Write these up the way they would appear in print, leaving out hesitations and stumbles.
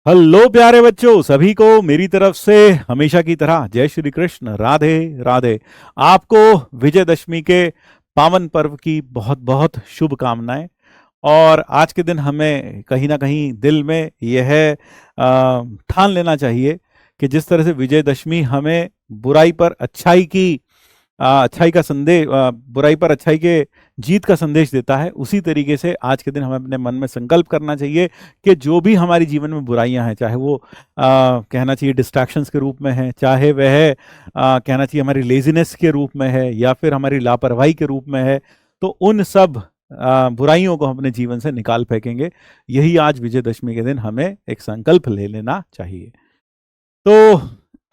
Hello प्यारे बच्चों, सभी को मेरी तरफ से हमेशा की तरह जय श्री कृष्ण, राधे राधे। आपको विजयदशमी के पावन पर्व की बहुत बहुत शुभकामनाएं। और आज के दिन हमें कहीं ना कहीं दिल में यह ठान लेना चाहिए कि जिस तरह से विजयदशमी हमें बुराई पर अच्छाई की अच्छाई का संदेश, बुराई पर अच्छाई के जीत का संदेश देता है, उसी तरीके से आज के दिन हमें अपने मन में संकल्प करना चाहिए कि जो भी हमारी जीवन में बुराइयां हैं, चाहे वो कहना चाहिए डिस्ट्रैक्शंस के रूप में है, चाहे वह कहना चाहिए हमारी लेजीनेस के रूप में है, या फिर हमारी लापरवाही के रूप में है, तो उन सब बुराइयों को हम अपने जीवन से निकाल फेंकेंगे। यही आज विजयदशमी के दिन हमें एक संकल्प ले लेना चाहिए। तो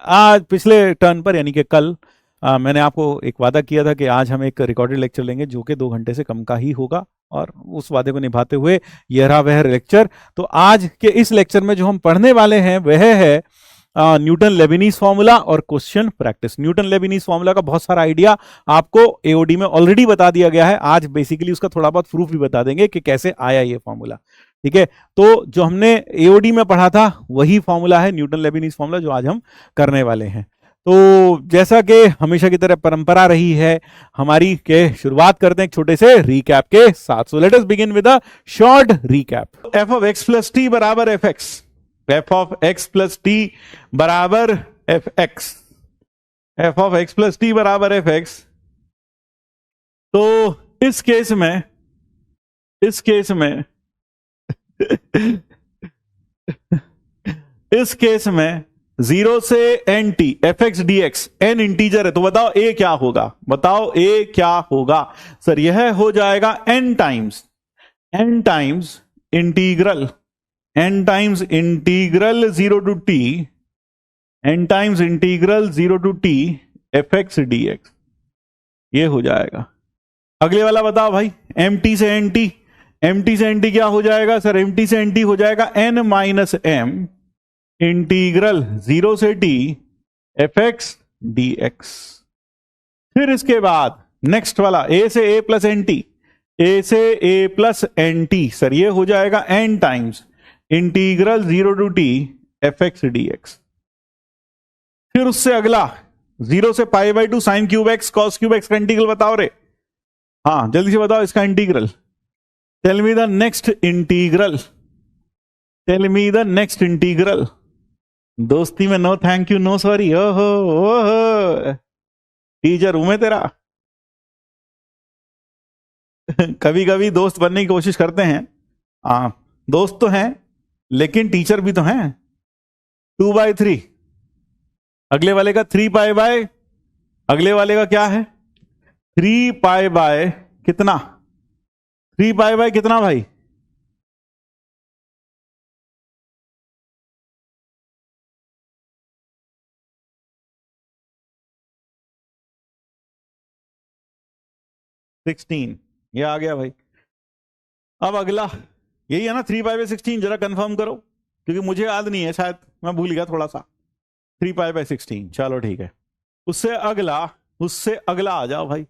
आज पिछले टर्न पर यानी कि कल मैंने आपको एक वादा किया था कि आज हम एक रिकॉर्डेड लेक्चर लेंगे जो कि 2 घंटे से कम का ही होगा, और उस वादे को निभाते हुए यह रहा वह लेक्चर। तो आज के इस लेक्चर में जो हम पढ़ने वाले हैं वह है न्यूटन लेबिनीज फॉर्मूला और क्वेश्चन प्रैक्टिस। न्यूटन लेबिनीज फॉर्मूला का बहुत सारा आइडिया आपको एओडी में ऑलरेडी बता दिया गया है। आज बेसिकली उसका थोड़ा बहुत प्रूफ भी बता देंगे कि कैसे आया ये फॉर्मूला। ठीक है, तो जो हमने एओडी में पढ़ा था वही फॉर्मूला है न्यूटन लेबिनीज फॉर्मूला जो आज हम करने वाले हैं। तो जैसा कि हमेशा की तरह परंपरा रही है हमारी, के शुरुआत करते हैं एक छोटे से रीकैप के साथ। So let us begin with a short recap. F of x plus T बराबर f x, f of x plus T बराबर f x, f of x plus T बराबर एफ एक्स। तो इस केस में इस case में 0 से N T F x D x, n integer है, तो बताओ ए क्या होगा, बताओ ए क्या होगा। सर यह हो जाएगा N times integral, N times integral 0 to T, N times integral 0 to T F x D X, ये हो जाएगा। अगले वाला बताओ भाई, एम टी से एन टी, एम टी से एन टी क्या हो जाएगा सर, एम टी से एन टी हो जाएगा एन माइनस एम इंटीग्रल 0 से T F x D X. फिर इसके बाद नेक्स्ट वाला ए से A plus N T, A से A plus N T, sir ये हो जाएगा N times integral 0 to T F x D X. फिर उससे अगला 0 से pi by 2 sine cube X cos cube X का इंटीग्रल बताओ रे, हाँ जल्दी से बताओ इसका integral. Tell me the next integral, tell me the next integral. दोस्ती में no thank you no sorry, ओहो ओहो टीचर हूं मैं तेरा। कभी कभी दोस्त बनने की कोशिश करते हैं, दोस्त तो हैं लेकिन टीचर भी तो हैं। 2/3, अगले वाले का 3 पाई बाय, अगले वाले का क्या है 3 पाई बाय कितना, 3 पाई बाय कितना भाई, सिक्सटीन, ये आ गया भाई। अब अगला यही है ना 3 पाई बाय 16, जरा कंफर्म करो क्योंकि मुझे याद नहीं है, शायद मैं भूल गया थोड़ा सा। 3 पाई बाय 16, चलो ठीक है। उससे अगला आ जाओ भाई,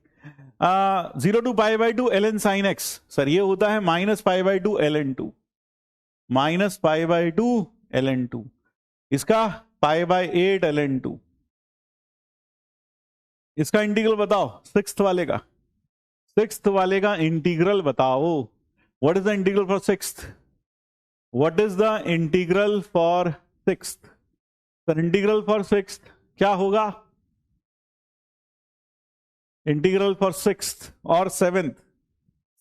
0 to pi by 2 L N sine X, sir ये होता है minus pi by 2 L N 2, minus pi by 2 L N 2, इसका पाई बाय 8 एल एन 2। इसका इंटीग्रल बताओ सिक्स्थ वाले का इंटीग्रल बताओ। What is the integral for sixth, what is the integral for sixth, sir integral for sixth क्या होगा, integral for sixth और seventh.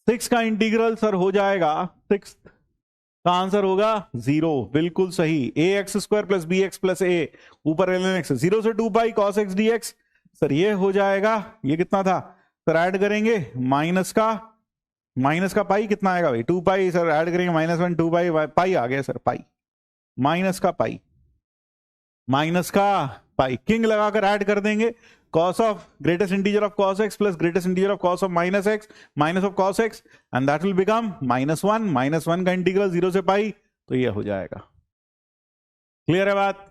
6 का इंटीग्रल सर हो जाएगा, सिक्स का आंसर होगा 0, बिल्कुल सही। A x square plus b x plus a, ऊपर एल एन एक्स, 0 से 2 pi cos x D x, sir ये हो जाएगा, ये कितना था सर, ऐड करेंगे माइनस का पाई कितना आएगा भाई 2 पाई, सर ऐड करेंगे -1 2 पाई, पाई आ गया सर, पाई माइनस का पाई किंग लगाकर ऐड कर देंगे, cos of greatest integer of cos x plus greatest integer of cos of minus x minus of cos x, and that will become -1, -1 का इंटीग्रल 0 से पाई, तो ये हो जाएगा। क्लियर है बात,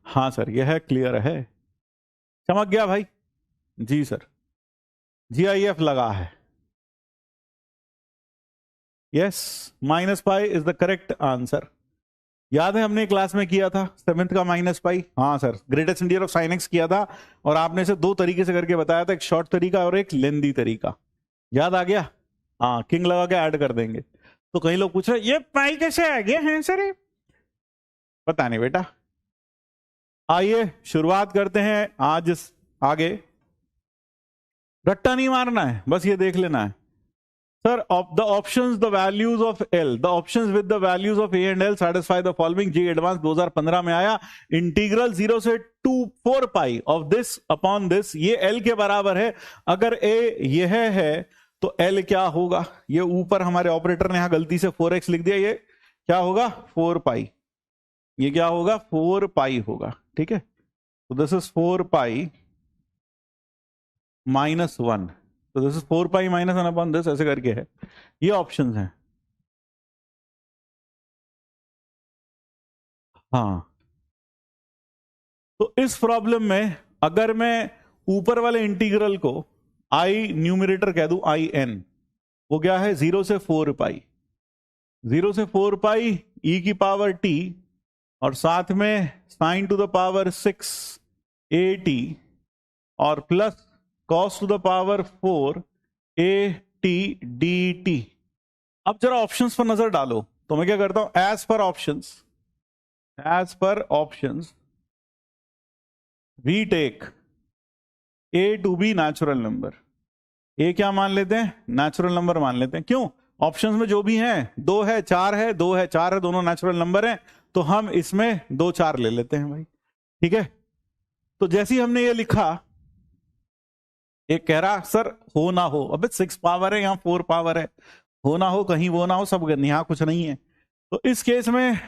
हाँ सर यह है क्लियर है, चमक गया भाई, जी सर GIF लगा है, yes minus pi is the correct answer. याद है हमने क्लास में किया था 7th का माइनस पाई, हाँ sir, greatest integer of sine x किया था, और आपने इसे दो तरीके से करके बताया था, एक शॉर्ट तरीका और एक लेंदी तरीका। याद आ गया? हाँ, किंग लगा के ऐड कर देंगे। तो कई लोग पूछ रहे ये पाई कैसे आ गया है सर? पता नहीं बेटा। आइए शुरुआत करते हैं आज आगे। रट्टा नहीं मारना है, बस ये देख लेना है sir, the options, the values of L, the options with the values of A and L satisfy the following। G Advanced 2015 में आया। इंटीग्रल 0 से 2 4 पाई ऑफ दिस अपॉन दिस, ये L के बराबर है। अगर A यह है तो L क्या होगा? ये ऊपर हमारे ऑपरेटर ने यहां गलती से 4x लिख दिया, ये क्या होगा? 4 पाई। ये क्या होगा? 4 पाई होगा, ठीक है। तो दिस इज 4 पाई -1, तो this is 4 pi -1 upon this, ऐसे करके है। ये ऑप्शंस हैं। हाँ, तो इस प्रॉब्लम में अगर मैं ऊपर वाले इंटीग्रल को आई न्यूमरेटर कह दूं, आई एन, वो क्या है? 0 से 4 पाई, 0 से 4 पाई e की पावर t, और साथ में sign to the power 6 at, और plus cos to the power 4 at dt। अब जरा ऑप्शंस पर नजर डालो, तो मैं क्या करता हूं, as per options we take a to be natural number. a क्या मान लेते हैं? नेचुरल नंबर मान लेते हैं। क्यों? ऑप्शंस में जो भी हैं, 2 है 4 है, 2 है 4 है, दोनों नेचुरल नंबर हैं, तो हम इसमें 2 4 ले लेते हैं भाई, ठीक है। तो जैसे ही हमने ये लिखा, एक कह रहा सर हो ना हो, अबे 6 पावर है, यहां 4 पावर है, हो ना हो कहीं वो ना हो, सब यहां कुछ नहीं है। तो इस केस में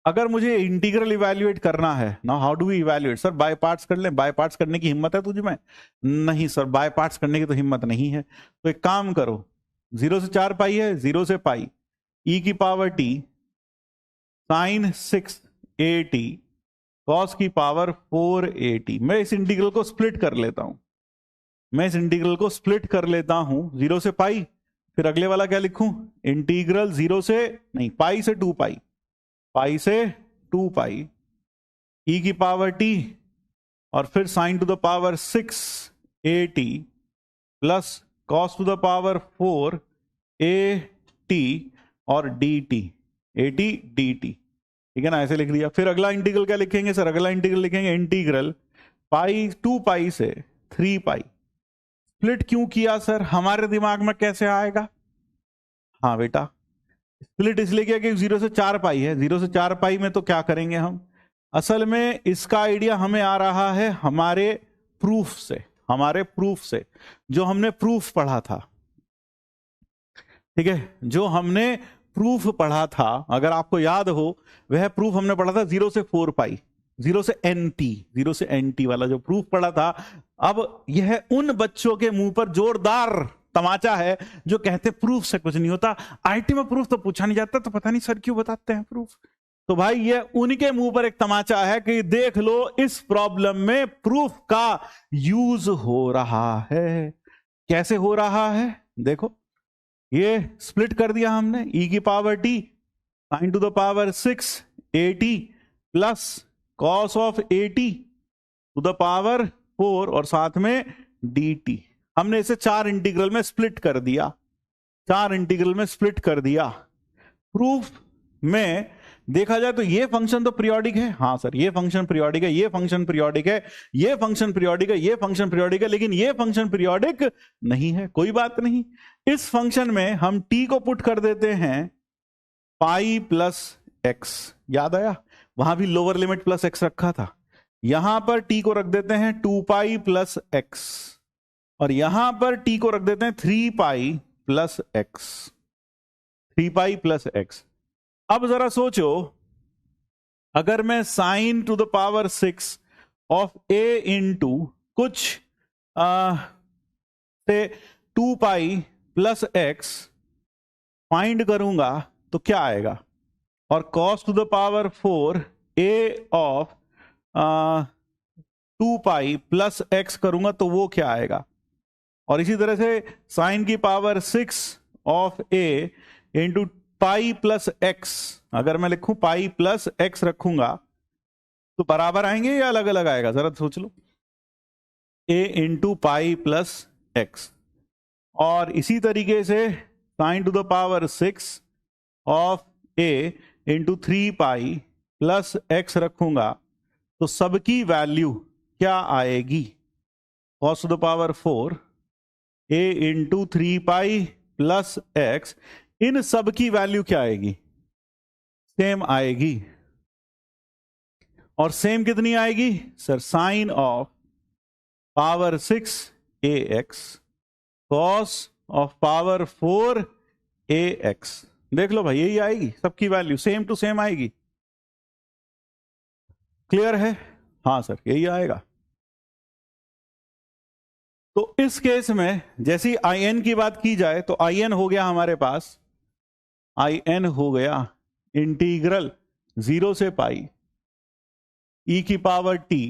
अगर मुझे इंटीग्रल इवैल्यूएट करना है ना, how do we evaluate? Sir by parts कर ले। बाय पार्ट्स करने की हिम्मत है तुझे में? नहीं सर, बाय पार्ट्स करने की तो हिम्मत नहीं है। तो एक काम करो, 0 से 4 पाई है, 0 से पाई e की power t sine 6 at cos की पावर 4 at। मैं इस इंटीग्रल को स्प्लिट कर लेता हूं, 0 से पाई, फिर अगले वाला क्या लिखूं? इंटीग्रल 0 से नहीं, पाई से 2 पाई, पाई से 2 पाई e की पावर t, और फिर sign to the power 6 at plus cos to the power 4 at और dt, ठीक है ना, ऐसे लिख दिया। फिर अगला इंटीग्रल क्या लिखेंगे सर? अगला इंटीग्रल लिखेंगे इंटीग्रल पाई 2 पाई से 3 पाई। स्प्लिट क्यों किया सर? हमारे दिमाग में कैसे आएगा? हाँ बेटा, स्प्लिट इसलिए किया कि 0 से 4 पाई है, 0 से 4 पाई में तो क्या करेंगे हम? असल में इसका आइडिया हमें आ रहा है हमारे प्रूफ से, जो हमने प्रूफ पढ़ा था, ठीक है, जो हमने प्रूफ पढ़ा था, अगर आपको याद हो, वह प्रूफ हमने पढ़ा था 0 से 4 पाई, 0 से एनटी वाला जो प्रूफ पढ़ा था। अब यह उन बच्चों के मुंह पर जोरदार तमाचा है जो कहते प्रूफ से कुछ नहीं होता, आईटी में प्रूफ तो पूछा नहीं जाता, तो पता नहीं सर क्यों बताते हैं प्रूफ। तो भाई ये उनके मुंह पर एक तमाचा है कि देख लो इस प्रॉब्लम में प्रूफ का यूज हो रहा है। कैसे हो रहा है? देखो, ये स्प्लिट कर दिया हमने, e की power t sine to the power 6 at plus cos of at to the power 4 और साथ में dt। हमने इसे 4 इंटीग्रल में स्प्लिट कर दिया, प्रूफ में देखा जाए तो ये फंक्शन तो पीरियोडिक है। हाँ सर, ये फंक्शन पीरियोडिक है, ये फंक्शन पीरियोडिक है, ये फंक्शन पीरियोडिक है, ये फंक्शन पीरियोडिक है, लेकिन ये फंक्शन पीरियोडिक नहीं है। कोई बात नहीं, इस फंक्शन में हम t को पुट कर देते हैं पाई प्लस एक्स। याद आया? वहां भी लोअर लिमिट प्लस एक्स रखा था, यहां पर t को रख देते हैं 2 पाई प्लस एक्स, और यहां पर t को रख देते हैं 3 पाई प्लस एक्स। अब जरा सोचो, अगर मैं sign to the power 6 of a into कुछ से 2 पाई प्लस एक्स फाइंड करूंगा तो क्या आएगा? और cos to the power 4 a of 2 pi plus X करूंगा तो वो क्या आएगा? और इसी तरह से साइन की power 6 of a into pi plus x, अगर मैं लिखूं पाई प्लस एक्स रखूंगा तो बराबर आएंगे या अलग अलग आएगा, जरा सोच लो। A into pi plus x, और इसी तरीके से sine to the power 6 of a into 3 pi plus x रखूंगा तो सबकी वैल्यू क्या आएगी, cos to the power 4 a into 3 pi plus x, इन सब की वैल्यू क्या आएगी, सेम आएगी। और सेम कितनी आएगी sir, sine of power 6 A X cos of power 4 A X. देख लो भाई, यही आएगी, सबकी वैल्यू सेम टू सेम आएगी। क्लियर है? हाँ सर, यही आएगा। तो इस केस में जैसी आई एन की बात की जाए तो आई एन हो गया हमारे पास, आई एन हो गया इंटीग्रल 0 से पाई ई की power t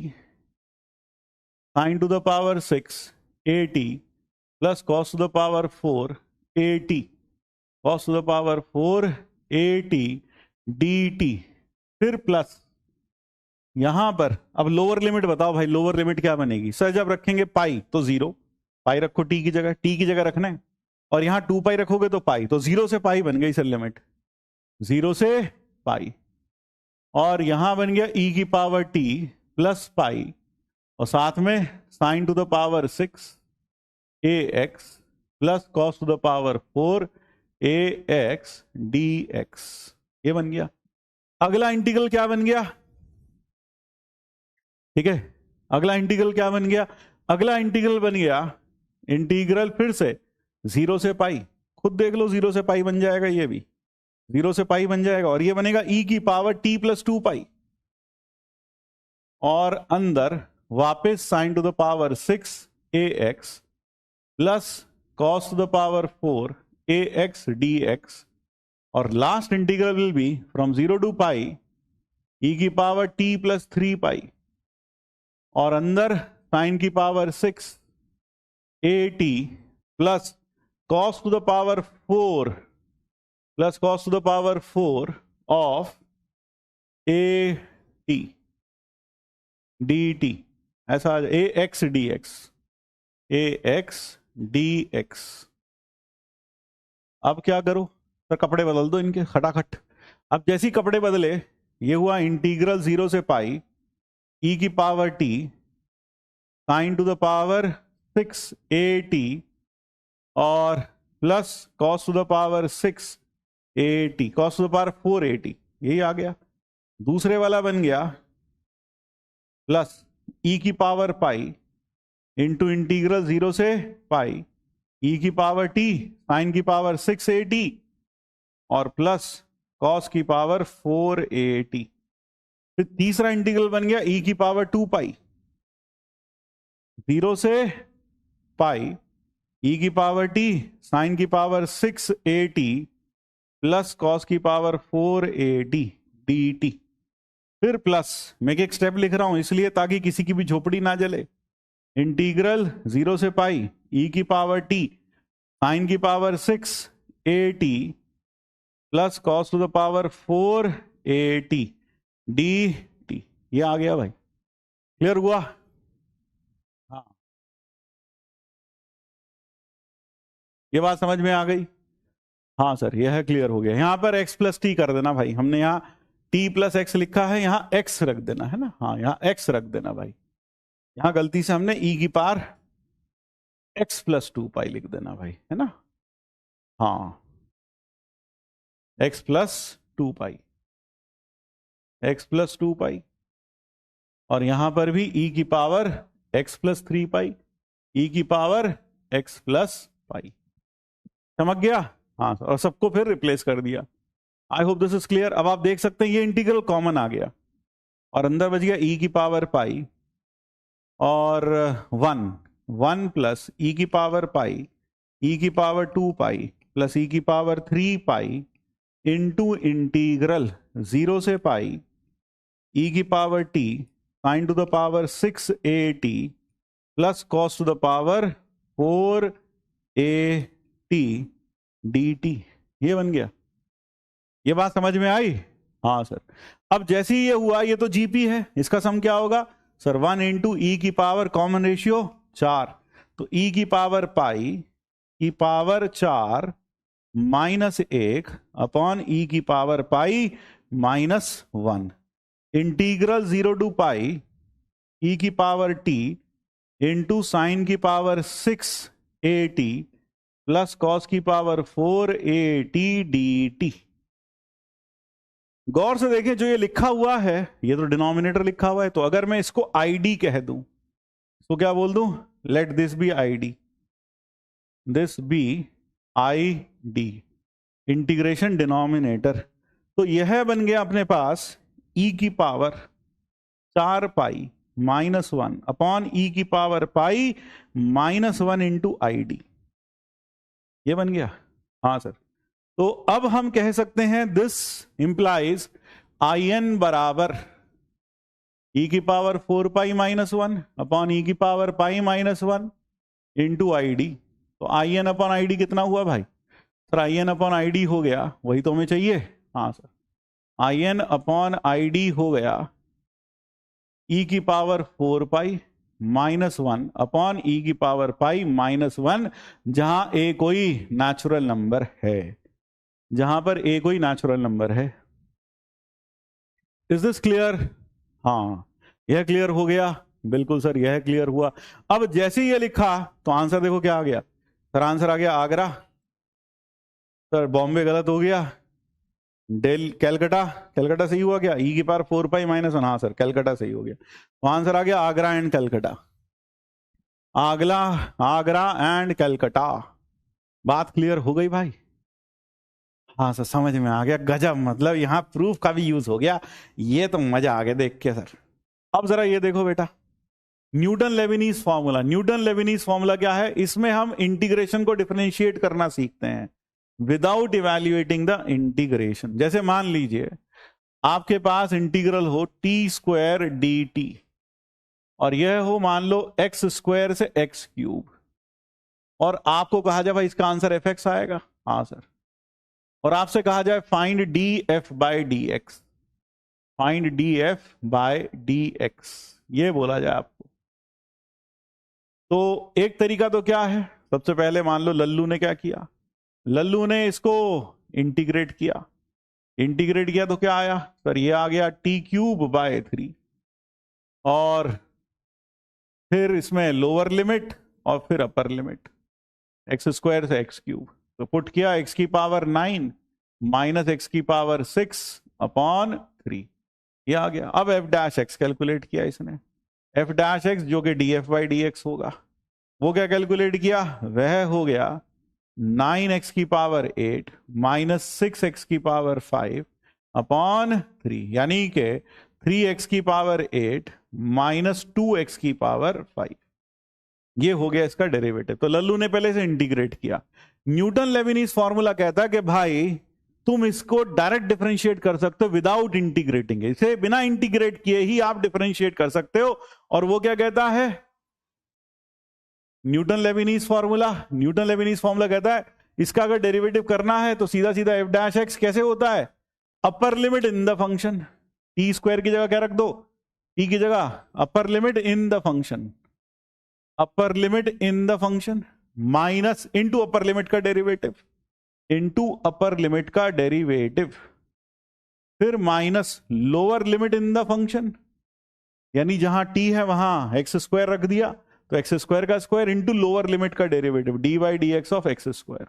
sine to the power 6 a t plus cos to the power 4 a t cos to the power 4 a t D t, फिर प्लस यहां पर अब लोअर लिमिट बताओ भाई, लोअर लिमिट क्या बनेगी सर, जब रखेंगे पाई तो 0, पाई रखो टी की जगह, टी की जगह रखना है, और यहां 2 पाई रखोगे तो पाई, तो 0 से पाई बन गई सर लिमिट, 0 से पाई, और यहां बन गया ई की पावर टी प्लस पाई, और साथ में sign to the power 6 A x plus cos to the power 4 A x D X, ये बन गया। अगला इंटीग्रल क्या बन गया, ठीक है, अगला इंटीग्रल क्या बन गया, अगला इंटीग्रल बन गया इंटीग्रल फिर से 0 से पाई, खुद देख लो 0 से पाई बन जाएगा, ये भी 0 से पाई बन जाएगा, और ये बनेगा ई की पावर टी प्लस 2 पाई, और अंदर वापस sine to the power 6 A x plus cos to the power 4 A x D x, और last integral will be from 0 to pi e की पावर टी प्लस 3 पाई, और अंदर साइन की power 6 a t plus cos to the power 4 plus cos to the power 4 of A t D T, ऐसा ए x D x, ए x D x. अब क्या करो sir, कपड़े बदल दो इनके खटाखट। अब जैसी कपड़े बदले, ये हुआ इंटीग्रल 0 से पाई ई की power t sine to the power 6 a t और plus cos to the power 6 a t cos to the power 4 a t, यही आ गया। दूसरे वाला बन गया प्लस ई की पावर पाई इंटू इंटीग्रल 0 से पाई ई की पावर टी साइन की पावर 6 ए टी और प्लस कॉस की पावर 4 ए टी। फिर तीसरा इंटीग्रल बन गया ई की पावर 2 पाई, 0 से पाई ई की पावर टी साइन की power 6 a t plus cos की power 4 a t D t. फिर प्लस, मैं एक स्टेप लिख रहा हूं इसलिए ताकि किसी की भी झोपड़ी ना जले। इंटीग्रल 0 से पाई ई की पावर टी साइन की power 6 a t plus cos to the power 4 a t D T, ये आ गया भाई। क्लियर हुआ? हाँ, ये बात समझ में आ गई? हाँ सर, यह है, क्लियर हो गया। यहां पर x प्लस टी कर देना भाई, हमने यहां t प्लस एक्स लिखा है, यहां x रख देना है ना। हाँ, यहां x रख देना भाई, यहां गलती से हमने e की पावर x प्लस 2 पाई लिख देना भाई, है ना। हाँ, x प्लस 2 पाई, x प्लस 2 पाई, और यहां पर भी e की पावर x प्लस 3 पाई, e की पावर x प्लस पाई। समझ गया? हाँ, और सबको फिर रिप्लेस कर दिया। आई होप दिस इज क्लियर। अब आप देख सकते हैं ये इंटीग्रल कॉमन आ गया और अंदर बच गया e की पावर पाई और 1 प्लस e की पावर पाई, e की पावर 2 पाई प्लस e की पावर 3 पाई इंटू इंटीग्रल 0 से पाई e की power t sine to the power 6 a t plus cos to the power 4 a t D T, ये बन गया। ये बात समझ में आई? हाँ सर। अब जैसे ही ये हुआ, ये तो जीपी है, इसका सम क्या होगा सर? 1 इंटू ई की पावर कॉमन रेशियो 4, तो ई की पावर पाई की पावर 4 माइनस 1 अपॉन ई की power pi minus 1 integral 0 to pi e की पावर टी इंटू साइन की पावर 6 AT प्लस कॉस की पावर 4 AT dt। गौर से देखें, जो ये लिखा हुआ है ये तो डिनोमिनेटर लिखा हुआ है, तो अगर मैं इसको आईडी कह दूं तो क्या बोल दूं? Let this be ID, this be ID, integration denominator. तो यह बन गया अपने पास ई की पावर 4 पाई माइनस 1 अपॉन ई की power pi minus 1 into I D, ये बन गया। हाँ सर। तो अब हम कह सकते हैं दिस इंप्लाइज आई एन बराबर ई की पावर 4 पाई माइनस 1 अपॉन ई की power pi minus 1 into I d. तो I n upon I d कितना हुआ भाई? Sir I n upon I d हो गया, वही तो हमें चाहिए। हाँ sir, I n upon I d हो गया ई की पावर 4 पाई माइनस 1 अपॉन ई की पावर पाई माइनस 1, जहां ए कोई नेचुरल नंबर है, जहां पर ए कोई नेचुरल नंबर है। Is this clear? हाँ, यह क्लियर हो गया। बिल्कुल सर, यह क्लियर हुआ। अब जैसे ही ये लिखा तो आंसर देखो क्या आ गया सर? आंसर आ गया आगरा। सर बॉम्बे गलत हो गया, कैलकाटा, कैलकाटा सही हुआ क्या? ई की पावर 4 पाई माइनस 1, हाँ सर कैलकाटा सही हो गया। तो आंसर आ गया आगरा एंड कैलकाटा, आगला, आगरा एंड कैलकाटा। बात क्लियर हो गई भाई? हाँ सर, समझ में आ गया। गजब, मतलब यहां प्रूफ का भी यूज हो गया, ये तो मजा आ गया देख के सर। अब जरा ये देखो बेटा, Newton Leibniz formula. Newton Leibniz formula क्या है? इसमें हम इंटीग्रेशन को डिफरेंशिएट करना सीखते हैं विदाउट इवैल्यूएटिंग द इंटीग्रेशन। जैसे मान लीजिए आपके पास इंटीग्रल हो टी स्क्वायर डी टी, और यह हो मान लो एक्स स्क्वायर से एक्स क्यूब, और आपको कहा जाए भाई इसका आंसर एफ एक्स आएगा। हाँ सर। और आपसे कहा जाए find D F by D X, find D F by D X, ये बोला जाए आपको। तो एक तरीका तो क्या है, सबसे पहले मान लो लल्लू ने क्या किया, लल्लू ने इसको इंटीग्रेट किया। इंटीग्रेट किया तो क्या आया सर? ये आ गया टी क्यूब बाय 3, और फिर इसमें लोअर लिमिट और फिर अपर लिमिट, एक्स स्क्वायर से एक्स क्यूब। तो पुट किया एक्स की पावर 9 माइनस एक्स की पावर 6 अपॉन 3, ये आ गया। अब एफ डैश एक्स कैलकुलेट किया इसने, एफ डैश एक्स जो कि D F by D x होगा, वो क्या कैलकुलेट किया? वह हो गया 9x की पावर 8 माइनस 6x की पावर 5 अपॉन 3, यानी कि 3x की पावर 8 माइनस 2x की पावर 5, ये हो गया इसका डेरिवेटिव। तो लल्लू ने पहले से इंटीग्रेट किया। न्यूटन लेविनीज फॉर्मूला कहता है कि भाई तुम इसको डायरेक्ट डिफरेंशिएट कर सकते हो विदाउट इंटीग्रेटिंग, इसे बिना इंटीग्रेट किए ही आप डिफरेंशिएट कर सकते हो। और वो क्या कहता है? Newton Leibniz formula, Newton Leibniz formula कहता है इसका अगर डेरिवेटिव करना है तो सीधा सीधा एफ डैश एक्स कैसे होता है? Upper limit in the function, T square की जगह क्या रख दो? टी की जगह अपर limit in the function, upper limit in the function minus into upper limit का डेरिवेटिव, इंटू अपर लिमिट का डेरिवेटिव, फिर minus lower limit in the function, यानी जहां टी है वहां एक्स स्क्वायर रख दिया, तो एक्स स्क्वायर का स्क्वायर इंटू लोअर लिमिट का derivative D by D x of x square.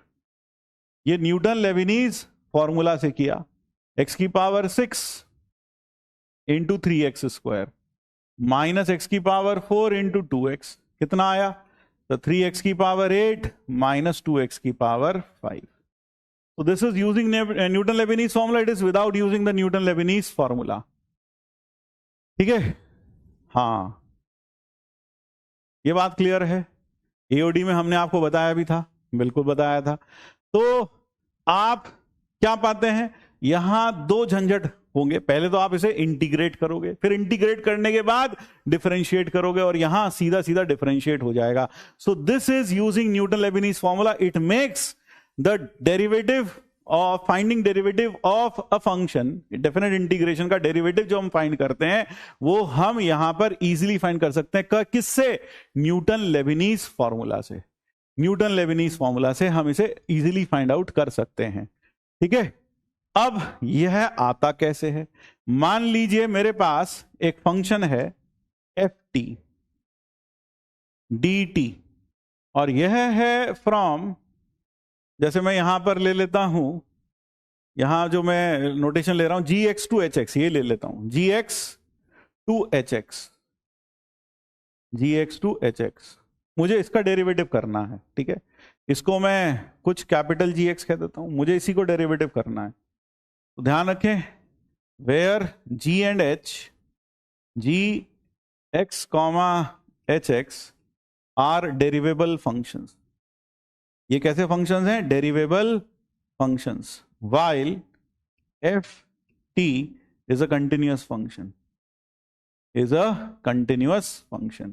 ये न्यूटन लेविनीज फॉर्मूला से किया। एक्स की power 6 into 3x square minus x की पावर 4 इंटू 2x, कितना आया? तो 3x की पावर 8 माइनस 2x की power 5। So this is using Newton-Leibniz formula. It is without using the Newton-Leibniz formula. ठीक है? हाँ, ये बात क्लियर है। एओडी में हमने आपको बताया भी था, बिल्कुल बताया था। तो आप क्या पाते हैं? यहां दो झंझट होंगे। पहले तो आप इसे इंटीग्रेट करोगे, फिर इंटीग्रेट करने के बाद डिफरेंशिएट करोगे, और यहां सीधा सीधा डिफरेंशिएट हो जाएगा। So this is using Newton Leibniz formula. It makes the derivative of finding derivative of a function, definite integration का डेरिवेटिव जो हम फाइंड करते हैं वो हम यहां पर इजीली फाइंड कर सकते हैं। किससे? न्यूटन लेबनीज फॉर्मूला से। न्यूटन लेबनीज फॉर्मूला से हम इसे इजीली फाइंड आउट कर सकते हैं। ठीक है, अब यह आता कैसे है? मान लीजिए मेरे पास एक फंक्शन है एफ टी डी टी, और यह है फ्रॉम, जैसे मैं यहां पर ले लेता हूं, यहां जो मैं नोटेशन ले रहा हूं g x to H x, ये ले लेता हूं g x to H x, ji x to H x, मुझे इसका डेरिवेटिव करना है। ठीक है, इसको मैं कुछ कैपिटल जी एक्स कह देता हूं, मुझे इसी को डेरिवेटिव करना है। तो ध्यान रखें, where g and h, ji x comma h x are derivable functions. ये कैसे फंक्शंस हैं? Derivable functions. While f t is a continuous function, is a continuous function.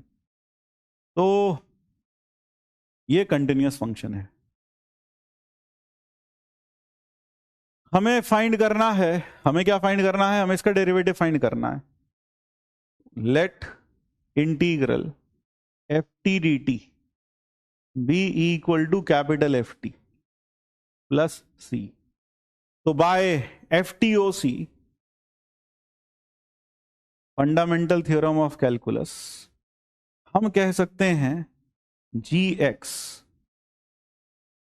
तो ये कंटिन्यूअस फंक्शन है, हमें फाइंड करना है, हमें क्या फाइंड करना है? हमें इसका डेरिवेटिव फाइंड करना है। Let integral f T D t be equal to capital F t plus सी। तो by F T O C, fundamental theorem of calculus, हम कह सकते हैं जी एक्स।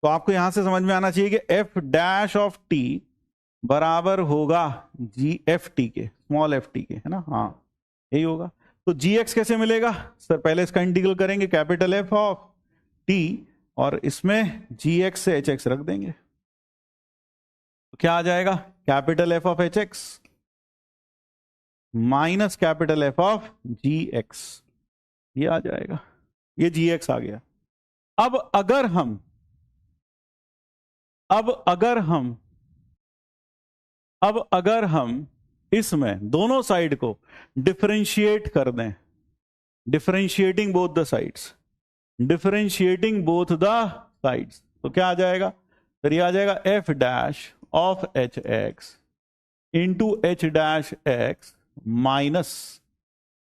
तो आपको यहां से समझ में आना चाहिए कि एफ डैश ऑफ टी बराबर होगा जी एफ टी के, स्मॉल एफ टी के, है ना? हाँ, यही होगा। तो जी एक्स कैसे मिलेगा? सर पहले इसका इंटीग्रल करेंगे कैपिटल एफ ऑफ टी, और इसमें जी एक्स से एच एक्स रख देंगे। तो क्या आ जाएगा? Capital F of H X minus capital F of ji X, ये आ जाएगा। ये जी एक्स आ गया। अब अगर हम इसमें दोनों साइड को डिफरेंशिएट कर दें, differentiating both the sides, differentiating both the sides, तो क्या आ जाएगा? फिर ये आ जाएगा F dash of H X into H dash X minus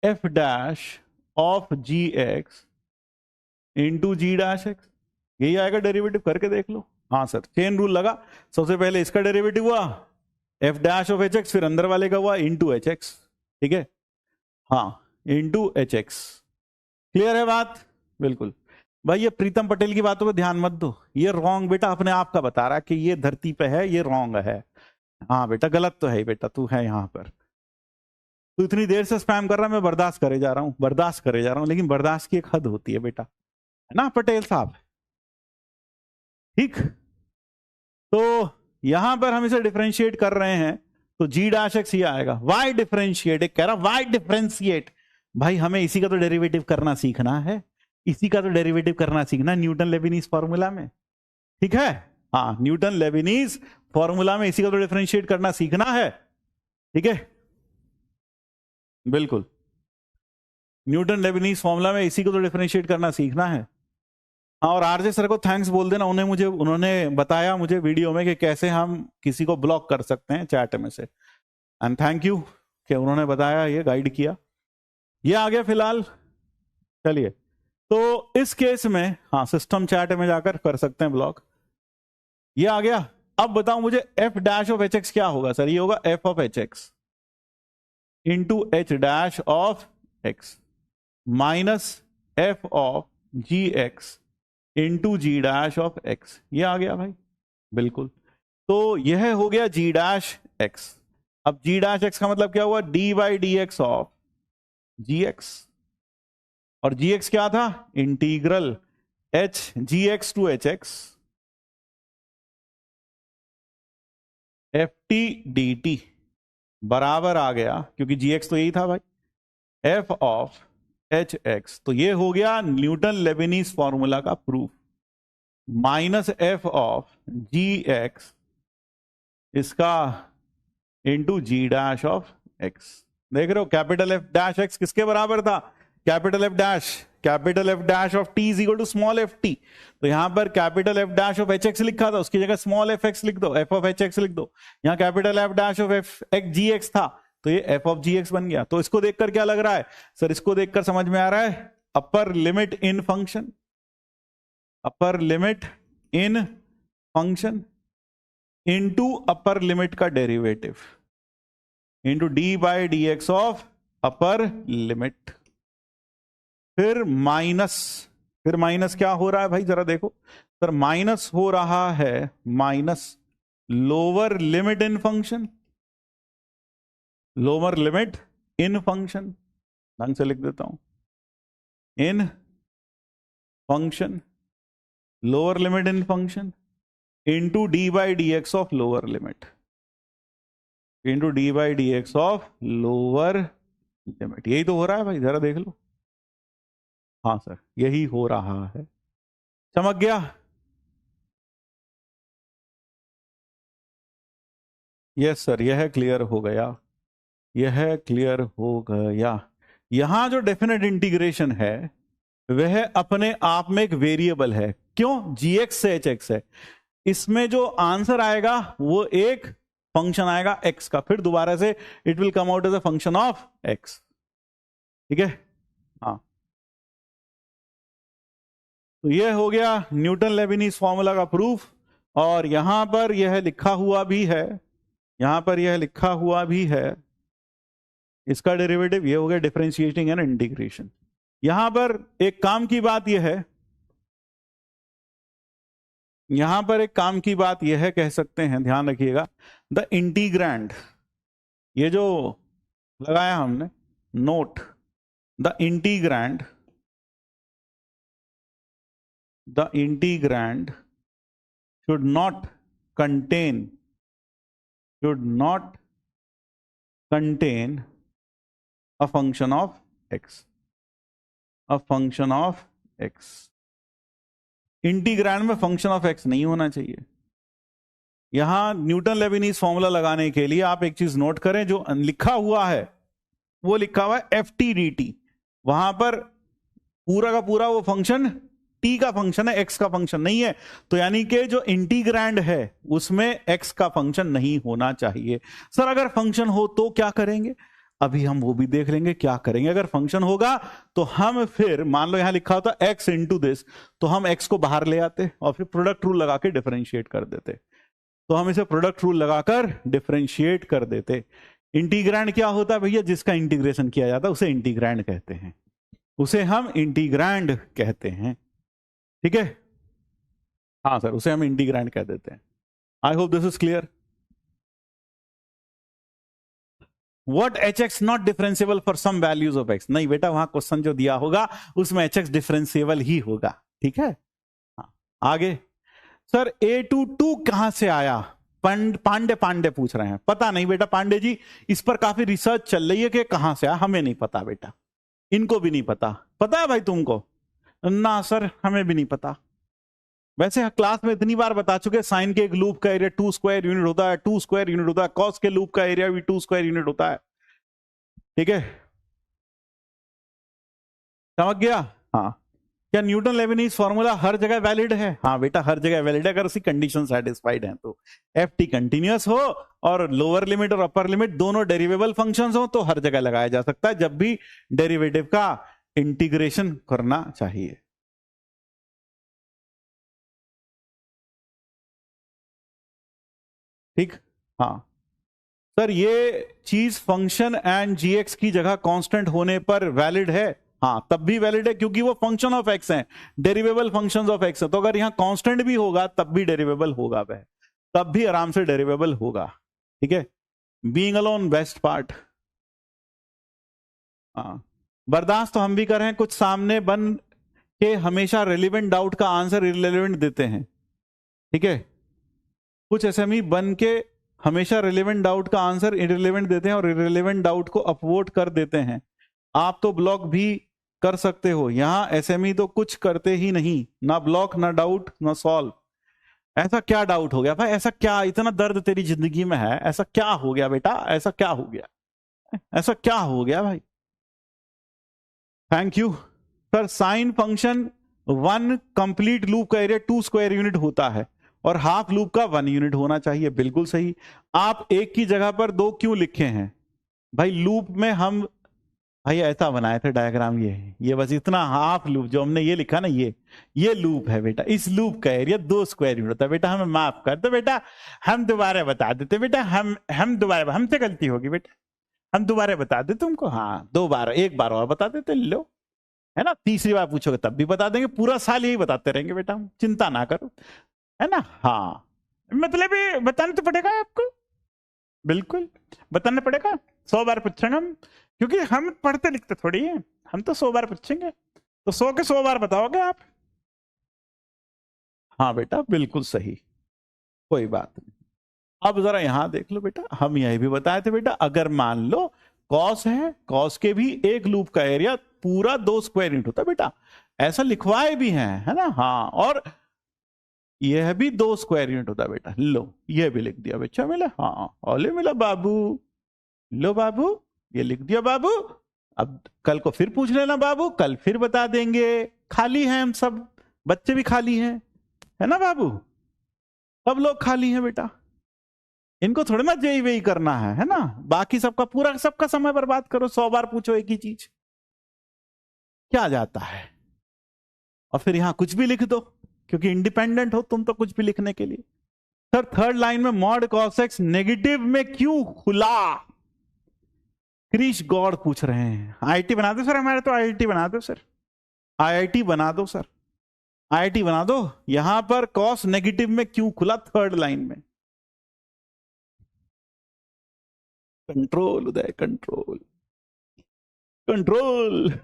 F dash of ji X into ji dash X. यही आएगा डेरिवेटिव, करके देख लो। हाँ सर, चेन रूल लगा, सबसे पहले इसका डेरिवेटिव हुआ F dash of H x, फिर अंदर वाले का हुआ इंटू एच एक्स। ठीक है, हाँ, इंटू एच एक्स। क्लियर है बात? बिल्कुल। भाई ये प्रीतम पटेल की बातों पे ध्यान मत दो, ये रॉन्ग बेटा अपने आप का बता रहा है कि ये धरती पे है, ये रॉन्ग है। हाँ बेटा, गलत तो है बेटा, तू है यहां पर, तू इतनी देर से स्पैम कर रहा है, मैं बर्दाश्त करे जा रहा हूं, बर्दाश्त करे जा रहा हूं, लेकिन बर्दाश्त की एक हद होती है बेटा, है ना पटेल साहब? ठीक, तो यहां पर हम इसे डिफरेंशिएट कर रहे हैं, तो जी डैश एक्स ये आएगा। वाई डिफरेंशिएट, एक कह रहा वाई डिफरेंशिएट, भाई हमें इसी का तो डेरिवेटिव करना सीखना है, इसी का तो डेरिवेटिव करना सीखना न्यूटन लेबनीज फॉर्मूला में। ठीक है, हाँ, न्यूटन लेबनीज फॉर्मूला में इसी का तो डिफरेंशिएट करना सीखना है। ठीक है, बिल्कुल, न्यूटन लेबनीज फॉर्मूला में इसी को तो डिफरेंशिएट करना सीखना है। हाँ, और आरजे सर को थैंक्स बोल देना, उन्होंने बताया मुझे वीडियो में कि कैसे हम किसी को ब्लॉक कर सकते हैं चैट में से, एंड थैंक यू कि उन्होंने बताया, ये गाइड किया। ये आ गया फिलहाल। चलिए, तो इस केस में हाँ, सिस्टम चैट में जाकर कर सकते हैं ब्लॉक। ये आ गया। अब बताओ मुझे F dash of H X क्या होगा? सर ये होगा F of H X into H dash of X minus F of ji X into ji dash of X. ये आ गया भाई, बिल्कुल। तो यह हो गया जी डैश एक्स। अब जी डैश एक्स का मतलब क्या हुआ? D by D x of ji X, और जी एक्स क्या था? Integral H ji x to H X F T D T बराबर आ गया, क्योंकि जी एक्स तो यही था भाई, एफ ऑफ एच एक्स। तो ये हो गया न्यूटन लेबनीज फॉर्मूला का proof, minus F of ji x इसका into ji dash of x. देख रहे हो, कैपिटल एफ डैश एक्स किसके बराबर था? Capital F dash capital F dash of T is equal to small F T, तो यहां पर capital F dash of H X लिखा था, उसकी जगह स्मॉल एफ एक्स लिख दो, एफ ऑफ एच एक्स लिख दो। यहां capital F dash of F X ji X था, तो ये एफ ऑफ जी एक्स बन गया। तो इसको देखकर क्या लग रहा है सर? इसको देखकर समझ में आ रहा है upper limit in function, upper limit in function into upper limit का derivative into d by D x of upper limit. फिर माइनस क्या हो रहा है भाई जरा देखो सर, माइनस हो रहा है minus lower limit in function, lower limit in function, ढंग से लिख देता हूं, in function lower limit in function into d by D x of lower limit, into d by D x of lower limit. यही तो हो रहा है भाई, जरा देख लो। हाँ सर यही हो रहा है, चमक गया? यस सर, यह क्लियर हो गया, यह क्लियर हो गया। यहां जो डेफिनेट इंटीग्रेशन है वह अपने आप में एक वेरिएबल है, क्यों? जी एक्स से एच एक्स है, इसमें जो आंसर आएगा वो एक फंक्शन आएगा एक्स का, फिर दोबारा से it will come out as a function of X. ठीक है, हाँ। तो यह हो गया न्यूटन लेविनिस फॉर्मूला का प्रूफ, और यहां पर यह लिखा हुआ भी है, यहां पर यह लिखा हुआ भी है इसका डेरिवेटिव। ये हो गया डिफरेंशिएटिंग एंड इंटीग्रेशन। यहां पर एक काम की बात यह है, यहां पर एक काम की बात यह है, कह सकते हैं, ध्यान रखिएगा, द इंटीग्रैंड, ये जो लगाया हमने note, the integrand should not contain a function of x, a function of x। Integrand में फंक्शन ऑफ एक्स नहीं होना चाहिए। यहां न्यूटन लेविनिस फॉर्मूला लगाने के लिए आप एक चीज नोट करें, जो लिखा हुआ है वो लिखा हुआ है एफ टी डी टी, वहां पर पूरा का पूरा वो फंक्शन टी का फंक्शन है, एक्स का फंक्शन नहीं है। तो यानी कि जो इंटीग्रैंड है उसमें एक्स का फंक्शन नहीं होना चाहिए। सर अगर फंक्शन हो तो क्या करेंगे? अभी हम वो भी देख लेंगे क्या करेंगे। अगर फंक्शन होगा तो हम फिर, मान लो यहां लिखा होता एक्स इंटू दिस, तो हम एक्स को बाहर ले आते और फिर प्रोडक्ट रूल लगा के डिफरेंशिएट कर देते। तो हम इसे प्रोडक्ट रूल लगाकर डिफरेंशिएट कर देते। इंटीग्रैंड क्या होता है भैया? जिसका इंटीग्रेशन किया जाता है उसे इंटीग्रैंड कहते हैं, उसे हम इंटीग्रैंड कहते हैं। ठीक है, हाँ सर, उसे हम इंटीग्रैंड कह देते हैं। आई hope this is clear. What hx not differentiable for some values of x? नहीं बेटा, वहां क्वेश्चन जो दिया होगा उसमें hx डिफरेंशिएबल ही होगा। ठीक है, हाँ। आगे सर a22 कहां से आया? पांडे पूछ रहे हैं। पता नहीं बेटा पांडे जी, इस पर काफी रिसर्च चल रही है कि कहां से आया, हमें नहीं पता बेटा, इनको भी नहीं पता। पता है भाई तुमको? ना सर हमें भी नहीं पता। वैसे क्लास में इतनी बार बता चुके, साइन के एक लूप का एरिया 2 स्क्वायर यूनिट होता है, 2 स्क्वायर यूनिट होता है, कॉस के लूप का एरिया भी 2 स्क्वायर यूनिट होता है। ठीक है, समझ गया? हाँ। क्या न्यूटन लेविनिस फॉर्मूला हर जगह वैलिड है? हाँ बेटा हर जगह वैलिड है, अगर उसकी कंडीशन सेटिस्फाइड है तो। एफ टी कंटिन्यूअस हो और लोअर लिमिट और अपर लिमिट दोनों डेरिवेबल फंक्शंस हो तो हर जगह लगाया जा सकता है, जब भी डेरिवेटिव का इंटीग्रेशन करना चाहिए। ठीक, हाँ सर, ये चीज फंक्शन एंड जीएक्स की जगह कांस्टेंट होने पर वैलिड है। हाँ तब भी वैलिड है क्योंकि वो फंक्शन ऑफ एक्स है, डेरिवेबल फंक्शंस ऑफ एक्स है। तो अगर यहां कांस्टेंट भी होगा तब भी डेरिवेबल होगा, वह तब भी आराम से डेरिवेबल होगा। ठीक है, बीइंग अलोन बेस्ट पार्ट। हाँ, बर्दाश्त तो हम भी कर रहे हैं, कुछ सामने बन के हमेशा रेलिवेंट डाउट का आंसर इररिलेवेंट देते हैं। ठीक है, कुछ एसएमई बन के हमेशा रिलेवेंट डाउट का आंसर इररिलेवेंट देते हैं और इररिलेवेंट डाउट को अपवोट कर देते हैं। आप तो ब्लॉक भी कर सकते हो, यहां एसएमई तो कुछ करते ही नहीं, ना ब्लॉक ना डाउट ना सॉल्व। ऐसा क्या डाउट हो गया भाई? ऐसा क्या इतना दर्द तेरी जिंदगी में है? ऐसा क्या हो गया बेटा? ऐसा क्या हो गया? ऐसा क्या हो गया भाई? Thank you. Sir sine function 1 complete loop का एरिया 2 स्क्वायर यूनिट होता है और हाफ लूप का 1 यूनिट होना चाहिए। बिल्कुल सही। आप एक की जगह पर 2 क्यों लिखे हैं भाई? लूप में हम भाई ऐसा बनाए थे डायग्राम, ये बस इतना हाफ लूप जो हमने ये लिखा ना, ये लूप है बेटा। इस लूप का एरिया 2 स्क्वायर यूनिट होता है बेटा। हमें माफ कर दो बेटा, हम दोबारा बता देते बेटा। हम दोबारा, हमसे गलती होगी बेटा, हम दोबारा बता दे तुमको। हाँ 2 बार, 1 बार और बता देते, लो, है ना। तीसरी बार पूछोगे तब भी बता देंगे। पूरा साल यही बताते रहेंगे बेटा, हम चिंता ना करो, है ना। हाँ मतलब ये बताना तो पड़ेगा आपको, बिल्कुल बताना पड़ेगा। 100 बार पूछेंगे हम, क्योंकि हम पढ़ते लिखते थोड़ी है, हम तो 100 बार पूछेंगे, तो 100 के 100 बार बताओगे आप। हाँ बेटा बिल्कुल सही, कोई बात नहीं। अब जरा यहां देख लो बेटा, हम यही भी बताए थे बेटा, अगर मान लो कॉस है, कॉस के भी एक लूप का एरिया पूरा 2 स्क्वायर यूनिट होता है बेटा। ऐसा लिखवाए भी हैं, है ना। हाँ, और यह भी 2 स्क्वायर यूनिट होता है बेटा। लो ये भी लिख दिया बच्चा, मिला। हाँ ओले मिला बाबू, लो बाबू ये लिख दिया बाबू। अब कल को फिर पूछ लेना बाबू, कल फिर बता देंगे। खाली हैं हम सब, बच्चे भी खाली हैं, है ना बाबू, सब लोग खाली हैं बेटा। इनको थोड़ा ना जेई वेई करना है ना। बाकी सबका पूरा सबका समय बर्बाद करो, 100 बार पूछो एक ही चीज, क्या जाता है। और फिर यहां कुछ भी लिख दो, क्योंकि इंडिपेंडेंट हो तुम तो कुछ भी लिखने के लिए। सर थर्ड लाइन में मॉड कॉस एक्स नेगेटिव में क्यों खुला? क्रिश गॉड पूछ रहे हैं। आईआईटी बना दो सर, हमारे तो आईआईटी बना दो सर, आईआईटी बना दो सर, आईआईटी बना दो। यहां पर कॉस नेगेटिव में क्यों खुला थर्ड लाइन में? कंट्रोल उदय, कंट्रोल, कंट्रोल।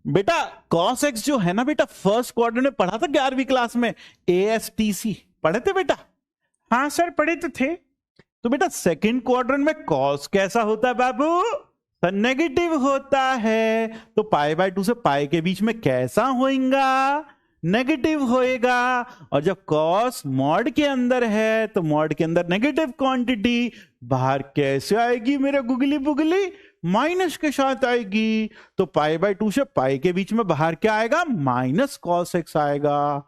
बेटा कॉस एक्स जो है ना बेटा, फर्स्ट क्वाड्रेंट में पढ़ा था 11वीं क्लास में, ASTC पढ़े थे बेटा। हाँ सर पढ़े तो थे। तो बेटा सेकंड क्वाड्रेंट में कॉस कैसा होता है बाबू? सर नेगेटिव होता है। तो पाई बाय 2 से पाई के बीच में कैसा होएगा? नेगेटिव होएगा। और जब कॉस मॉड के अंदर है तो मॉड के अंदर नेगेटिव क्वांटिटी बाहर कैसे आएगी मेरे गुगली बुगली? माइनस के साथ आएगी। तो पाई बाय 2 से पाई के बीच में बाहर क्या आएगा? माइनस कॉस एक्स आएगा।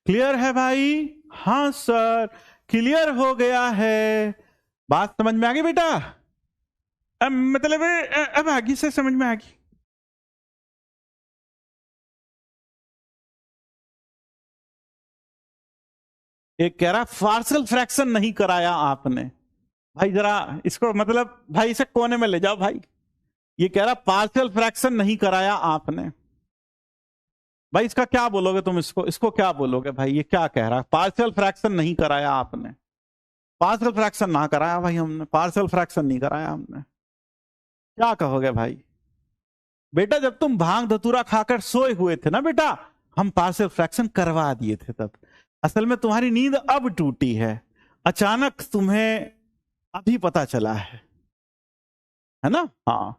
क्लियर है भाई? हाँ सर क्लियर हो गया है। बात समझ में आ गई बेटा? मतलब अब आगे से समझ में आ गई। एक कह रहा पार्शियल फ्रैक्शन नहीं कराया आपने। भाई जरा इसको मतलब भाई इसे कोने में ले जाओ भाई। ये कह रहा पार्शियल फ्रैक्शन नहीं कराया आपने। भाई इसका क्या बोलोगे तुम? इसको क्या बोलोगे भाई? ये क्या कह रहा है? पार्शियल फ्रैक्शन नहीं कराया आपने। पार्शियल फ्रैक्शन ना कराया भाई हमने, पार्शियल फ्रैक्शन नहीं कराया हमने, क्या कहोगे भाई? बेटा जब तुम भांग धतूरा खाकर सोए हुए थे ना बेटा, हम पार्शियल फ्रैक्शन करवा दिए थे तब। असल में तुम्हारी नींद अब टूटी है, अचानक तुम्हें अभी पता चला है ना। हाँ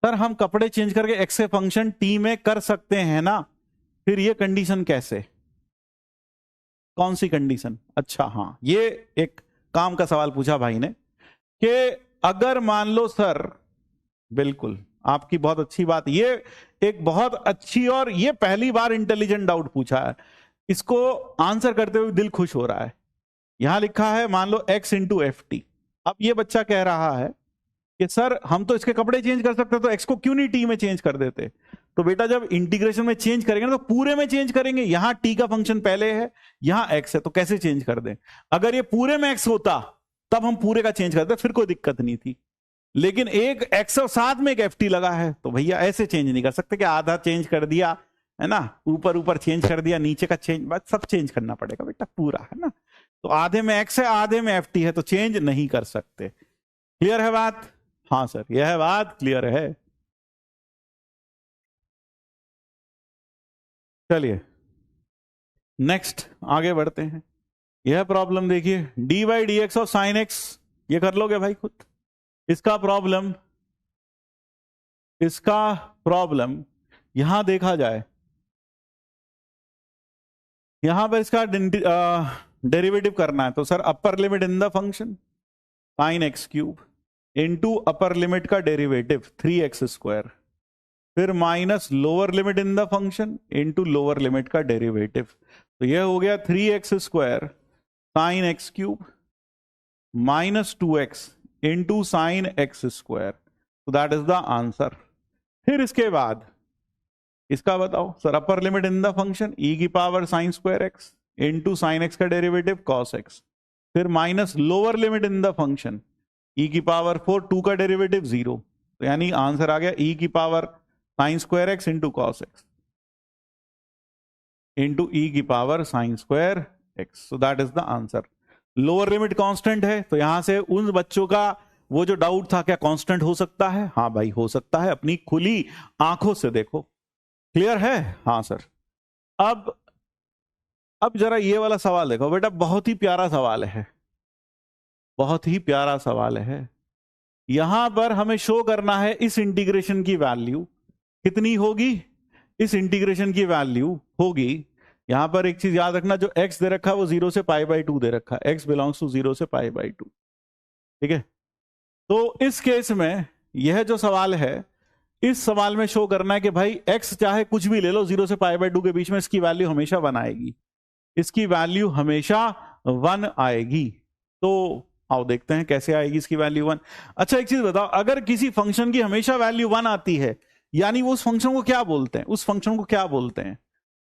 सर हम कपड़े चेंज करके एक्स के फंक्शन टी में कर सकते हैं ना, फिर ये कंडीशन कैसे? कौन सी कंडीशन? अच्छा हाँ, ये एक काम का सवाल पूछा भाई ने कि अगर मान लो सर, बिल्कुल आपकी बहुत अच्छी बात, ये एक बहुत अच्छी और ये पहली बार इंटेलिजेंट डाउट पूछा है, इसको आंसर करते हुए दिल खुश हो रहा है। यहां लिखा है मान लो x इंटू एफ टी। अब ये बच्चा कह रहा है कि सर हम तो इसके कपड़े चेंज कर सकते, तो x को क्यों नहीं t में चेंज कर देते? तो बेटा जब इंटीग्रेशन में चेंज करेंगे ना तो पूरे में चेंज करेंगे। यहां t का फंक्शन पहले है, यहां x है, तो कैसे चेंज कर दें? अगर ये पूरे में x होता तब हम पूरे का चेंज करते, फिर कोई दिक्कत नहीं थी। लेकिन एक x और साथ में एक एफ टी लगा है, तो भैया ऐसे चेंज नहीं कर सकते कि आधा चेंज कर दिया, है ना, ऊपर ऊपर चेंज कर दिया, नीचे का चेंज, बस सब चेंज करना पड़ेगा बेटा पूरा, है ना। तो आधे में x है आधे में एफ टी है, तो चेंज नहीं कर सकते। क्लियर है बात? हाँ सर यह बात क्लियर है। चलिए नेक्स्ट आगे बढ़ते हैं। यह प्रॉब्लम देखिए, D by D x of sine x, ये कर लोगे भाई खुद। इसका प्रॉब्लम यहां देखा जाए, यहां पर इसका डेरिवेटिव करना है, तो sir upper limit in the function, sine x cube into upper limit का डेरिवेटिव 3x², फिर minus lower limit in the function into lower limit का डेरिवेटिव। तो यह हो गया 3x² sine x cube minus 2x into sine x²। तो that is the answer. फिर इसके बाद इसका बताओ sir, upper limit in the function e की power sine square x into sine X का डेरिवेटिव कॉस एक्स, फिर minus lower limit in the function e की पावर 4, 2 का डेरिवेटिव 0। तो यानी आंसर आ गया e की power sine square x into cos x into e की power sine square x. So that is the answer. Lower limit constant है, तो यहां से उन बच्चों का वो जो डाउट था क्या कांस्टेंट हो सकता है, हाँ भाई हो सकता है, अपनी खुली आंखों से देखो। क्लियर है? हाँ सर। अब जरा ये वाला सवाल देखो बेटा, बहुत ही प्यारा सवाल है, बहुत ही प्यारा सवाल है। यहां पर हमें शो करना है इस इंटीग्रेशन की वैल्यू कितनी होगी। इस इंटीग्रेशन की वैल्यू होगी, यहां पर एक चीज याद रखना, जो x दे रखा है वो 0 से π/2 दे रखा है, x बिलोंग्स टू 0 से π/2। ठीक है, तो इस केस में यह जो सवाल है, इस सवाल में शो करना है कि भाई x चाहे कुछ भी ले लो 0 से π/2 के बीच में, इसकी वैल्यू हमेशा 1 आएगी, इसकी वैल्यू हमेशा 1 आएगी। तो आओ देखते हैं कैसे आएगी इसकी वैल्यू 1। अच्छा एक चीज बताओ, अगर किसी फंक्शन की हमेशा वैल्यू 1 आती है, यानी वो उस फंक्शन को क्या बोलते हैं, उस फंक्शन को क्या बोलते हैं,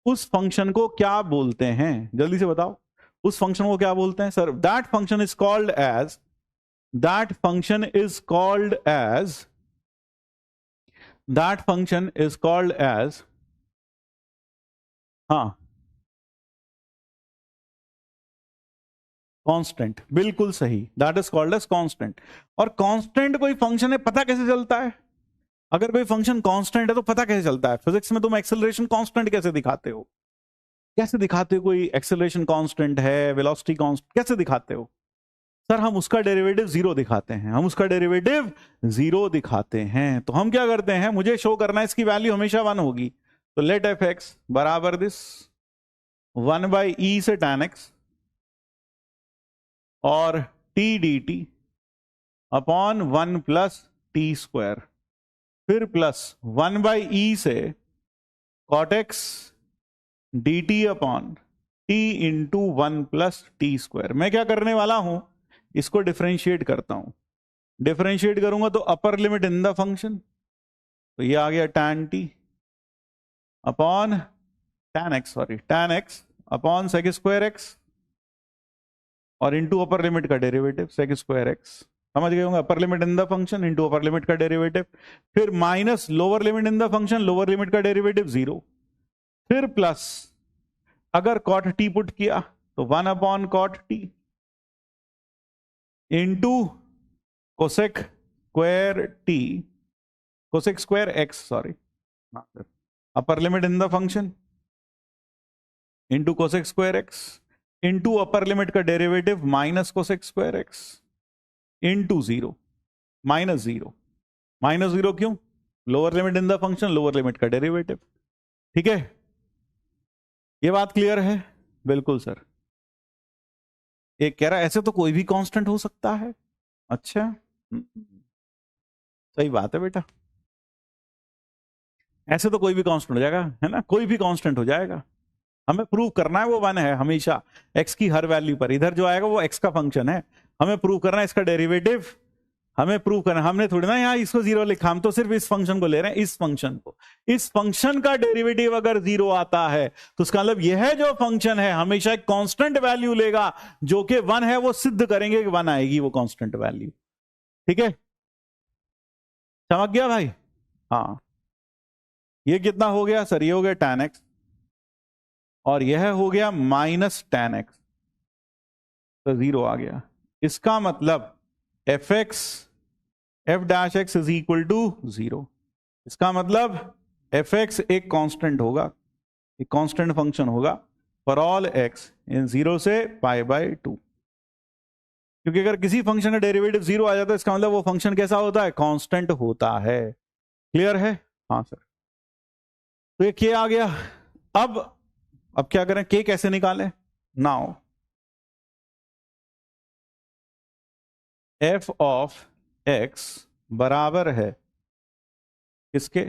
उस फंक्शन को क्या बोलते हैं, जल्दी से बताओ, उस फंक्शन को क्या बोलते हैं sir? That function is called as, that function is called as, that function is called as, हाँ कांस्टेंट, बिल्कुल सही, that is called as constant. और कांस्टेंट कोई फंक्शन है पता कैसे चलता है? अगर कोई फंक्शन कांस्टेंट है तो पता कैसे चलता है? फिजिक्स में तुम एक्सेलरेशन कांस्टेंट कैसे दिखाते हो? कैसे दिखाते हो? कोई एक्सेलरेशन कांस्टेंट है, वेलोसिटी कांस्टेंट, कैसे दिखाते हो सर? हम उसका डेरिवेटिव 0 दिखाते हैं, हम उसका डेरिवेटिव 0 दिखाते हैं। तो हम क्या करते हैं, मुझे शो करना है इसकी वैल्यू हमेशा 1 होगी, तो लेट एफ एक्स बराबर दिस 1/e से tan x और t dt upon 1 plus t², फिर प्लस 1/e से cot x dt upon t into 1 plus t²। मैं क्या करने वाला हूं, इसको डिफरेंशिएट करता हूं, डिफरेंशिएट करूंगा तो upper limit in the function, तो ये आ गया tan t upon tan x, sorry tan x upon sec² x और इंटू अपर लिमिट का डेरिवेटिव sec² x। समझ गए होंगे, अपर limit in the function into upper limit का डेरिवेटिव, फिर minus lower limit in the function, lower limit का derivative 0, फिर plus अगर cot t पुट किया तो 1 upon cot t into cosec² x, sorry upper limit in the function into cosec² x into upper limit का derivative minus cosec² x into 0, minus 0, minus 0 क्यों? Lower limit in the function, lower limit का derivative. ठीक है, ये बात clear है? बिल्कुल sir. एक कह रहा है ऐसे तो कोई भी कांस्टेंट हो सकता है। अच्छा सही बात है बेटा, ऐसे तो कोई भी कांस्टेंट हो जाएगा, है ना, कोई भी कांस्टेंट हो जाएगा। हमें प्रूव करना है वो 1 है हमेशा, x की हर वैल्यू पर। इधर जो आएगा वो x का फंक्शन है, हमें प्रूव करना है इसका डेरिवेटिव, हमें प्रूव करना, हमने थोड़ी ना यहाँ इसको 0 लिखा, हम तो सिर्फ इस फंक्शन को ले रहे हैं, इस फंक्शन को। इस फंक्शन का डेरिवेटिव अगर 0 आता है तो उसका मतलब यह जो फंक्शन है हमेशा एक कांस्टेंट वैल्यू लेगा, जो कि 1 है, वो सिद्ध करेंगे कि 1 आएगी वो कांस्टेंट वैल्यू। ठीक है, समझ गया भाई? हाँ, ये कितना हो गया सर? ये हो गया tan x और यह हो गया माइनस tan x, तो 0 आ गया। इसका मतलब f dash x is equal to 0। इसका मतलब f एक कांस्टेंट होगा, एक कांस्टेंट फंक्शन होगा फॉर ऑल x इन 0 से π/2। क्योंकि अगर किसी फंक्शन का डेरिवेटिव 0 आ जाता है, इसका मतलब वो फंक्शन कैसा होता है? कांस्टेंट होता है। क्लियर है? हाँ सर। तो ये k आ गया। अब क्या करें, k कैसे निकालें? नाउ एफ ऑफ एक्स बराबर है किसके,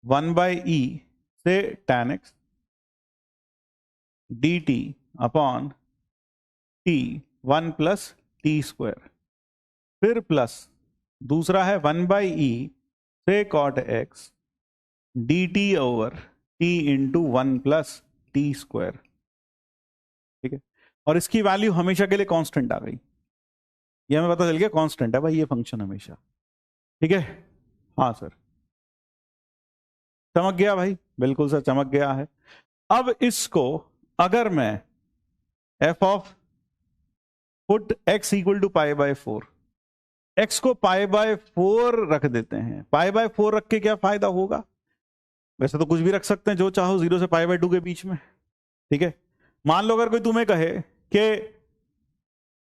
1/e से tan x dt upon t 1 plus T square, फिर प्लस दूसरा है 1/e से cot x dt over t into 1 plus T square. ठीक है, और इसकी वैल्यू हमेशा के लिए कांस्टेंट आ गई, ये हमें पता चल गया कांस्टेंट है भाई ये फंक्शन हमेशा। ठीक है, हाँ सर चमक गया भाई, बिल्कुल सर चमक गया है। अब इसको अगर मैं F of put X equal to pi by 4, X को पाई बाय 4 रख देते हैं, पाई बाय 4 रख के क्या फायदा होगा, वैसे तो कुछ भी रख सकते हैं जो चाहो 0 से पाई बाय 2 के बीच में। ठीक है, मान लो अगर कोई तुम्हें कहे कि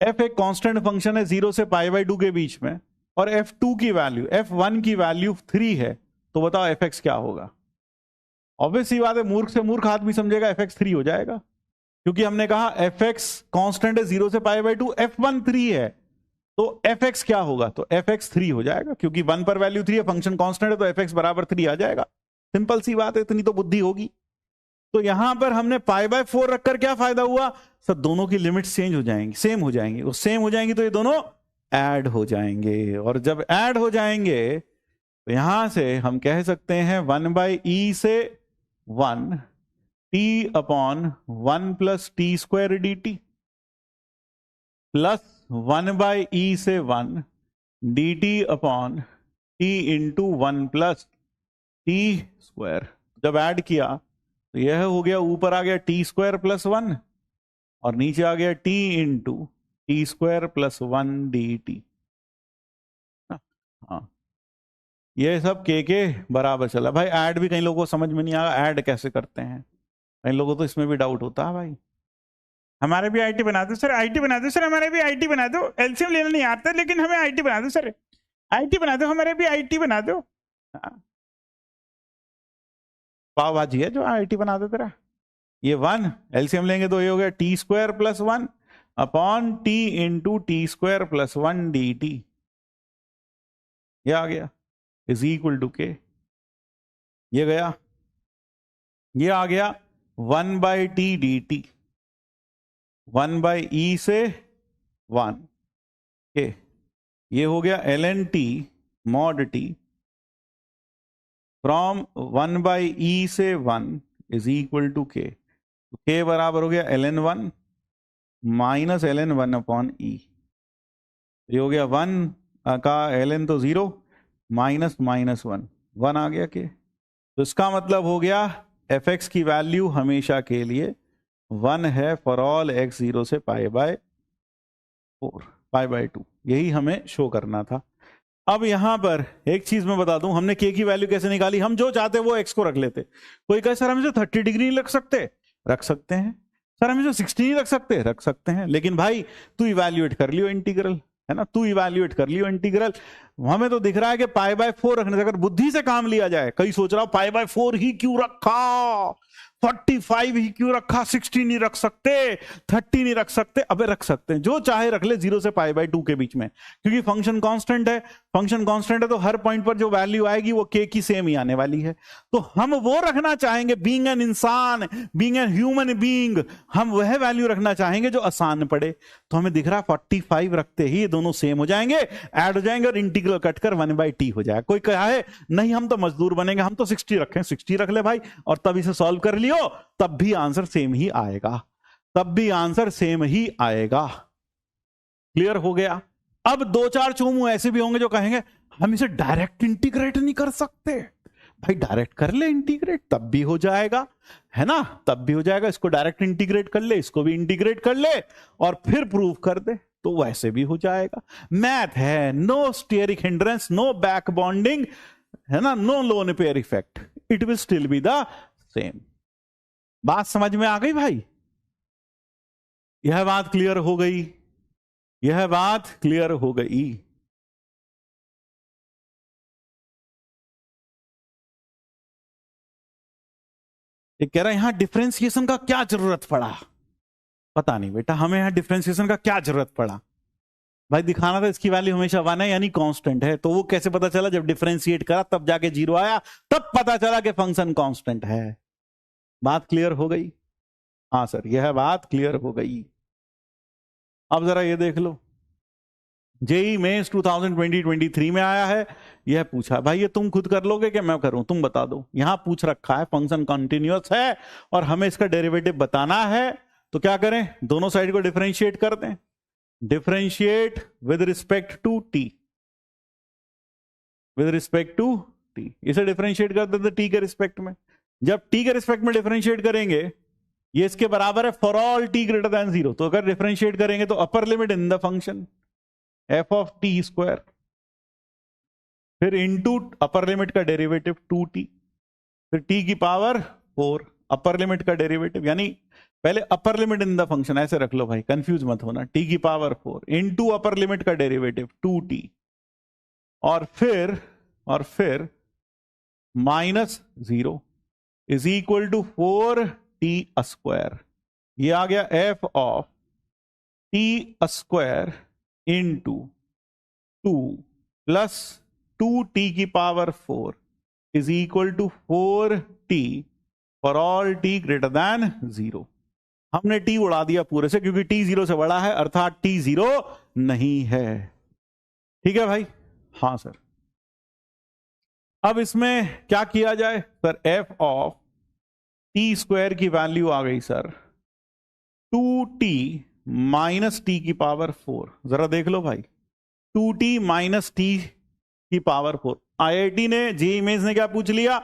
एफ एक कांस्टेंट फंक्शन है 0 से पाई बाय 2 के बीच में, और f2 की वैल्यू f1 की वैल्यू 3 है, तो बताओ fx क्या होगा। ऑब्वियस ही बात है, मूर्ख से मूर्ख आदमी समझेगा fx 3 हो जाएगा, क्योंकि हमने कहा fx कांस्टेंट है 0 से पाई बाय 2, f1 3 है, तो fx क्या होगा, तो fx 3 हो जाएगा, क्योंकि 1 पर वैल्यू 3 है, फंक्शन कांस्टेंट है, तो fx बराबर 3 आ जाएगा। सिंपल सी बात है, इतनी तो बुद्धि होगी। तो यहां पर हमने पाई बाय 4 रखकर क्या फायदा हुआ सर, दोनों की लिमिट्स चेंज हो जाएंगी, सेम हो जाएंगी, वो सेम हो जाएंगी तो ये दोनों ऐड हो जाएंगे, और जब ऐड हो जाएंगे तो यहां से हम कह सकते हैं 1/e से 1 t upon 1 plus T square D T plus 1/e से 1 D T upon T into 1 plus T square. जब ऐड किया तो यह हो गया, ऊपर आ गया टी स्क्वायर प्लस 1 और नीचे आ गया T into T square plus 1 D T. हाँ, ये सब के बराबर चला भाई। ऐड भी कई लोगों को समझ में नहीं आया, ऐड कैसे करते हैं, कई लोगों को तो इसमें भी डाउट होता है भाई। हमारे भी आईटी बना दो सर, आईटी बना दो सर, हमारे भी आईटी बना दो, एलसीएम लेना नहीं आता लेकिन हमें आईटी बना दो सर, आईटी बना दो, हमारे भी आईटी बना दो। पाव भाजी है जो आईटी बना दो तेरा। ये 1 एलसीएम लेंगे तो ये हो गया T square plus 1 upon T into T square plus 1 D T, ये आ गया इज इक्वल टू के, ये गया, ये आ गया 1/t डी टी, 1/e से 1 के, ये हो गया ln t mod t from 1/e से 1 इज इक्वल टू के, के बराबर हो गया ln 1 minus ln 1 upon e, ये हो गया 1 का ln तो 0 माइनस माइनस 1 आ गया के। तो इसका मतलब हो गया fx की वैल्यू हमेशा के लिए 1 है फॉर ऑल x 0 से पाई बाय 4, पाई बाय 2, यही हमें शो करना था। अब यहां पर एक चीज मैं बता दूं, हमने k की वैल्यू कैसे निकाली, हम जो चाहते वो x को रख लेते। कोई कहे सर हम इसे 30 डिग्री नहीं रख सकते, रख सकते हैं। सर हम इसे 60 नहीं रख सकते, रख सकते हैं। लेकिन भाई तू इवैल्यूएट कर लियो इंटीग्रल, है ना, तू इवैल्यूएट कर लियो इंटीग्रल। हमें तो दिख रहा है कि पाई बाय 4 रखने से अगर बुद्धि से काम लिया जाए, कई सोच रहा हूं पाई बाय 4 ही क्यों रखा, 45 ही क्यों रखा, 60 नहीं रख सकते, 30 नहीं रख सकते। अबे रख सकते हैं, जो चाहे रख ले 0 से पाई बाय 2 के बीच में, क्योंकि फंक्शन कांस्टेंट है। फंक्शन कांस्टेंट है तो हर पॉइंट पर जो वैल्यू आएगी वो के की सेम ही आने वाली है। तो हम वो रखना चाहेंगे, बीइंग एन इंसान, बीइंग एन ह्यूमन बीइंग, हम वह वैल्यू रखना चाहेंगे जो आसान पड़े। तो हमें दिख रहा 45 रखते ही दोनों सेम हो जाएंगे, ऐड हो जाएंगे और इंटीग्रल कटकर 1/t हो जाएगा। कोई कहा है नहीं हम तो मजदूर बनेंगे, हम तो 60 रखें, 60 रख ले भाई, और तब इसे सॉल्व कर लियो, तब भी आंसर सेम ही आएगा, तब भी आंसर सेम ही आएगा। क्लियर हो गया। अब 2-4 चोमू ऐसे भी होंगे जो कहेंगे हम इसे डायरेक्ट इंटीग्रेट नहीं कर सकते। भाई डायरेक्ट कर ले इंटीग्रेट, तब भी हो जाएगा, है ना, तब भी हो जाएगा। इसको डायरेक्ट इंटीग्रेट कर ले, इसको भी इंटीग्रेट कर ले और फिर प्रूव कर दे, तो वैसे भी हो जाएगा। मैथ है, no steric hindrance, no back bonding, है ना, no lone pair effect, it will still be the same. बात समझ में आ गई भाई, यह बात क्लियर हो गई, यह बात क्लियर हो गई। ये कह रहा है यहां डिफरेंशिएशन का क्या जरूरत पड़ा, पता नहीं बेटा हमें यहां डिफरेंशिएशन का क्या जरूरत पड़ा। भाई दिखाना था इसकी वैल्यू हमेशा 1 है यानी कांस्टेंट है, तो वो कैसे पता चला? जब डिफरेंशिएट करा तब जाके 0 आया, तब पता चला कि फंक्शन कांस्टेंट है। बात क्लियर हो गई? हाँ सर, यह बात क्लियर हो गई। अब जरा ये देख लो, जेई मेंस 2020-23 में आया है, यह पूछा भाई ये तुम खुद कर लोगे कि मैं करूं? तुम बता दो। यहां पूछ रखा है फंक्शन कंटिन्यूअस है और हमें इसका डेरिवेटिव बताना है, तो क्या करें? दोनों साइड को डिफरेंशिएट कर दें। Differentiate with respect to T, with respect to T. इसे डिफरेंशिएट कर देते टी के रिस्पेक्ट में। जब टी के रिस्पेक्ट में डिफरेंशिएट करेंगे, ये इसके बराबर है for all T greater than 0। तो अगर डिफरेंशिएट करेंगे तो upper limit in the function F of T square, फिर इनटू अपर लिमिट का डेरिवेटिव 2t, फिर t की पावर 4 अपर लिमिट का डेरिवेटिव, यानी पहले अपर लिमिट इन द फंक्शन ऐसे रख लो भाई, कंफ्यूज मत होना, t की पावर 4 इनटू अपर लिमिट का डेरिवेटिव 2t, और फिर -0 is equal to 4t square. ये आ गया f of t square into 2 plus 2t की power 4 is equal to 4t for all t greater than 0। हमने t उड़ा दिया पूरे से, क्योंकि t 0 से बड़ा है, अर्थात t 0 नहीं है। ठीक है भाई? हाँ सर। अब इसमें क्या किया जाए sir? f of t square की वैल्यू आ गई सर 2t माइनस टी की पावर 4। जरा देख लो भाई, 2t माइनस टी की पावर 4। आईआईटी ने, जे इमेज ने क्या पूछ लिया?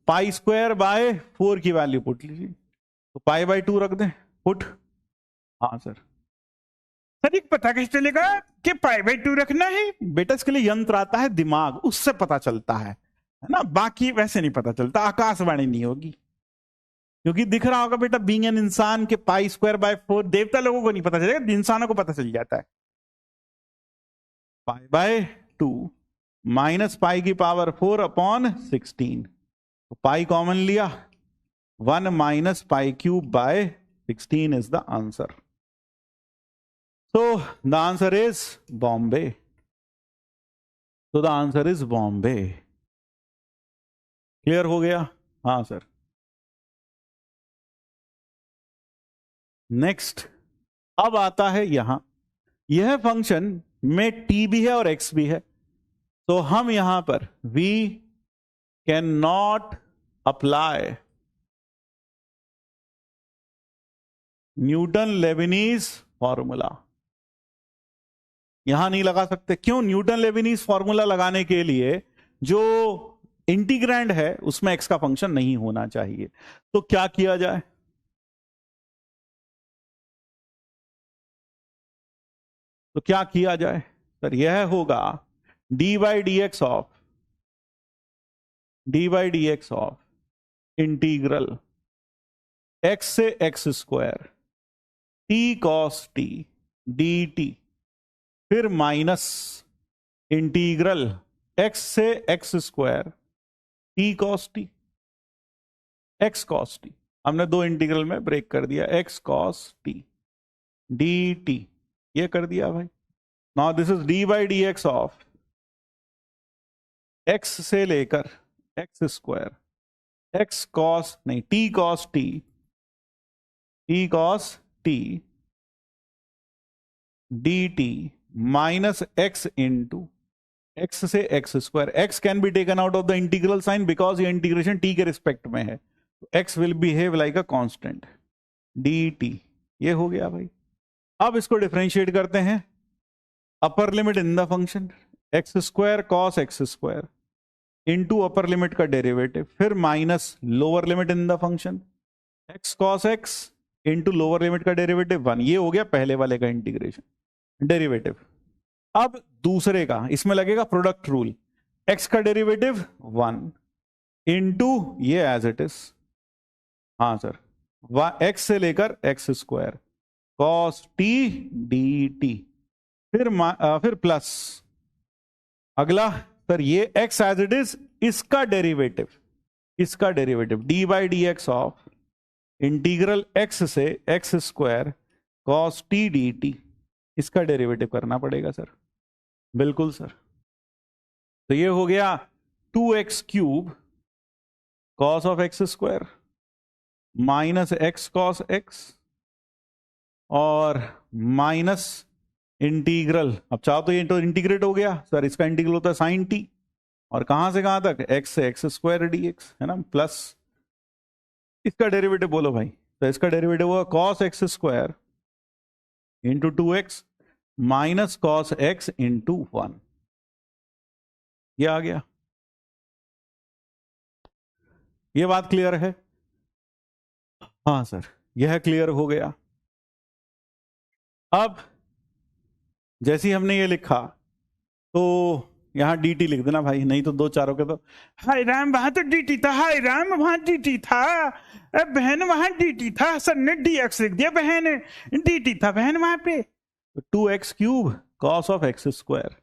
पाई स्क्वायर बाय 4 की वैल्यू पुट लीजिए, तो पाई बाय 2 रख दें, पुट। हाँ सर। सर एक पता कैसे चलेगा कि पाई बाय 2 रखना है? बेटा इसके लिए यंत्र आता है दिमाग, उससे पता चलता है ना, बाकी वैसे नहीं पता चलता। आकाशवाणी नहीं होगी, क्योंकि दिख रहा होगा बेटा, बीइंग एन इंसान के पाई स्क्वायर बाय 4 देवता लोगों को नहीं पता चलेगा, इंसानों को पता चल जाता है। पाई बाय 2 माइनस पाई की पावर 4 अपॉन 16, तो पाई कॉमन लिया, 1 minus pi cube by 16 is the answer. So the answer is Bombay. So the answer is Bombay. Clear हो गया? हाँ सर। नेक्स्ट, अब आता है यहां, यह फंक्शन में t भी है और x भी है, तो हम यहां पर we can not apply Newton Leibniz formula. यहां नहीं लगा सकते। क्यों? न्यूटन लेविनीज फॉर्मूला लगाने के लिए जो इंटीग्रैंड है उसमें x का फंक्शन नहीं होना चाहिए। तो क्या किया जाए? सर यह होगा dy dx of integral x से x square t cos t dt, फिर माइनस इंटीग्रल x से x square t cos t, x cos t। हमने दो इंटीग्रल में ब्रेक कर दिया, x cos t dt, ये कर दिया भाई। Now this is dy dx of x से लेकर x स्क्वायर x cos नहीं t cos t dt minus x into x से x square. x can be taken out of the integral sign because ये integration t के respect में है, तो x will behave like a constant dt। ये हो गया भाई। अब इसको डिफरेंशिएट करते हैं, अपर limit in the function x square cos x square into upper limit का डेरिवेटिव, फिर minus lower limit in the function x cos x into lower limit का डेरिवेटिव 1। ये हो गया पहले वाले का इंटीग्रेशन डेरिवेटिव। अब दूसरे का, इसमें लगेगा प्रोडक्ट रूल, x का डेरिवेटिव 1 इंटू ये एज इट इज, हाँ सर, x से लेकर x square cos t dt, फिर प्लस अगला सर ये x एज इट इज, इसका derivative dy dx of integral x से x square cos t dt इसका डेरिवेटिव करना पड़ेगा सर। बिल्कुल सर। तो ये हो गया 2x cube cos of x square minus x cos x और माइनस इंटीग्रल, अब चाहो तो ये तो इंटीग्रेट हो गया सर, इसका इंटीग्रल होता है साइन टी, और कहां से कहां तक, एक्स से एक्स स्क्वायर डीएक्स, है ना, प्लस इसका डेरिवेटिव बोलो भाई, तो इसका डेरिवेटिव होगा cos x square into 2x minus cos x into 1। ये आ गया, ये बात क्लियर है? हाँ सर, यह क्लियर हो गया। अब जैसे ही हमने ये लिखा तो यहां dt लिख देना भाई, नहीं तो दो चारों के तो हाय राम, वहां तो dt था, हाय राम वहां dt था, बहन वहां dt था, सर ने dx लिख दिया, बहन dt था बहन वहां पे। 2x cube cos of x square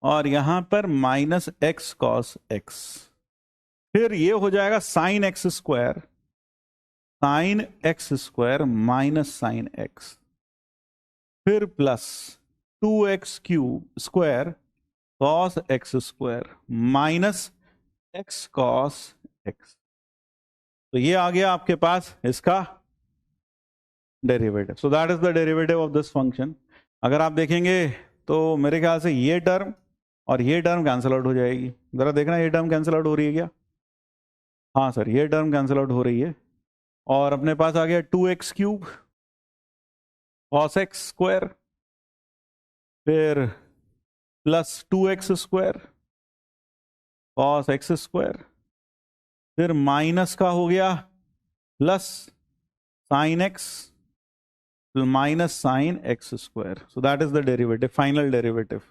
और यहां पर माइनस एक्स कॉस एक्स, फिर ये हो जाएगा sine x square, sine x square minus sine x, फिर plus 2x cube square cos x square minus x cos x. तो ये आ गया आपके पास इसका derivative. So that is the derivative of this function. अगर आप देखेंगे तो मेरे ख्याल से ये टर्म और ये टर्म कैंसिल आउट हो जाएगी, जरा देखना ये टर्म कैंसिल आउट हो रही है क्या? हाँ सर, ये टर्म कैंसिल आउट हो रही है, और अपने पास आ गया 2x cube cos x square, फिर plus 2x square cos x square, फिर माइनस का हो गया plus sine x minus sine x square. So that is the derivative, final derivative.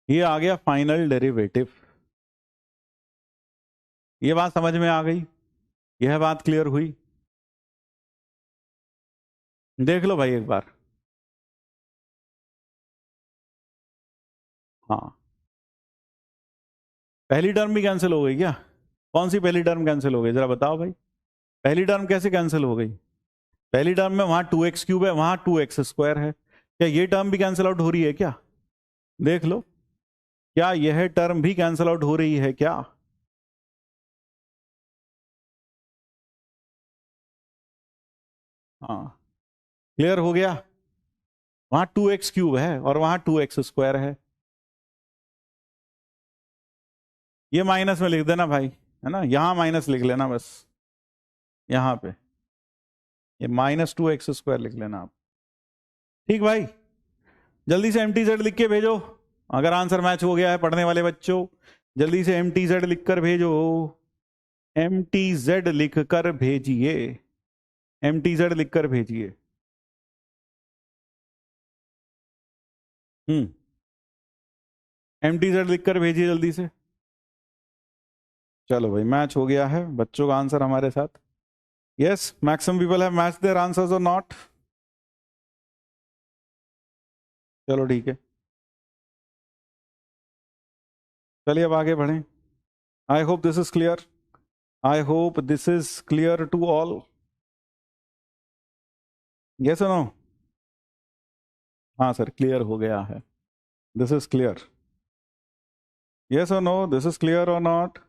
ये आ गया फाइनल डेरिवेटिव। ये बात समझ में आ गई? यह बात क्लियर हुई? देख लो भाई एक बार। हाँ, पहली टर्म भी कैंसिल हो गई क्या? कौन सी पहली टर्म कैंसिल हो गई, जरा बताओ भाई। पहली टर्म कैसे कैंसिल हो गई? पहली टर्म में वहां 2x क्यूब है, वहां 2x स्क्वायर है, क्या ये टर्म भी कैंसिल आउट हो रही है क्या? देख लो, क्या यह टर्म भी कैंसिल आउट हो रही है क्या? हाँ, क्लियर हो गया? वहां 2x क्यूब है और वहां 2x स्क्वायर है। ये माइनस में लिख देना भाई, है ना, यहां माइनस लिख लेना बस, यहां पे ये माइनस 2x स्क्वायर लिख लेना आप। ठीक भाई, जल्दी से MTZ लिख के भेजो, अगर आंसर मैच हो गया है पढ़ने वाले बच्चों, जल्दी से MTZ लिख कर भेजो, MTZ लिख कर भेजिए, MTZ लिख कर भेजिए। MTZ लिख कर भेजिए जल्दी से। चलो भाई, मैच हो गया है बच्चों का आंसर हमारे साथ। Yes, maximum people have matched their answers और नॉट। चलो ठीक है, चलिए अब आगे बढ़ें। I hope this is clear, I hope this is clear to all. Yes और नो? हाँ सर, क्लियर हो गया है, दिस इज क्लियर। यस और नो, दिस इज क्लियर और नॉट?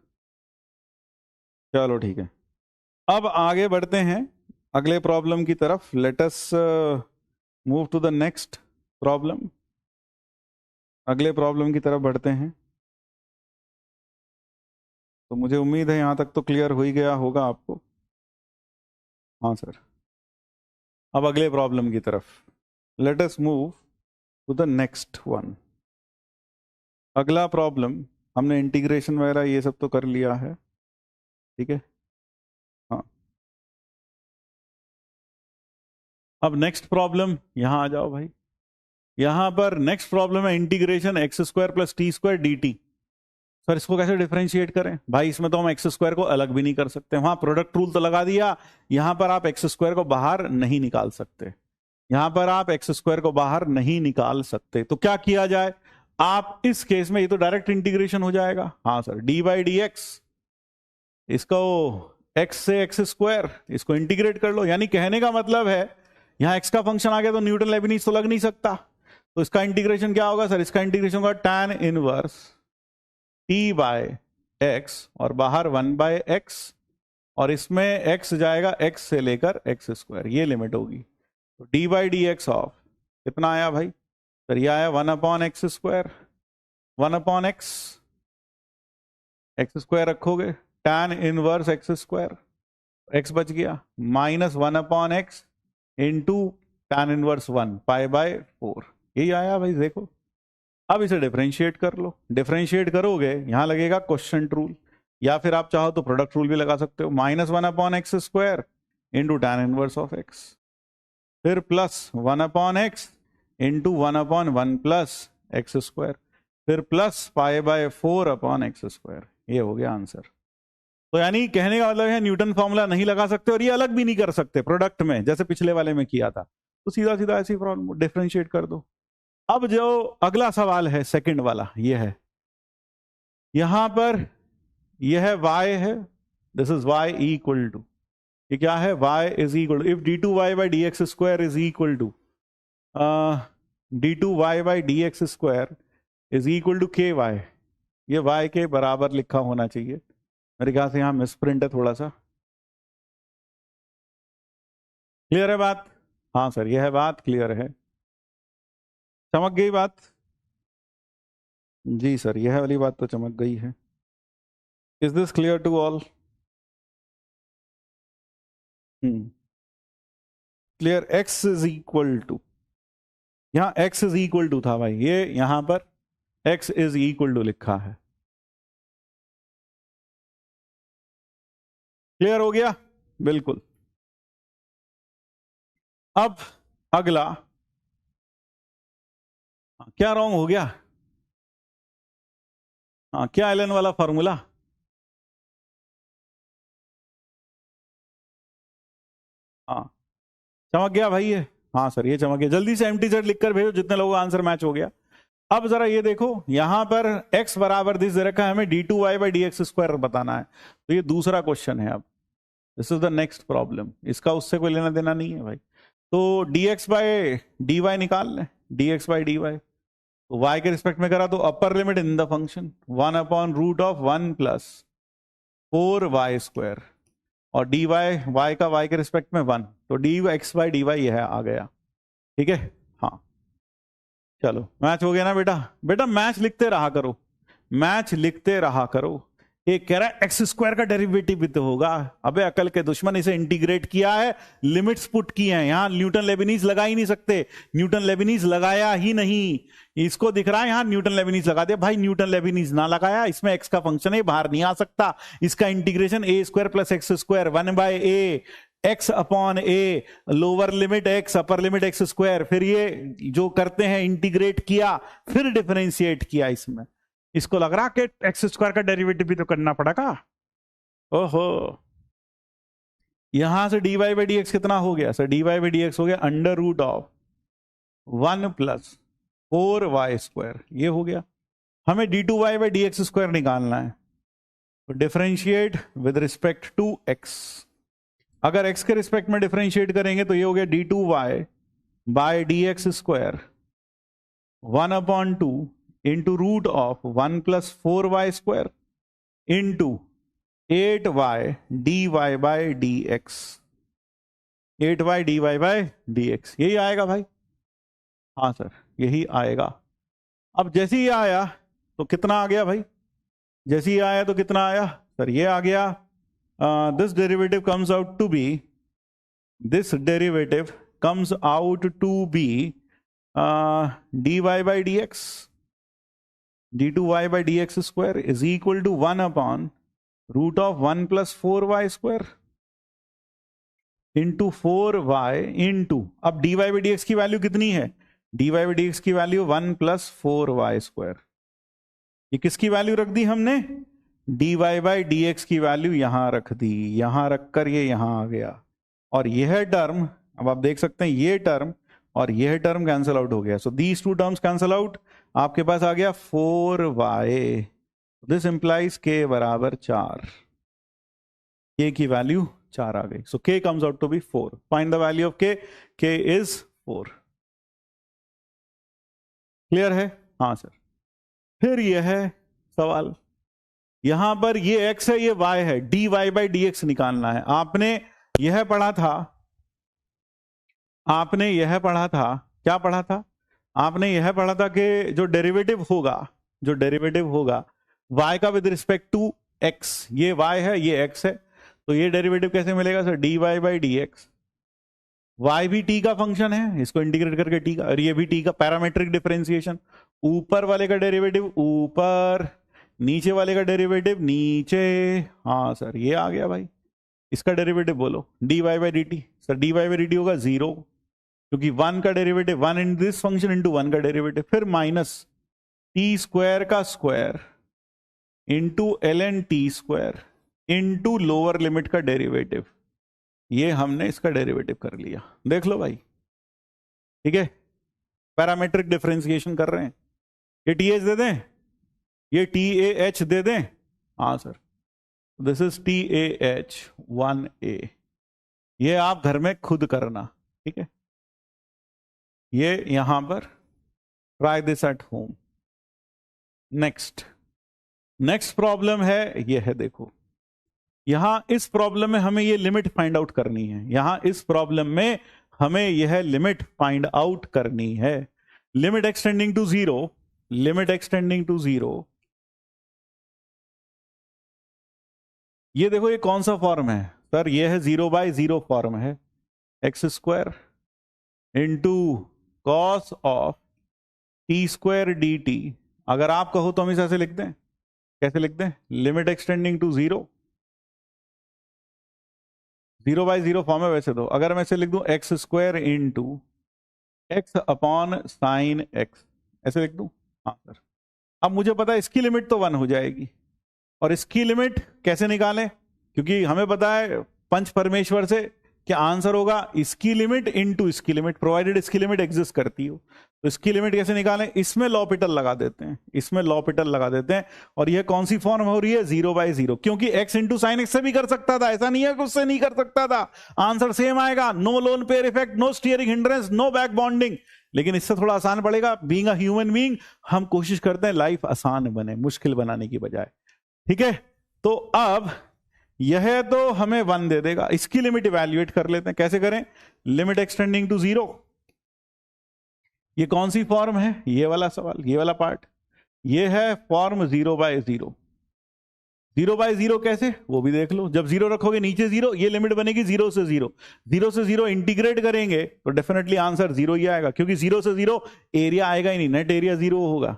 चलो ठीक है, अब आगे बढ़ते हैं अगले प्रॉब्लम की तरफ। Let us move to the next problem. अगले प्रॉब्लम की तरफ बढ़ते हैं। तो मुझे उम्मीद है यहां तक तो क्लियर हो ही गया होगा आपको। हाँ सर, अब अगले प्रॉब्लम की तरफ। Let us move to the next one. अगला प्रॉब्लम, हमने इंटीग्रेशन वगैरह ये सब तो कर लिया है, ठीक है। हाँ, अब नेक्स्ट प्रॉब्लम, यहां आ जाओ भाई। यहां पर नेक्स्ट प्रॉब्लम है integration x square plus T square D T. Sir इसको कैसे डिफरेंशिएट करें भाई? इसमें तो हम एक्स स्क्वायर को अलग भी नहीं कर सकते, वहां प्रोडक्ट रूल तो लगा दिया, यहां पर आप एक्स स्क्वायर को बाहर नहीं निकाल सकते, यहां पर आप एक्स स्क्वायर को बाहर नहीं निकाल सकते। तो क्या किया जाए? आप इस केस में, ये तो डायरेक्ट इंटीग्रेशन हो जाएगा। हाँ sir, D by D x, इसको एक्स से एक्स स्क्वायर, इसको इंटीग्रेट कर लो। यानी कहने का मतलब है यहां एक्स का फंक्शन आ गया तो न्यूटन लेबनीज तो लग नहीं सकता, तो इसका इंटीग्रेशन क्या होगा सर, इसका इंटीग्रेशन होगा tan inverse t by X और बाहर 1 बाय एक्स, और इसमें x जाएगा x से लेकर x स्क्वायर, ये लिमिट होगी। तो D by D x of कितना आया भाई सर, ये आया 1 upon x square, 1 upon x square रखोगे tan inverse x square, x बच गया, minus 1 upon x into tan inverse 1 pi by 4, यही आया भाई देखो। अब इसे डिफरेंशिएट कर लो, डिफरेंशिएट करोगे यहां लगेगा क्वोशंट रूल, या फिर आप चाहो तो प्रोडक्ट रूल भी लगा सकते हो, minus 1 upon x square into tan inverse of x, फिर plus 1 upon x into 1 upon 1 plus x square, फिर plus pi by 4 upon x square, ये हो गया आंसर। तो यानी कहने का मतलब है न्यूटन फॉर्मूला नहीं लगा सकते और ये अलग भी नहीं कर सकते प्रोडक्ट में, जैसे पिछले वाले में किया था, तो सीधा सीधा ऐसी प्रॉब्लम डिफरेंशिएट कर दो। अब जो अगला सवाल है सेकंड वाला, ये है यहां पर यह है y है, this is y equal to, ये क्या है, y is equal to if d2y by D X square is equal to d2y by D X square is equal to ky, ये y के बराबर लिखा होना चाहिए, मेरे ख्याल से यहां मिसप्रिंट है थोड़ा सा। क्लियर है बात? हाँ सर यह है बात, क्लियर है, चमक गई बात? जी सर यह वाली बात तो चमक गई है। Is this clear to all? Clear. x is equal to, यहां x इज इक्वल टू था भाई, ये यहां पर x इज इक्वल टू लिखा है, क्लियर हो गया? बिल्कुल। अब अगला, क्या रॉन्ग हो गया? हाँ क्या एलन वाला फॉर्मूला? हाँ चमक गया भाई ये, हाँ सर ये चमक गया, जल्दी से एम्प्टी सेट लिखकर भेजो जितने लोगों का आंसर मैच हो गया। अब जरा ये देखो यहां पर x बराबर दिस दे रखा है, हमें d2y by D X square बताना है, तो ये दूसरा क्वेश्चन है। अब this is the next problem, इसका उससे कोई लेना देना नहीं है भाई। तो dx बाय dy निकाल लें, dx बाय dy, तो y के रिस्पेक्ट में करा तो upper limit in the function 1 upon root of 1 plus 4y square, और dy y का y के रिस्पेक्ट में 1, तो dx बाय dy यह आ गया, ठीक है। हाँ चलो मैच हो गया ना बेटा, बेटा मैच लिखते रहा करो, मैच लिखते रहा करो। एक कह रहा है एक्स स्क्वायर का डेरिवेटिव भी तो होगा, अबे अकल के दुश्मन, इसे इंटीग्रेट किया है, लिमिट्स पुट की हैं, यहां न्यूटन लेबनीज लगा ही नहीं सकते, न्यूटन लेबनीज लगाया ही नहीं, इसको दिख रहा है यहां न्यूटन लेबनीज लगा दिया, भाई न्यूटन लेबनीज ना लगाया, इसमें एक्स का फंक्शन है, बाहर नहीं आ सकता, इसका integration a square plus x square 1 by a x upon a, lower limit x upper limit x square, फिर ये जो करते हैं इंटीग्रेट किया फिर डिफरेंशिएट किया, इसमें इसको लग रहा कि एक्स स्क्वायर का डेरिवेटिव भी तो करना पड़ेगा। ओहो, यहां से D Y by D X कितना हो गया sir, D Y by D X हो गया under root of 1 plus 4y square, ये हो गया। हमें d2y by D X square निकालना है, तो differentiate with respect to x, अगर x के रिस्पेक्ट में डिफरेंशिएट करेंगे तो ये हो गया d2y by D X square 1 upon 2 into root of 1 plus 4y square into 8y dy by D X, 8y dy by D X, यही आएगा भाई। हाँ सर यही आएगा। अब जैसे ही आया तो कितना आ गया भाई, जैसे ही आया तो कितना आया सर, ये आ गया, this derivative comes out to be, this derivative comes out to be dy by D X, d2y by D X square is equal to 1 upon root of 1 plus 4y square into 4y into, अब dy by D X की value कितनी है, dy by D X की value 1 plus 4y square, ये किसकी value रख दी हमने, dy बाई डी एक्स की वैल्यू यहां रख दी, यहां रखकर ये यहां आ गया, और यह टर्म अब आप देख सकते हैं ये टर्म और यह टर्म कैंसिल आउट हो गया, so these two terms cancel out, आपके पास आ गया 4y, दिस इंप्लाइज k बराबर 4। k की वैल्यू 4 आ गई. सो k comes out to be 4. Find the value of k. k is 4. Clear है? हाँ सर. फिर यह है सवाल, यहां पर ये x है, ये y है, dy by dx निकालना है. आपने यह पढ़ा था, आपने यह पढ़ा था, क्या पढ़ा था? आपने यह पढ़ा था कि जो डेरिवेटिव होगा, जो डेरिवेटिव होगा y का विद रिस्पेक्ट टू x, ये y है, ये x है, तो ये डेरिवेटिव कैसे मिलेगा sir? dy by dx. y भी t का फंक्शन है, इसको इंटीग्रेट करके t का, और ये भी t का. पैरामेट्रिक डिफरेंशिएशन, ऊपर वाले का डेरिवेटिव ऊपर, नीचे वाले का डेरिवेटिव नीचे. हाँ सर, ये आ गया भाई. इसका डेरिवेटिव बोलो, dy by dt. Sir dy by dt होगा 0, क्योंकि 1 का derivative 1 in this function into 1 का डेरिवेटिव, फिर माइनस टी स्क्वायर का square into ln t square into lower limit का डेरिवेटिव. ये हमने इसका डेरिवेटिव कर लिया. देख लो भाई, ठीक है. पैरामेट्रिक डिफरेंशिएशन कर रहे हैं. ये टीएच दे दें, ये TAH दे दें. हाँ sir, this is TAH 1A. ये आप घर में खुद करना, ठीक है. ये यहां पर try this at home. Next problem है, ये है, देखो यहां इस प्रॉब्लम में हमें ये लिमिट फाइंड आउट करनी है. यहां इस प्रॉब्लम में हमें यह लिमिट फाइंड आउट करनी है. Limit extending to 0, limit extending to 0. ये देखो, ये कौन सा फॉर्म है सर? ये है 0/0 फॉर्म है. X square into cos of T square D T. अगर आप कहो तो हम इसे ऐसे लिख दें. कैसे लिख दें? लिमिट एक्सटेंडिंग टू 0, 0/0 फॉर्म है वैसे तो. अगर मैं इसे लिख दूं x square into x upon sine x, ऐसे लिख दूं. हाँ सर. अब मुझे पता है इसकी लिमिट तो 1 हो जाएगी, और इसकी लिमिट कैसे निकालें? क्योंकि हमें पता है पंच परमेश्वर से कि आंसर होगा इसकी लिमिट इनटू इसकी लिमिट, प्रोवाइडेड इसकी लिमिट एग्जिस्ट करती हो. तो इसकी लिमिट कैसे निकालें? इसमें लॉपिटल लगा देते हैं, इसमें लॉपिटल लगा देते हैं. और यह कौन सी फॉर्म हो रही है? 0/0, क्योंकि x इंटू साइन एक्स से भी कर सकता था, ऐसा नहीं है कि उससे नहीं कर सकता था. आंसर सेम आएगा. No lone pair effect, no steering hindrance, no back bonding. लेकिन इससे थोड़ा आसान पड़ेगा. बीइंग अ ह्यूमन बीइंग हम कोशिश करते हैं लाइफ आसान बने, मुश्किल बनाने की बजाय. ठीक है. तो अब यह तो हमें 1 दे देगा. इसकी लिमिट इवैल्यूएट कर लेते हैं. कैसे करें? Limit extending to 0. ये कौन सी फॉर्म है? ये वाला सवाल, ये वाला पार्ट. ये है फॉर्म 0/0. 0/0 कैसे, वो भी देख लो. जब 0 रखोगे नीचे 0, ये लिमिट बनेगी 0 से 0. 0 से 0 इंटीग्रेट करेंगे तो डेफिनेटली आंसर 0 ही आएगा, क्योंकि 0 से 0 एरिया आएगा ही नहीं, नेट एरिया 0 होगा.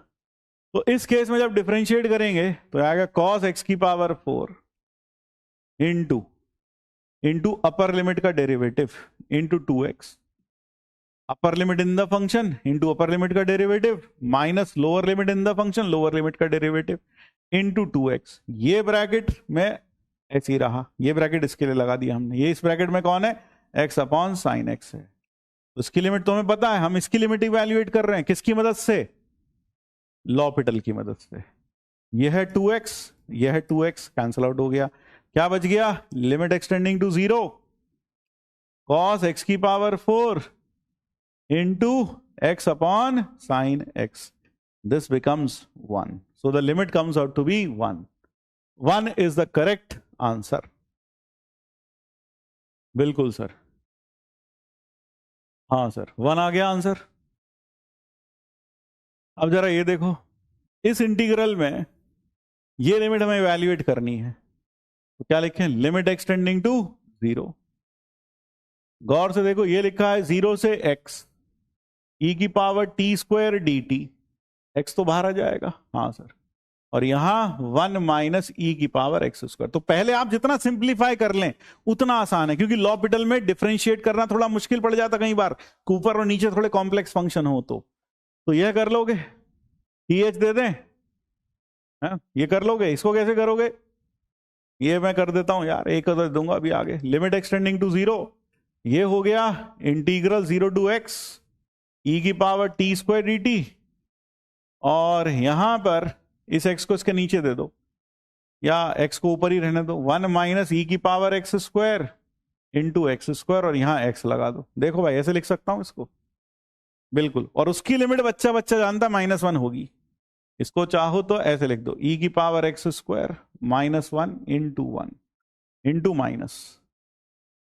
तो इस केस में जब डिफरेंशिएट करेंगे तो आएगा cos x की पावर 4 इंटू अपर लिमिट का derivative into 2x. Upper limit in the function into upper limit का derivative minus lower limit in the function, lower limit का डेरिवेटिव इंटू 2x. ये ब्रैकेट में ऐसे ही रहा, ये ब्रैकेट इसके लिए लगा दिया हमने. ये इस ब्रैकेट में कौन है? x अपॉन साइन एक्स है. तो इसकी लिमिट तो हमें पता है, हम इसकी लिमिट इवैल्यूएट कर रहे हैं. किसकी मदद से? लॉपिटल की मदद से. यह है 2x, यह है 2x, कैंसल आउट हो गया. क्या बच गया? Limit extending to 0 cos x की power 4 into x upon sine x. This becomes 1. So the limit comes out to be 1. 1 is the correct answer. बिल्कुल सर. हाँ सर, 1 आ गया आंसर. अब जरा ये देखो, इस इंटीग्रल में ये लिमिट हमें इवैल्यूएट करनी है. तो क्या लिखें? Limit extending to 0. गौर से देखो, ये लिखा है 0 से x e की power t square D T. x तो बाहर आ जाएगा. हाँ सर. और यहां 1 माइनस e की पावर x स्क्वायर. तो पहले आप जितना सिंप्लीफाई कर लें उतना आसान है, क्योंकि लॉपिटल में डिफरेंशिएट करना थोड़ा मुश्किल पड़ जाता कई बार, ऊपर और नीचे थोड़े कॉम्प्लेक्स फंक्शन हो. तो यह कर लोगे, th दे दें. ये कर लोगे. इसको कैसे करोगे? ये मैं कर देता हूं यार, एक दे दूंगा अभी आगे. लिमिट एक्सटेंडिंग टू 0, ये हो गया इंटीग्रल 0 टू x e की power t square D T. और यहां पर इस x को इसके नीचे दे दो. या x को ऊपर ही रहने दो, 1 माइनस ई की power x square into x square, और यहां x लगा दो। देखो भाई ऐसे लिख सकता हूं इसको, बिल्कुल। और उसकी लिमिट बच्चा बच्चा जानता -1 होगी। इसको चाहो तो ऐसे लिख दो, ई की power x square -1 into 1 into minus,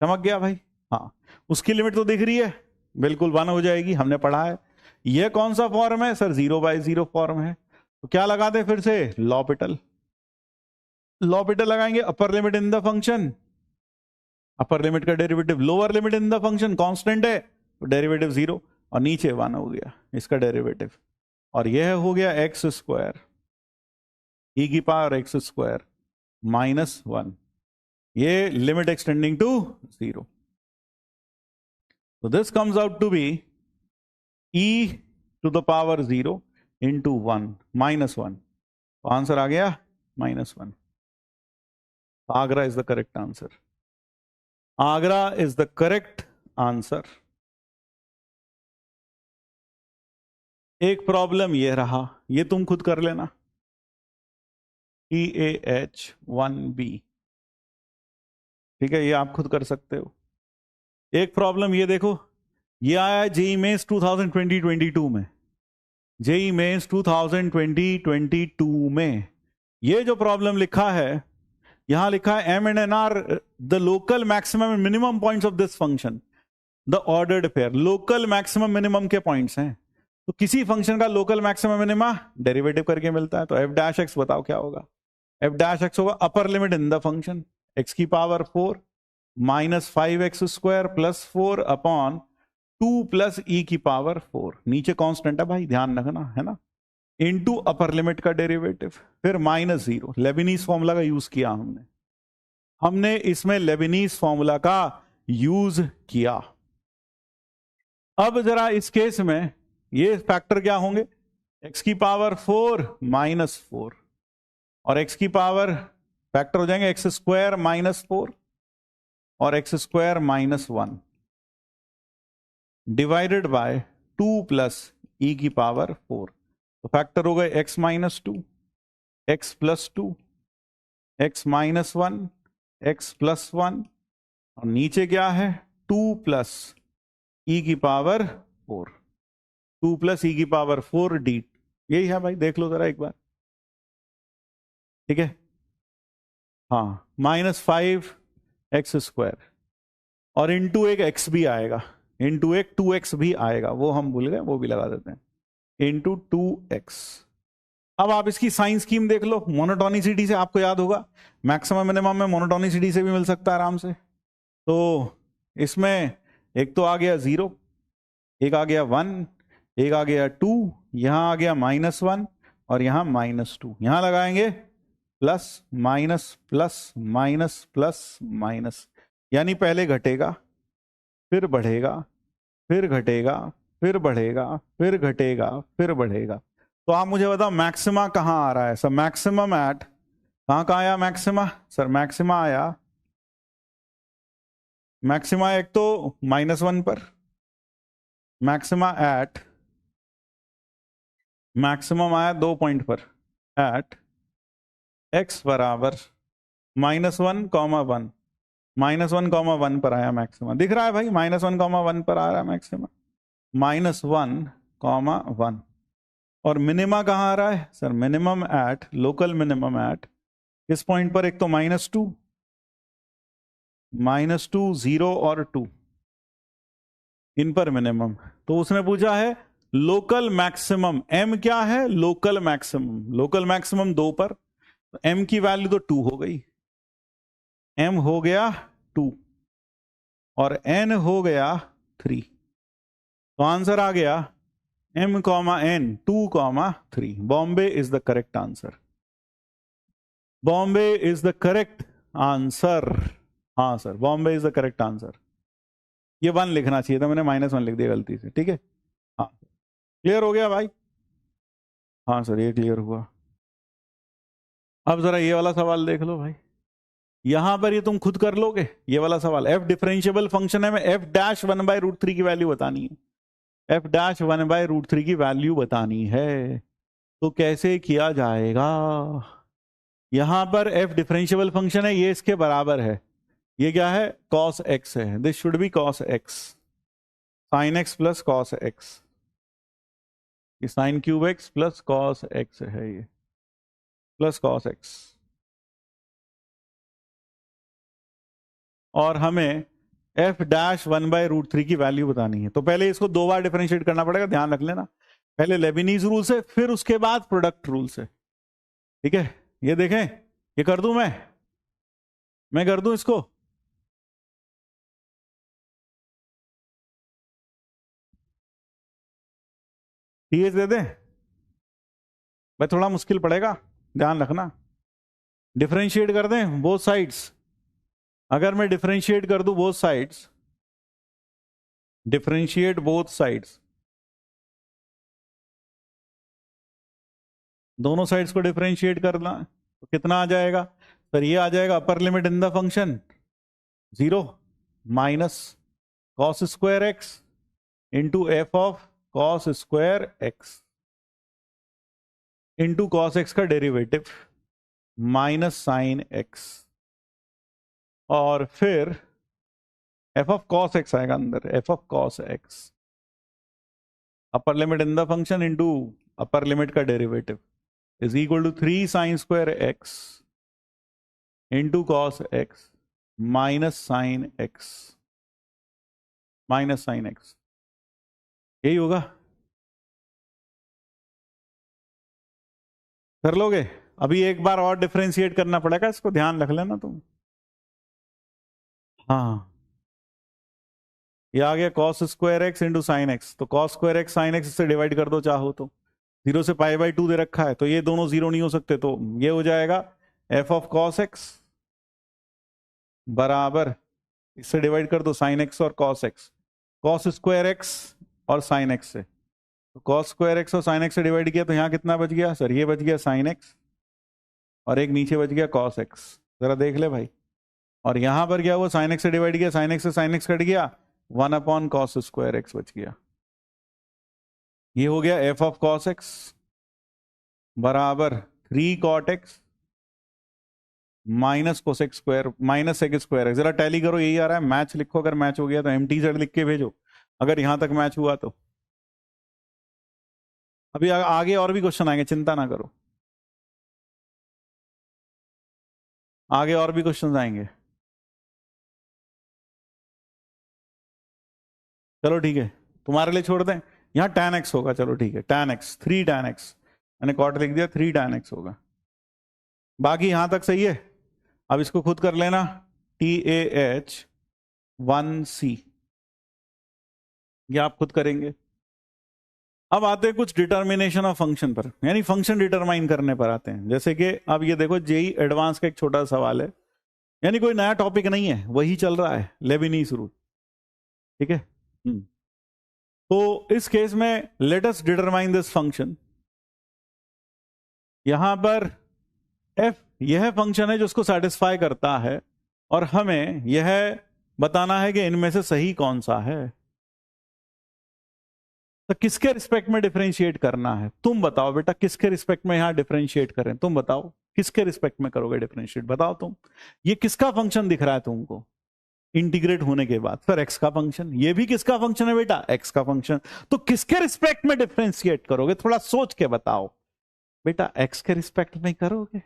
समझ गया भाई? हाँ, उसकी लिमिट तो दिख रही है, बिल्कुल 1 हो जाएगी, हमने पढ़ा है। ये कौन सा फॉर्म है सर? 0/0 फॉर्म है। तो क्या लगा दे फिर से? लॉपिटल। लॉपिटल लगाएंगे, upper limit in the function, upper limit का derivative lower limit in the function constant है तो डेरिवेटिव 0, और नीचे 1 हो गया इसका डेरिवेटिव, और यह हो गया एक्स स्क्वायर ई की पावर एक्स स्क्वायर -1, ये limit extending to 0। So this comes out to be e to the power 0 into 1 -1, तो आंसर आ गया -1। Agra is the correct answer, Agra is the correct answer. एक प्रॉब्लम ये रहा, ये तुम खुद कर लेना, TAH1B, ठीक है, ये आप खुद कर सकते हो। एक प्रॉब्लम ये देखो, ये आया है जेई मेंस 2020-22 में, जेई मेंस 2020-22 में। ये जो प्रॉब्लम लिखा है, यहां लिखा है M and N are the local maximum and minimum points of this function, the ordered pair। Local maximum minimum के पॉइंट्स हैं, तो किसी फंक्शन का लोकल मैक्सिमम मिनिमा डेरिवेटिव करके मिलता है। तो f डैश एक्स बताओ क्या होगा? f डैश एक्स होगा अपर limit in the function x की power 4 -5x square plus 4 upon 2 plus e की पावर 4, नीचे कांस्टेंट है भाई, ध्यान रखना, है ना, इनटू अपर लिमिट का डेरिवेटिव, फिर -0। लेबिनीज फॉर्मूला का यूज किया हमने इसमें लेबिनीज फॉर्मूला का यूज किया। अब जरा इस केस में ये फैक्टर क्या होंगे? x की पावर 4 -4, और x की पावर फैक्टर हो जाएंगे x स्क्वायर -4 और x square -1 divided by 2 plus e की पावर 4, तो फैक्टर हो गए x -2, x +2, x -1, x +1, और नीचे क्या है? 2 प्लस e की पावर 4, 2 प्लस e की पावर 4 डी, यही है भाई, देख लो जरा एक बार, ठीक है। हाँ, -5x स्क्वायर, और इंटू एक x भी आएगा, इंटू एक 2x भी आएगा, वो हम भूल गए, वो भी लगा देते हैं, इंटू 2x। अब आप इसकी साइन स्कीम देख लो, मोनोटोनिसिटी से आपको याद होगा, मैक्सिमम मिनिमम में मोनोटोनिसिटी से भी मिल सकता है आराम से। तो इसमें एक तो आ गया 0, एक आ गया 1, एक आ गया 2, यहां आ गया -1 और यहां -2, यहां लगाएंगे plus minus plus minus plus minus, यानी पहले घटेगा फिर बढ़ेगा फिर घटेगा फिर बढ़ेगा फिर घटेगा फिर बढ़ेगा। तो आप मुझे बताओ मैक्सिमा कहां आ रहा है सर? मैक्सिमम एट, कहां आया मैक्सिमा सर? मैक्सिमा आया, मैक्सिमा एक तो -1 पर, मैक्सिमा एट, मैक्सिमम आया 2 पॉइंट पर, एट x बराबर -1, -1, -1, 1 पर आया मैक्सिमा, दिख रहा है भाई, -1, 1 पर आ रहा है मैक्सिमा, -1, 1। और मिनिमा कहां आ रहा है sir? Minimum at, local minimum at किस पॉइंट पर? एक तो -2, 0 और 2, इन पर मिनिमम। तो उसने पूछा है लोकल मैक्सिमम, m क्या है? लोकल मैक्सिमम, लोकल मैक्सिमम 2 पर, तो m की वैल्यू तो 2 हो गई, m हो गया 2 और n हो गया 3, तो आंसर आ गया m, n 2, 3। Bombay is the correct answer, Bombay is the correct answer. हाँ sir, Bombay is the correct answer. ये 1 लिखना चाहिए था, मैंने -1 लिख दिया गलती से, ठीक है। हाँ, क्लियर हो गया भाई? हाँ सर, ये क्लियर हुआ। अब जरा ये वाला सवाल देख लो भाई, यहां पर ये तुम खुद कर लोगे ये वाला सवाल। f डिफरेंशिएबल फंक्शन है, में f डैश 1/√3 की वैल्यू बतानी है, f डैश 1/√3 की वैल्यू बतानी है, तो कैसे किया जाएगा? यहां पर f डिफरेंशियबल फंक्शन है, ये इसके बराबर है, ये क्या है, cos x है, this should be cos x, sin x plus cos x, ये sin cube x plus cos x है, ये प्लस cos x। और हमें f डैश 1/√3 की वैल्यू बतानी है, तो पहले इसको 2 बार डिफरेंशिएट करना पड़ेगा, ध्यान रख लेना, पहले लेबिनीज रूल से, फिर उसके बाद प्रोडक्ट रूल से, ठीक है। ये देखें, ये कर दूं मैं कर दूं इसको, टीएच दे दें भाई, थोड़ा मुश्किल पड़ेगा, ध्यान रखना, डिफरेंशिएट कर दें बोथ साइड्स, अगर मैं डिफरेंशिएट कर दूं both sides, differentiate both sides, दोनों साइड्स को डिफरेंशिएट करना, तो कितना आ जाएगा सर, ये आ जाएगा अपर limit in the function 0 minus cos square x into f of cos square x into cos x का डेरिवेटिव माइनस साइन एक्स, और फिर एफ ऑफ कॉस एक्स आएगा अंदर, F of cos x, upper limit in the function into upper limit का derivative is equal to 3 sine square x into cos X minus sine x, minus sine X, यही होगा, कर लोगे। अभी एक बार और डिफरेंशिएट करना पड़ेगा इसको, ध्यान रख लेना तुम। हाँ, ये आ गया cos square x into sine x, तो cos square x sine x से डिवाइड कर दो चाहो तो, 0 से π/2 दे रखा है, तो ये दोनों 0 नहीं हो सकते, तो ये हो जाएगा एफ ऑफ कॉस एक्स बराबर, इससे डिवाइड कर दो साइन एक्स और cos x, cos square x और साइन एक्स से, तो कॉस स्क्वायर एक्स और साइन एक्स से डिवाइड किया, तो यहाँ कितना बच गया सर, ये बच गया साइन एक्स, और एक नीचे बच गया कॉस एक्स, जरा देख ले भाई, और यहां पर क्या हुआ, साइन एक्स से डिवाइड किया, साइन एक्स से साइन एक्स कट गया, 1/cos स्क्वायर एक्स बच गया, ये हो गया एफ ऑफ कॉस एक्स बराबर 3 cot x minus cosec square minus sec square, जरा टैली करो, यही आ रहा है, मैच लिखो, अगर मैच हो गया तो MTZ लिख के भेजो, अगर यहां तक मैच हुआ तो। अभी आगे और भी क्वेश्चन आएंगे, चिंता ना करो, आगे और भी क्वेश्चन आएंगे, चलो ठीक है, तुम्हारे लिए छोड़ दें, यहां tan x होगा, चलो ठीक है, tan x 3 tan x, मैंने कॉट लिख दिया, 3 tan x होगा, बाकी यहां तक सही है। अब इसको खुद कर लेना, TAH1C, ये आप खुद करेंगे। अब आते हैं कुछ डिटर्मिनेशन ऑफ फंक्शन पर, यानी फंक्शन डिटरमाइन करने पर आते हैं, जैसे कि अब ये देखो जेई एडवांस का एक छोटा सवाल है, यानी कोई नया टॉपिक नहीं है, वही चल रहा है, लेबिनीज रूल, ठीक है। तो इस केस में let us determine this function, यहां पर f यह फंक्शन है जो उसको सेटिस्फाई करता है, और हमें यह बताना है कि इनमें से सही कौन सा है, तो किसके रिस्पेक्ट में डिफरेंशिएट करना है, तुम बताओ बेटा, किसके रिस्पेक्ट में यहां डिफरेंशिएट करें, तुम बताओ किसके रिस्पेक्ट में करोगे डिफरेंशिएट, बताओ तुम, ये किसका फंक्शन दिख रहा है तुमको इंटीग्रेट होने के बाद, फिर x का फंक्शन, ये भी किसका फंक्शन है बेटा, x का फंक्शन, तो किसके रिस्पेक्ट में डिफरेंशिएट करोगे, थोड़ा सोच के बताओ बेटा, x के रिस्पेक्ट में करोगे,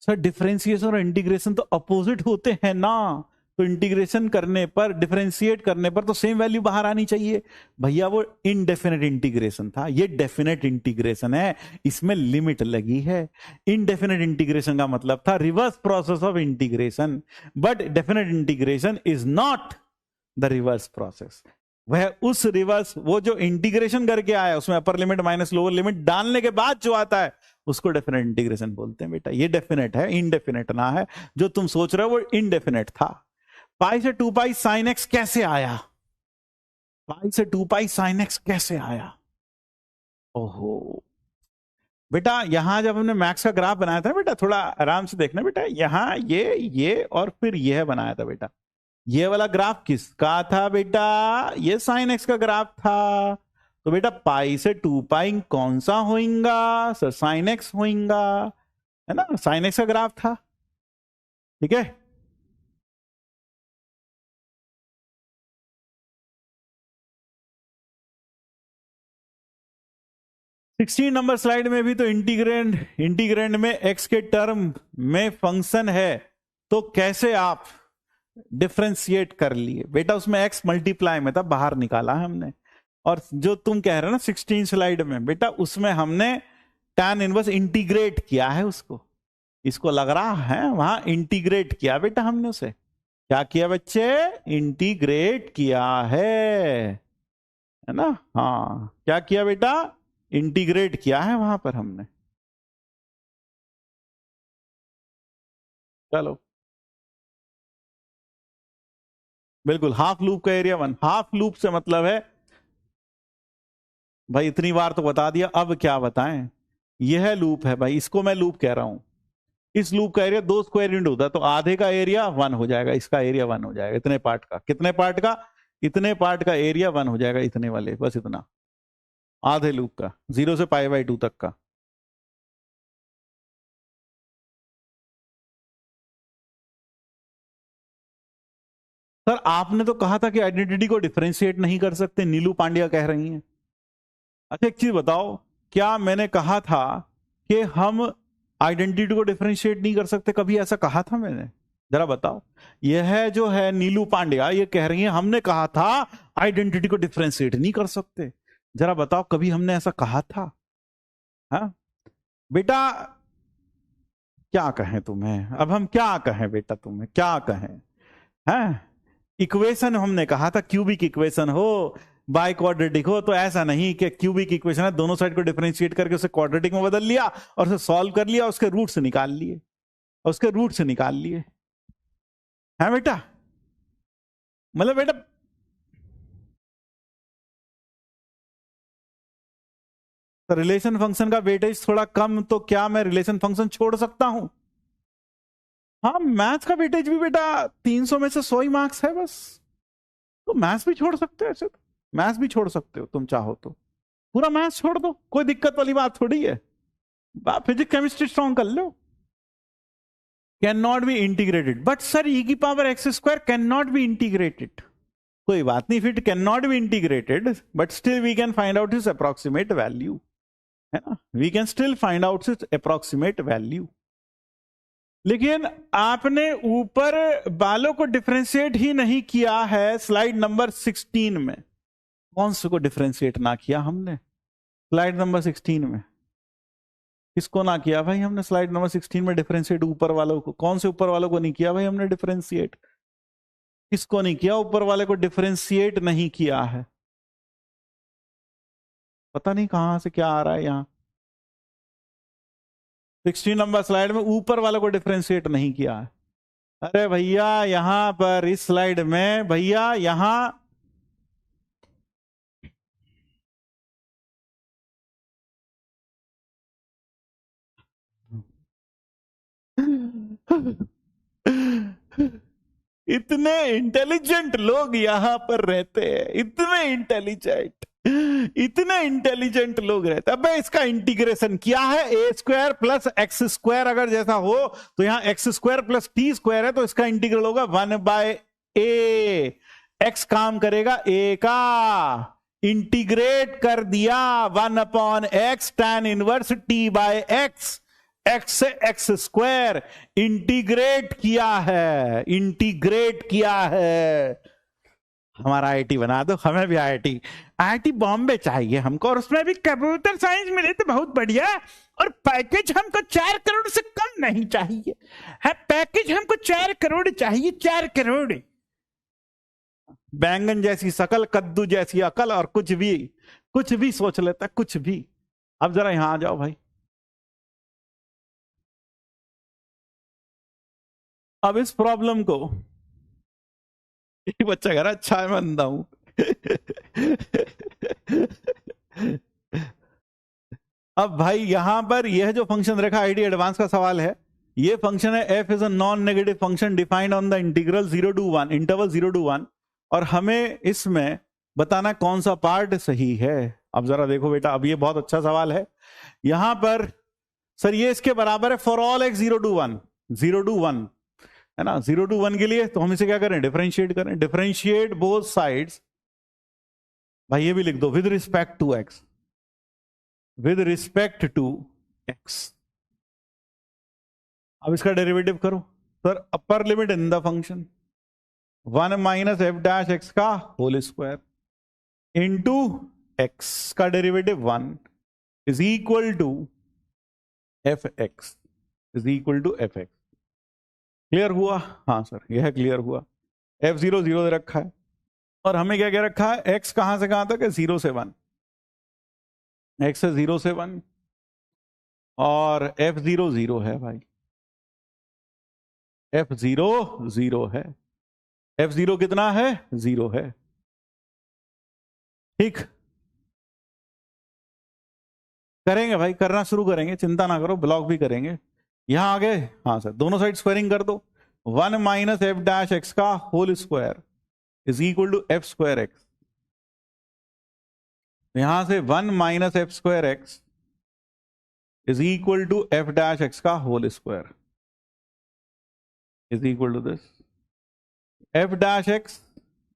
सर डिफरेंशिएशन और इंटीग्रेशन तो अपोजिट होते हैं ना, तो इंटीग्रेशन करने पर, डिफरेंशिएट करने पर तो सेम वैल्यू बाहर आनी चाहिए भैया, वो इनडेफिनेट इंटीग्रेशन था, ये डेफिनेट इंटीग्रेशन है, इसमें लिमिट लगी है। इनडेफिनेट इंटीग्रेशन का मतलब था reverse process of integration, but definite integration is not the reverse process, वह उस रिवर्स, वो जो इंटीग्रेशन करके आया उसमें upper limit minus lower limit डालने के बाद जो आता है उसको डेफिनेट इंटीग्रेशन बोलते हैं बेटा, ये डेफिनेट है, इनडेफिनेट ना है, जो तुम सोच रहे हो वो इनडेफिनेट था। पाई से 2 पाई साइन एक्स कैसे आया, पाई से 2 पाई साइन एक्स कैसे आया, ओहो बेटा, यहां जब हमने मैक्स का ग्राफ बनाया था बेटा, थोड़ा आराम से देखना बेटा, यहां ये और फिर यह बनाया था बेटा, ये वाला ग्राफ किसका था बेटा? ये साइन एक्स का ग्राफ था। तो बेटा पाई से 2 पाई कौन सा होएगा सर? साइन एक्स होएगा, है ना? साइन एक्स का ग्राफ था, ठीक है। सिक्सटीन नंबर स्लाइड में भी तो इंटीग्रेंड में एक्स के टर्म में फंक्शन है, तो कैसे आप डिफ्रेंशिएट कर लिए बेटा? उसमें एक्स मल्टीप्लाई में था, बाहर निकाला है हमने। और जो तुम कह रहे हो ना 16 स्लाइड में बेटा, उसमें हमने tan इनवर्स इंटीग्रेट किया है उसको। इसको लग रहा है वहां इंटीग्रेट किया बेटा हमने उसे। क्या किया बच्चे? इंटीग्रेट किया है ना? हाँ, क्या किया बेटा? इंटीग्रेट किया है वहां पर हमने। चलो बिल्कुल, हाफ लूप का एरिया 1। हाफ लूप से मतलब है भाई, इतनी बार तो बता दिया, अब क्या बताएं। यह लूप है भाई, इसको मैं लूप कह रहा हूं। इस लूप का एरिया 2 स्क्वायर यूनिट होता है, तो आधे का एरिया 1 हो जाएगा, इसका एरिया 1 हो जाएगा। इतने पार्ट का, कितने पार्ट का? इतने पार्ट का एरिया 1 हो जाएगा, इतने वाले, बस इतना, आधे लूप का, 0 से π/2 तक का। सर आपने तो कहा था कि आइडेंटिटी को डिफरेंशिएट नहीं कर सकते, नीलू पांड्या कह रही हैं। अच्छा एक चीज बताओ, क्या मैंने कहा था कि हम आइडेंटिटी को डिफरेंशिएट नहीं कर सकते? कभी ऐसा कहा था मैंने? जरा बताओ। यह जो है नीलू पांड्या, ये कह रही है हमने कहा था आइडेंटिटी को डिफरेंशिएट नहीं कर सकते। जरा बताओ, कभी हमने ऐसा कहा था? हाँ बेटा, क्या कहें तुम्हें? अब हम क्या कहें बेटा, तुम्हें क्या कहें? हैं? इक्वेशन हमने कहा था क्यूबिक इक्वेशन हो, बाय क्वाड्रेटिक हो, तो ऐसा नहीं कि क्यूबिक इक्वेशन है, दोनों साइड को डिफरेंशिएट करके उसे क्वाड्रेटिक में बदल लिया और उसे सॉल्व कर लिया, उसके रूट से निकाल लिए, उसके रूट से निकाल लिए, है बेटा? मतलब बेटा रिलेशन फंक्शन का वेटेज थोड़ा कम, तो क्या मैं रिलेशन फंक्शन छोड़ सकता हूं? हाँ, मैथ्स का वेटेज भी बेटा 300 में से 100 ही मार्क्स है बस, तो मैथ्स भी छोड़ सकते हो ऐसे, तो मैथ्स भी छोड़ सकते हो तुम चाहो तो, पूरा मैथ्स छोड़ दो, कोई दिक्कत वाली बात थोड़ी है। फिजिक्स केमिस्ट्री स्ट्रॉन्ग कर लो। Can not be integrated, but sir e की power x square can not be integrated. कोई बात नहीं, फिर can not be integrated, but still we can find out its approximate value, है ना? We can still find out its approximate value. लेकिन आपने ऊपर बालों को डिफरेंशिएट ही नहीं किया है स्लाइड नंबर 16 में। कौन से को डिफरेंशिएट ना किया हमने स्लाइड नंबर 16 में? किसको ना किया भाई हमने स्लाइड नंबर 16 में डिफरेंशिएट? ऊपर वालों को। कौन से ऊपर वालों को नहीं किया भाई हमने डिफरेंशिएट? किसको नहीं किया? ऊपर वाले को डिफरेंशिएट नहीं किया है। पता नहीं कहां से क्या आ रहा है यहां। 16 नंबर स्लाइड में ऊपर वालों को डिफरेंशिएट नहीं किया है। अरे भैया यहां पर इस स्लाइड में भैया यहां इतने इंटेलिजेंट लोग यहां पर रहते हैं, इतने इंटेलिजेंट लोग रहते हैं। अब इसका इंटीग्रेशन क्या है? ए स्क्वायर प्लस एक्स स्क्वायर अगर जैसा हो तो यहां x square plus T square है, तो इसका इंटीग्रल होगा 1/a। एक्स काम करेगा ए का, इंटीग्रेट कर दिया 1/x tan inverse t by X, X से एक्स स्क्वायर इंटीग्रेट किया है, हमारा आईआईटी बना दो, हमें भी आईआईटी बॉम्बे चाहिए हमको, और उसमें भी कंप्यूटर साइंस मिले तो बहुत बढ़िया, और पैकेज हमको 4 करोड़ से कम नहीं चाहिए है, पैकेज हमको 4 करोड़ चाहिए, 4 करोड़। बैंगन जैसी शकल, कद्दू जैसी अकल, और कुछ भी सोच लेता, कुछ भी। अब जरा यहां आ जाओ भाई। अब इस प्रॉब्लम को एक बच्चा कह रहा अच्छा है मैं अंधा हूं। अब भाई यहां पर यह जो फंक्शन रखा आईडी एडवांस का सवाल है, ये फंक्शन है f is a non negative function defined on the integral 0 to 1 interval 0 to 1, और हमें इसमें बताना कौन सा पार्ट सही है। अब जरा देखो बेटा, अब ये बहुत अच्छा सवाल है। यहां पर सर ये इसके बराबर है for all x 0 to 1, 0 to 1 है ना, 0 to 1 के लिए तो हम इसे क्या करें, डिफरेंशिएट करें। डिफरेंशिएट बोथ साइड्स, भाई ये भी लिख दो, with respect to x, with respect to x। अब इसका डेरिवेटिव करो sir, upper limit in the function 1 minus F dash x का होल स्क्वायर इंटू एक्स का derivative 1 is equal to F x, is equal to F X. Clear हुआ? हाँ sir, यह clear हुआ। F 0 0 दे रखा है, और हमें क्या क्या रखा है, एक्स कहां से कहां तक है, 0 से 1, एक्स है 0 से 1, और एफ 0 0 है भाई, एफ 0 0 है। एफ 0 कितना है, 0 है। ठीक, करेंगे भाई, करना शुरू करेंगे, चिंता ना करो, ब्लॉक भी करेंगे। यहां आ गए, हाँ सर, दोनों साइड स्क्वायरिंग कर दो। 1 माइनस एफ डैश एक्स का whole square is equal to f square x. यहां से 1 minus F square x is equal to f dash x का whole square is equal to this. F dash x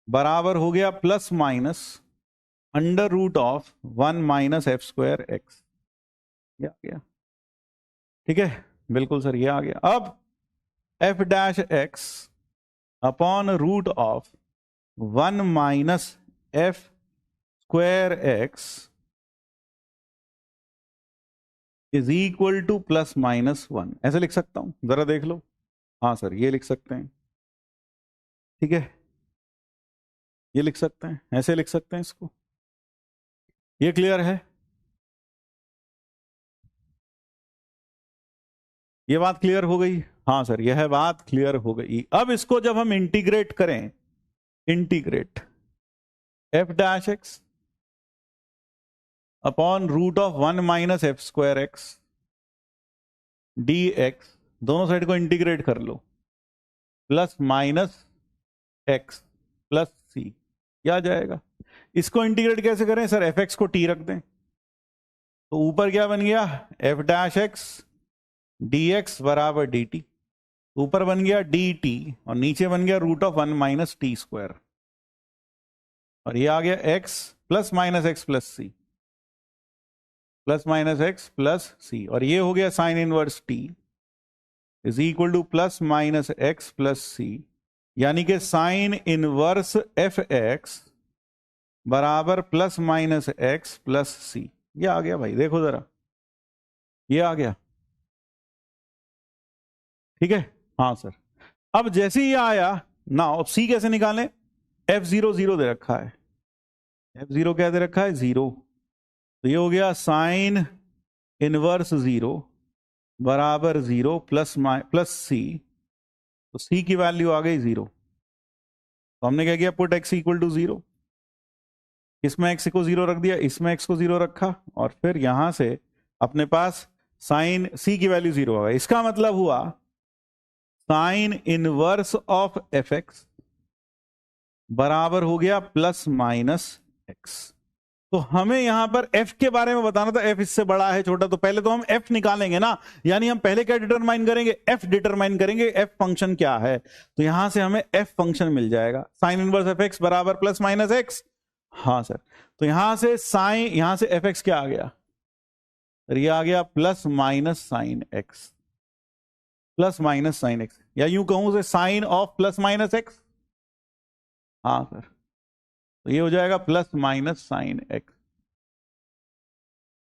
बराबर हो गया plus minus under root of 1 minus F square x. ये आ गया, ठीक है, बिल्कुल सर, ये आ गया। अब F dash X upon root of 1 minus F square x is equal to plus minus 1, ऐसे लिख सकता हूं, जरा देख लो। हाँ सर, ये लिख सकते हैं, ठीक है, ये लिख सकते हैं, ऐसे लिख सकते हैं इसको। ये क्लियर है? ये बात क्लियर हो गई? हाँ सर, यह बात क्लियर हो गई। अब इसको जब हम इंटीग्रेट करें, integrate F dash X upon root of 1 minus F square X D X, दोनों साइड को इंटीग्रेट कर लो, plus minus x plus C, क्या आ जाएगा। इसको इंटीग्रेट कैसे करें सर, एफ एक्स को टी रख दें, तो ऊपर क्या बन गया, F dash x D X बराबर डी टी, ऊपर बन गया डी टी और नीचे बन गया root of 1 minus T square, और ये आ गया x plus minus x plus c, plus minus x plus c, और ये हो गया sine inverse t is equal to plus minus x plus c, यानी कि साइन इनवर्स एफ एक्स बराबर plus minus x plus c. ये आ गया भाई, देखो जरा, ये आ गया, ठीक है। हाँ सर, अब जैसे ही आया ना, अब सी कैसे निकालें, एफ 0 0 दे रखा है, एफ 0 क्या दे रखा है, 0, तो ये हो गया साइन इनवर्स 0 बराबर 0 प्लस सी, तो सी की वैल्यू आ गई 0, तो हमने क्या किया, पुट एक्स इक्वल टू 0, इसमें एक्स को 0 रख दिया, इसमें एक्स को 0 रखा, और फिर यहां से अपने पास साइन सी की वैल्यू 0 आ गई। इसका मतलब हुआ sine inverse of F x बराबर हो गया प्लस माइनस एक्स। तो हमें यहां पर f के बारे में बताना था, f इससे बड़ा है छोटा, तो पहले तो हम f निकालेंगे ना, यानी हम पहले क्या डिटरमाइन करेंगे, f डिटरमाइन करेंगे, f फंक्शन क्या है, तो यहां से हमें f फंक्शन मिल जाएगा, साइन इनवर्स एफ एक्स बराबर प्लस माइनस एक्स। हाँ सर, तो यहां से साइन, यहां से एफ एक्स क्या आ गया, ये आ गया plus minus sine X, plus minus sine X, या यूं कहूं से sine of plus minus X. हाँ सर, तो ये हो जाएगा प्लस माइनस साइन एक्स,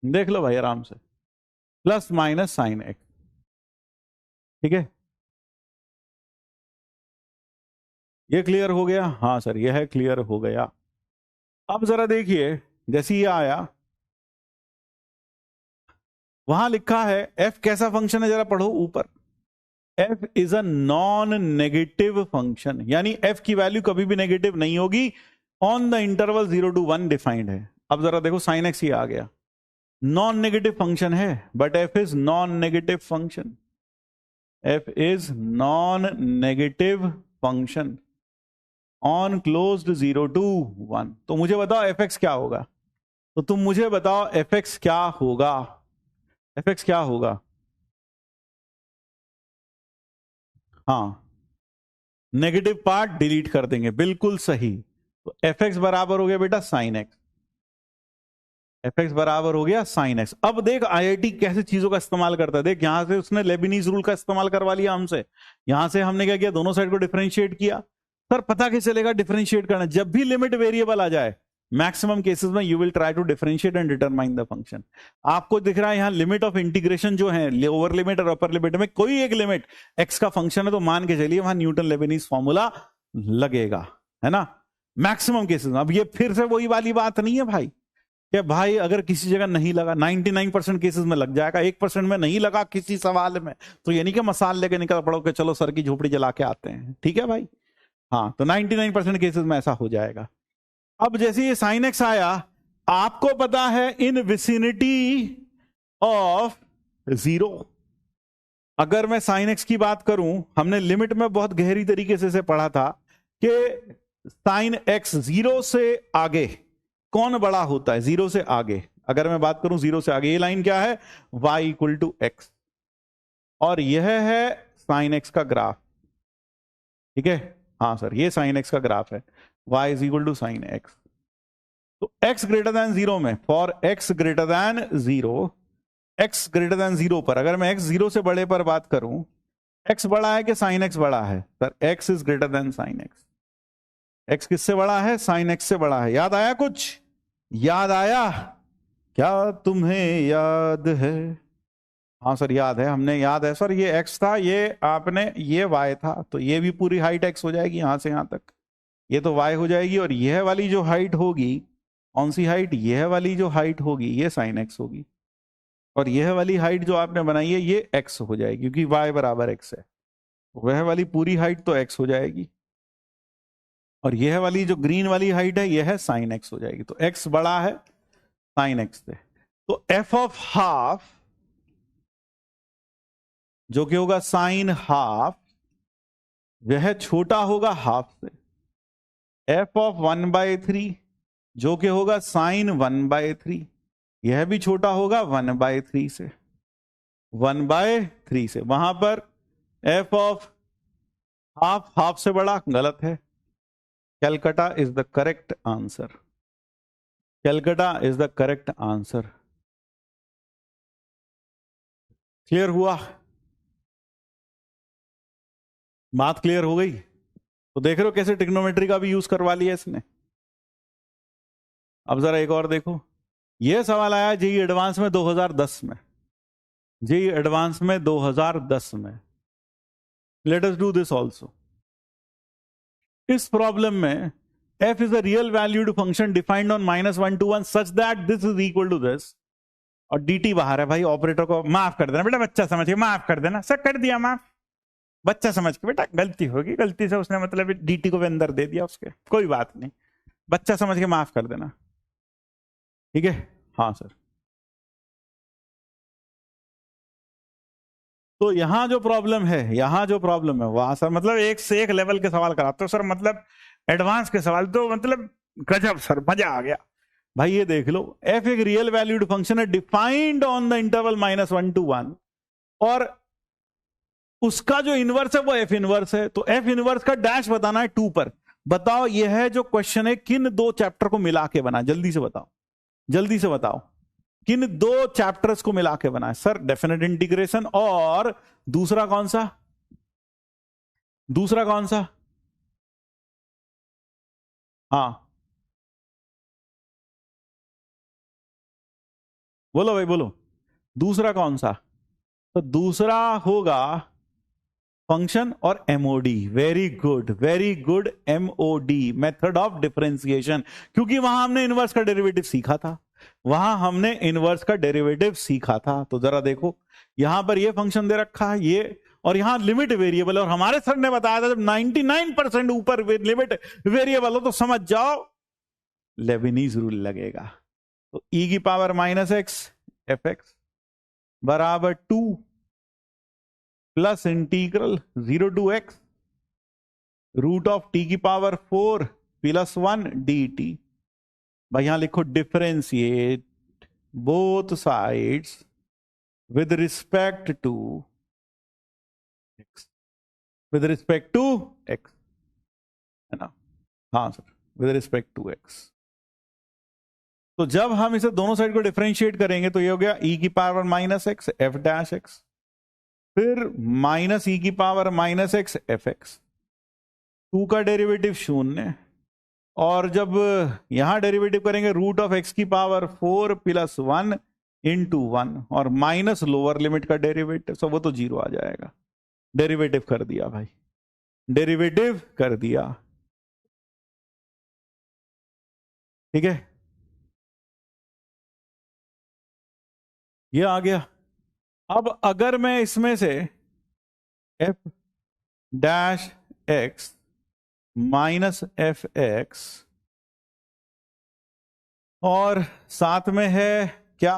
देख लो भाई आराम से, प्लस माइनस साइन एक्स, ठीक है, ये क्लियर हो गया। हाँ सर, यह क्लियर हो गया। अब जरा देखिए, जैसे ये आया, वहां लिखा है f कैसा फंक्शन है, जरा पढ़ो ऊपर, f is a non negative function, यानी f की वैल्यू कभी भी नेगेटिव नहीं होगी, on the interval 0 to 1 defined है। अब जरा देखो, साइन एक्स ही आ गया, नॉन नेगेटिव फंक्शन है, but f is non negative function, f is non-negative function on closed 0 to 1। तो मुझे बताओ fx क्या होगा, तो तुम मुझे बताओ fx क्या होगा, fx क्या होगा। हाँ, नेगेटिव पार्ट डिलीट कर देंगे, बिल्कुल सही। तो fx बराबर हो गया बेटा साइन एक्स, fx बराबर हो गया साइन एक्स। अब देख आईआईटी कैसे चीजों का इस्तेमाल करता है, देख यहां से उसने लेबिनीज रूल का इस्तेमाल करवा लिया हमसे, यहां से हमने क्या किया, दोनों साइड को डिफरेंशिएट किया। सर पता कैसे चलेगा डिफरेंशिएट करना, जब भी लिमिट वेरिएबल आ जाए मैक्सिमम केसेस में you will try to differentiate and determine the function. आपको दिख रहा है यहां लिमिट ऑफ इंटीग्रेशन जो है, लोअर लिमिट और अपर लिमिट में कोई एक लिमिट एक्स का फंक्शन है, तो मान के चलिए वहां न्यूटन लेबिनीज फॉर्मूला लगेगा, है ना, मैक्सिमम केसेस में। अब ये फिर से वही वाली बात नहीं है भाई कि भाई अगर किसी जगह नहीं लगा, 99% केसेस में लग जाएगा, 1% में नहीं लगा किसी सवाल में, तो ये नहीं कि मसाल लेके निकल पड़ो कि चलो सर की झोपड़ी जला के आते हैं, ठीक है भाई। हाँ, तो 99% केसेस में ऐसा हो जाएगा। अब जैसे ये साइन एक्स आया, आपको पता है इन विसिनिटी ऑफ 0, अगर मैं साइन एक्स की बात करूं, हमने लिमिट में बहुत गहरी तरीके से पढ़ा था कि साइन एक्स 0 से आगे कौन बड़ा होता है, 0 से आगे। अगर मैं बात करूं 0 से आगे, ये लाइन क्या है, y इक्वल टू एक्स, और यह है साइन एक्स का ग्राफ, ठीक है। हाँ सर, ये साइन एक्स का ग्राफ है, y is equal to sine x. तो x ग्रेटर देन 0 में, for x greater than 0, x greater than 0 पर, अगर मैं x 0 से बड़े पर बात करूं, x बड़ा है कि साइन x बड़ा है, sir x is greater than sine x। x किससे बड़ा है, साइन x से बड़ा है। याद आया कुछ, याद आया, क्या तुम्हें याद है। हाँ सर याद है, हमने, याद है सर, ये x था, ये आपने, ये y था, तो ये भी पूरी हाइट x हो जाएगी यहां से यहां तक, ये तो y हो जाएगी, और यह वाली जो हाइट होगी, कौन सी हाइट, यह वाली जो हाइट होगी ये साइन x होगी, और यह वाली हाइट जो आपने बनाई है ये x हो जाएगी, क्योंकि y बराबर x है, वह वाली पूरी हाइट तो x हो जाएगी, और यह वाली जो ग्रीन वाली हाइट है यह है साइन x हो जाएगी। तो x बड़ा है साइन x से, तो f ऑफ हाफ जो कि होगा साइन हाफ, वह छोटा होगा हाफ से। f ऑफ 1/3 जो कि होगा साइन 1/3, यह भी छोटा होगा 1/3 से, 1/3 से। वहां पर f ऑफ हाफ, हाफ से बड़ा, गलत है। Calcutta is the correct answer, Calcutta is the correct answer. Clear हुआ, बात क्लियर हो गई। तो देख रहे हो कैसे ट्रिग्नोमेट्री का भी यूज करवा लिया इसने। अब जरा एक और देखो, यह सवाल आया जेईई एडवांस में 2010 में, जेईई एडवांस में 2010 में। Let us do this also. इस प्रॉब्लम में f is a real valued function defined on -1 to 1 such that this is equal to this, और dt बाहर है भाई, ऑपरेटर को माफ कर देना बेटा, बच्चा समझ के माफ कर देना, सर कर दिया माफ, बच्चा समझ के, बेटा गलती होगी, गलती से उसने मतलब dt को भी अंदर दे दिया उसके, कोई बात नहीं, बच्चा समझ के माफ कर देना, ठीक है। हाँ सर, तो यहां जो प्रॉब्लम है, यहां जो प्रॉब्लम है वहां सर मतलब एक से एक लेवल के सवाल कराते हो सर, मतलब एडवांस के सवाल तो मतलब गजब सर, मजा आ गया भाई। ये देख लो, f एक रियल वैल्यूड फंक्शन है defined on the interval -1 to 1, और उसका जो इनवर्स है वो f इनवर्स है, तो f इनवर्स का डैश बताना है 2 पर। बताओ यह है जो क्वेश्चन है, किन दो चैप्टर को मिला के बना, जल्दी से बताओ, जल्दी से बताओ, किन दो चैप्टर्स को मिला के बना है सर, डेफिनेट इंटीग्रेशन, और दूसरा कौन सा, दूसरा कौन सा, हाँ बोलो भाई बोलो, दूसरा कौन सा, तो दूसरा होगा फंक्शन और MoD. Very good, MoD, method of differentiation, क्योंकि वहां हमने इनवर्स का डेरिवेटिव सीखा था, वहां हमने इनवर्स का डेरिवेटिव सीखा था। तो जरा देखो यहां पर ये फंक्शन दे रखा है ये, और यहां लिमिट वेरिएबल, और हमारे सर ने बताया था जब 99% ऊपर लिमिट वेरिएबल हो तो समझ जाओ लेबिनीज रूल लगेगा। तो e की पावर -x fx बराबर 2 plus integral 0 to x root of T की पावर 4 प्लस 1 dt। भाई यहां लिखो differentiate both sides with respect to X, with respect to X, है ना? हाँ sir, with respect to X. तो जब हम इसे दोनों साइड को डिफरेंशिएट करेंगे तो ये हो गया e की power minus x F dash x, फिर माइनस e की power minus x f x, 2 का डेरिवेटिव 0, और जब यहां डेरिवेटिव करेंगे रूट ऑफ एक्स की पावर 4 प्लस 1 इंटू 1, और माइनस लोअर लिमिट का डेरिवेटिव, सब वो तो 0 आ जाएगा। डेरिवेटिव कर दिया भाई, डेरिवेटिव कर दिया, ठीक है, ये आ गया। अब अगर मैं इसमें से F dash X minus F x, और साथ में है क्या,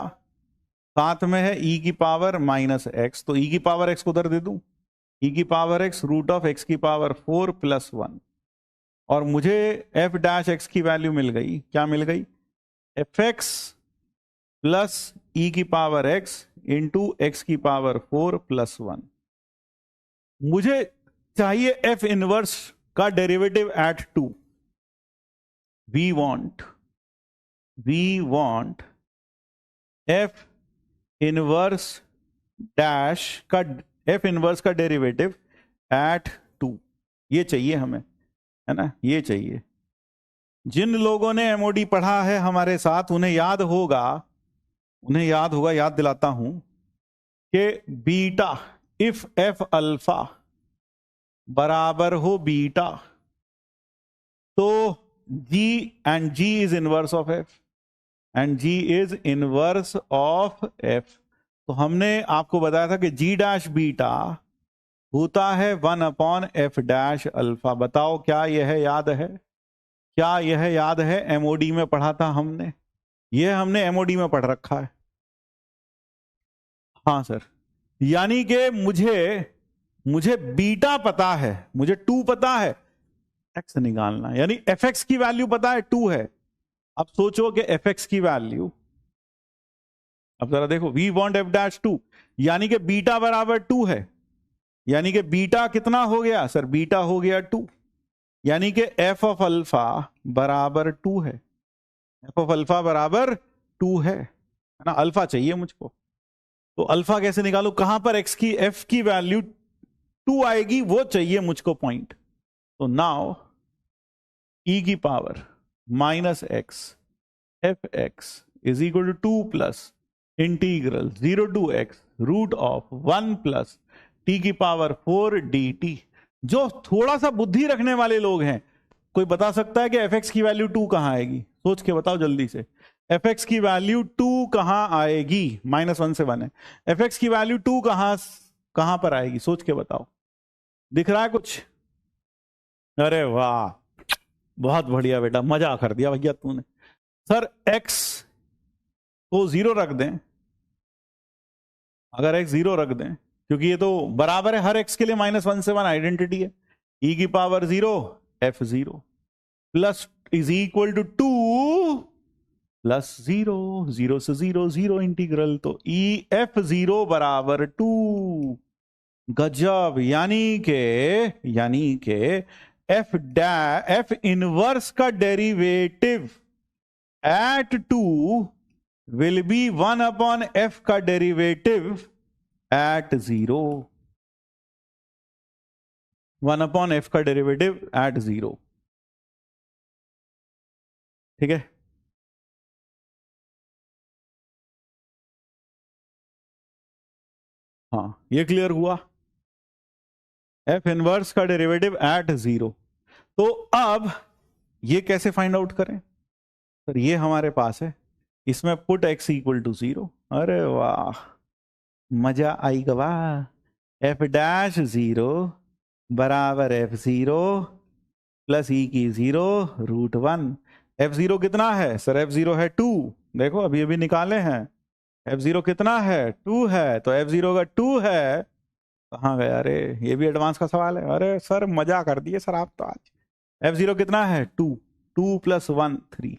साथ में है e की पावर माइनस एक्स, तो e की पावर एक्स को उधर दे दूं, e की power x root of x की पावर 4 प्लस 1, और मुझे f डैश एक्स की वैल्यू मिल गई, क्या मिल गई, एफ एक्स प्लस e की पावर x इंटू एक्स की पावर 4 प्लस 1। मुझे चाहिए f इनवर्स का derivative at 2। We want f inverse dash का, f इनवर्स का डेरिवेटिव एट 2, ये चाहिए हमें, है ना, ये चाहिए। जिन लोगों ने एमओडी पढ़ा है हमारे साथ उन्हें याद होगा, याद दिलाता हूं कि बीटा, इफ एफ अल्फा बराबर हो बीटा, तो g and g is inverse of f, and g is inverse of f. तो हमने आपको बताया था कि जी डैश बीटा होता है 1 अपॉन एफ डैश अल्फा। बताओ क्या यह याद है, क्या यह याद है? एमओडी में पढ़ा था हमने, यह हमने एमओडी में पढ़ रखा है। हाँ सर, यानी कि मुझे बीटा पता है, मुझे 2 पता है, एक्स निकालना, यानी एफ एक्स की वैल्यू पता है 2 है। अब सोचो कि एफ एक्स की वैल्यू, अब जरा देखो, वी वांट एफ डैश 2, यानी कि बीटा बराबर 2 है, यानी कि बीटा कितना हो गया सर, बीटा हो गया 2, यानी कि एफ ऑफ अल्फा बराबर 2 है, एफ ऑफ अल्फा बराबर 2 है ना? अल्फा चाहिए मुझको, तो अल्फा कैसे निकालू, कहां पर एक्स की, एफ की वैल्यू 2 आएगी, वो चाहिए मुझको पॉइंट। तो नाउ e की power minus x f x is equal to 2 plus integral 0 to x root of 1 plus t की पावर 4 dt। जो थोड़ा सा बुद्धि रखने वाले लोग हैं, कोई बता सकता है कि एफ एक्स की वैल्यू 2 कहां आएगी? सोच के बताओ जल्दी से, एफ एक्स की वैल्यू 2 कहां आएगी? -1 से 1 है, एफ एक्स की वैल्यू 2 कहां पर आएगी? सोच के बताओ, दिख रहा है कुछ? अरे वाह, बहुत बढ़िया बेटा, मजा कर दिया भैया तूने। सर एक्स को 0 रख दें, अगर एक्स 0 रख दें, क्योंकि ये तो बराबर है हर एक्स के लिए -1 से 1 आइडेंटिटी है, e की power 0 f 0 plus is equal to 2 plus 0, 0 से 0 0 इंटीग्रल, तो ई एफ 0 बराबर 2। गजब, यानी के एफ इनवर्स का derivative at 2 will be 1 upon F का डेरिवेटिव एट 0, 1 अपॉन एफ का डेरिवेटिव एट 0, ठीक है? हाँ, ये क्लियर हुआ, एफ इनवर्स का डेरिवेटिव एट 0। तो अब ये कैसे फाइंड आउट करें सर? ये हमारे पास है, इसमें पुट एक्स इक्वल टू 0। अरे वाह, मजा आई गवा। एफ डैश 0 बराबर एफ 0 प्लस ई की 0 रूट 1। एफ 0 कितना है सर? एफ 0 है 2, देखो अभी अभी निकाले हैं। एफ 0 कितना है? 2 है, तो एफ 0 का 2 है कहाँ गया? अरे ये भी एडवांस का सवाल है। अरे सर मजा कर दिए सर आप तो आज। F0 कितना है? 2, 2 + 1 3।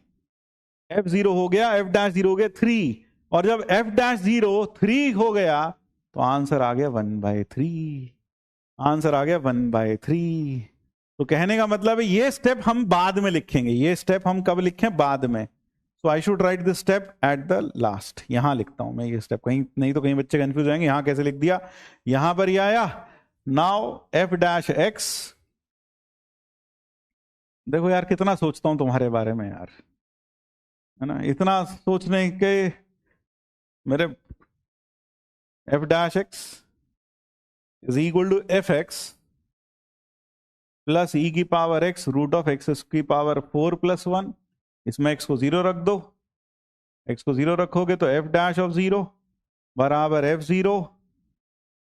F0 हो गया, F' 0 हो गया 3, और जब F' 0 3 हो गया तो आंसर आ गया 1/3। आंसर आ गया 1/3। तो कहने का मतलब है ये स्टेप हम बाद में लिखेंगे। ये स्टेप हम कब लिखें? बाद में। So I should write this step at the last. यहां लिखता हूं मैं ये स्टेप, कहीं नहीं तो कहीं बच्चे कंफ्यूज होंगे। यहां कैसे लिख दिया? यहां पर ये आया। Now F'(x). देखो यार कितना सोचता हूं तुम्हारे बारे में यार, है ना? इतना सोचने के मेरे F'(x) is equal to Fx plus e⁻x √(x⁴ + 1). इसमें x को 0 रख दो। x को 0 रखोगे तो F'(0) बराबर F0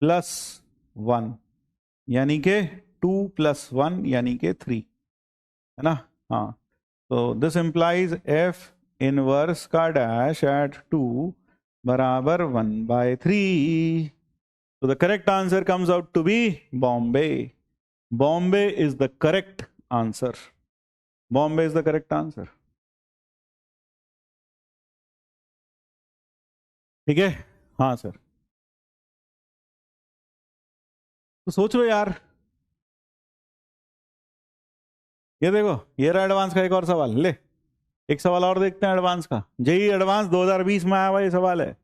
+ 1, यानी के 2 + 1 यानी के 3, है ना? हाँ, तो दिस इंप्लाइज F इनवर्स का डैश एट 2 बराबर 1/3। तो the correct answer comes out to be Bombay. Bombay is the correct answer. Bombay is the correct answer. ठीक है? हाँ सर। तो सोच लो यार, ये देखो ये रहा एडवांस का एक और सवाल। ले एक सवाल और देखते हैं एडवांस का। जेई एडवांस 2020 में आया हुआ ये सवाल है।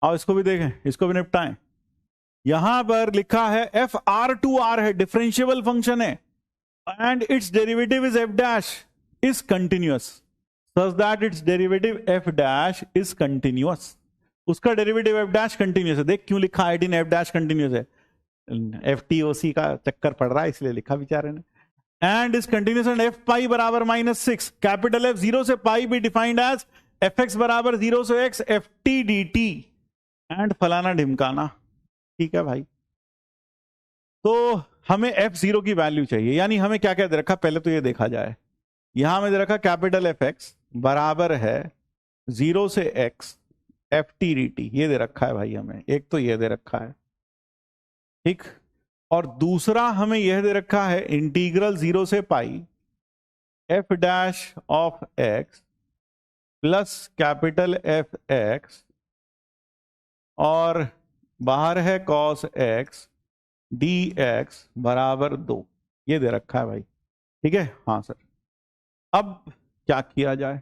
आओ इसको भी देखें, इसको भी निपटाएं। यहां पर लिखा है FR2R है, डिफरेंशिएबल फंक्शन है, and it's derivative is F' is continuous, such that it's derivative F' is continuous. उसका डेरिवेटिव F' कंटिन्यूअस है। देख क्यों लिखा है इन F' कंटिन्यूअस है? FTOC का चक्कर पड़ रहा है इसलिए लिखा बेचारे ने। And is continuous and F पाई बराबर -6। कैपिटल F 0 से पाई भी डिफाइंड एज Fx बराबर 0 से x FT dt एंड फलाना ढिमकाना। ठीक है भाई, तो हमें F0 की वैल्यू चाहिए, यानी हमें क्या क्या दे रखा पहले तो ये देखा जाए। यहां में दे रखा कैपिटल Fx बराबर है 0 से x FT dt, ये दे रखा है भाई हमें। एक तो ये दे रखा है, ठीक, और दूसरा हमें यह दे रखा है इंटीग्रल 0 से पाई F' प्लस कैपिटल Fx, और बाहर है cos x dx बराबर 2, ये दे रखा है भाई। ठीक है? हाँ सर। अब क्या किया जाए?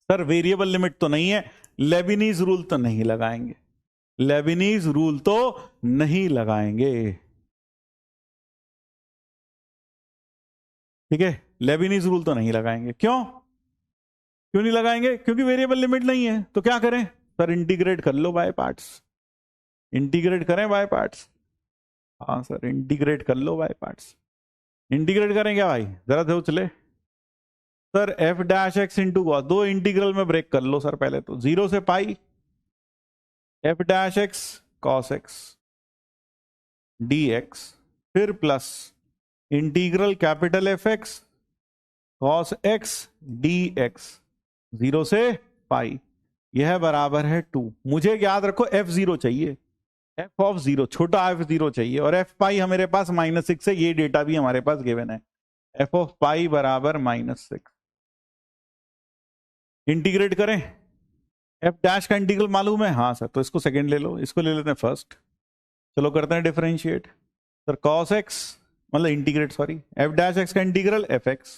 सर वेरिएबल लिमिट तो नहीं है, लेबिनीज रूल तो नहीं लगाएंगे। लेबिनीज रूल तो नहीं लगाएंगे। ठीक है? लेबिनीज रूल तो नहीं लगाएंगे। क्यों क्यों नहीं लगाएंगे? क्योंकि वेरिएबल लिमिट नहीं है। तो क्या करें? सर इंटीग्रेट कर लो बाय पार्ट्स। इंटीग्रेट करें बाय पार्ट्स? हाँ सर, इंटीग्रेट कर लो बाय पार्ट्स। इंटीग्रेट करें क्या भाई? जरा सोच ले सर। F'(x) इंटू कॉस, दो इंटीग्रल में ब्रेक कर लो सर। पहले तो 0 से पाई F'(x) cos x dx, फिर plus integral capital Fx cos x dx 0 से पाई, यह बराबर है 2। मुझे याद रखो F0 चाहिए, F(0), छोटा F0 चाहिए, और F पाई हमारे पास -6 है। ये डेटा भी हमारे पास गिवन है। F ऑफ पाई बराबर -6। इंटीग्रेट करें? F' का इंटीग्रल मालूम है? हाँ सर, तो इसको सेकंड ले लो, इसको ले लेते हैं फर्स्ट। चलो करते हैं डिफरेंशिएट। सर cos x मतलब इंटीग्रेट, सॉरी, F' का इंटीग्रल Fx,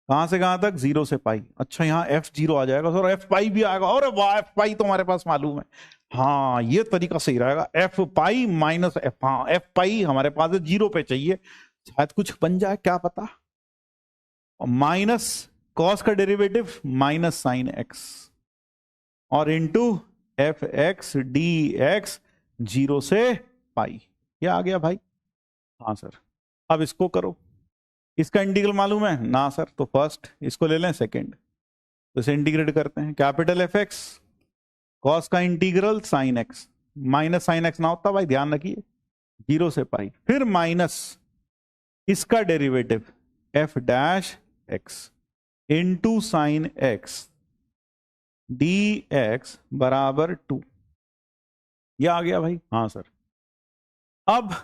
कहां से कहां तक? 0 से पाई। अच्छा यहाँ F0 आ जाएगा सर, F पाई भी आएगा। और वाह, F पाई तो हमारे पास मालूम है। हाँ ये तरीका सही रहेगा, F पाई माइनस F। हाँ F पाई हमारे पास 0 पे चाहिए, शायद कुछ बन जाए, क्या पता। माइनस कॉस का डेरिवेटिव माइनस साइन एक्स, और इंटू Fx dx 0 से पाई। ये आ गया भाई। हाँ सर। अब इसको करो, इसका इंटीग्रल मालूम है ना सर? तो फर्स्ट इसको ले लें, सेकंड तो इसे इंटीग्रेट करते हैं। कैपिटल Fx कॉस का integral sine x, minus sine x ना होता भाई, ध्यान रखिए, 0 से पाई, फिर माइनस इसका derivative F' into sine x dx बराबर 2। ये आ गया भाई। हाँ सर। अब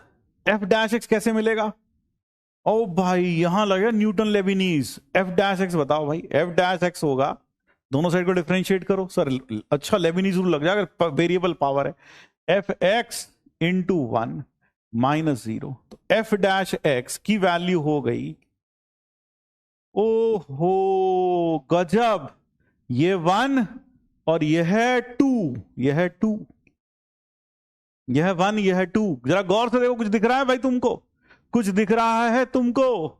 एफ डैश एक्स कैसे मिलेगा? ओ भाई यहां लगेगा न्यूटन लेविनीज। एफ डैश एक्स बताओ भाई, एफ डैश एक्स होगा, दोनों साइड को डिफरेंशिएट करो सर। अच्छा लेविनीज रूल लग जाएगा, वेरिएबल पावर है। एफ एक्स इंटू 1 माइनस 0, तो एफ डैश एक्स की वैल्यू हो गई, ओहो गजब, ये 1 और यह है 2, यह है 2, यह 1 यह है 2। जरा गौर से देखो, कुछ दिख रहा है भाई तुमको? कुछ दिख रहा है तुमको?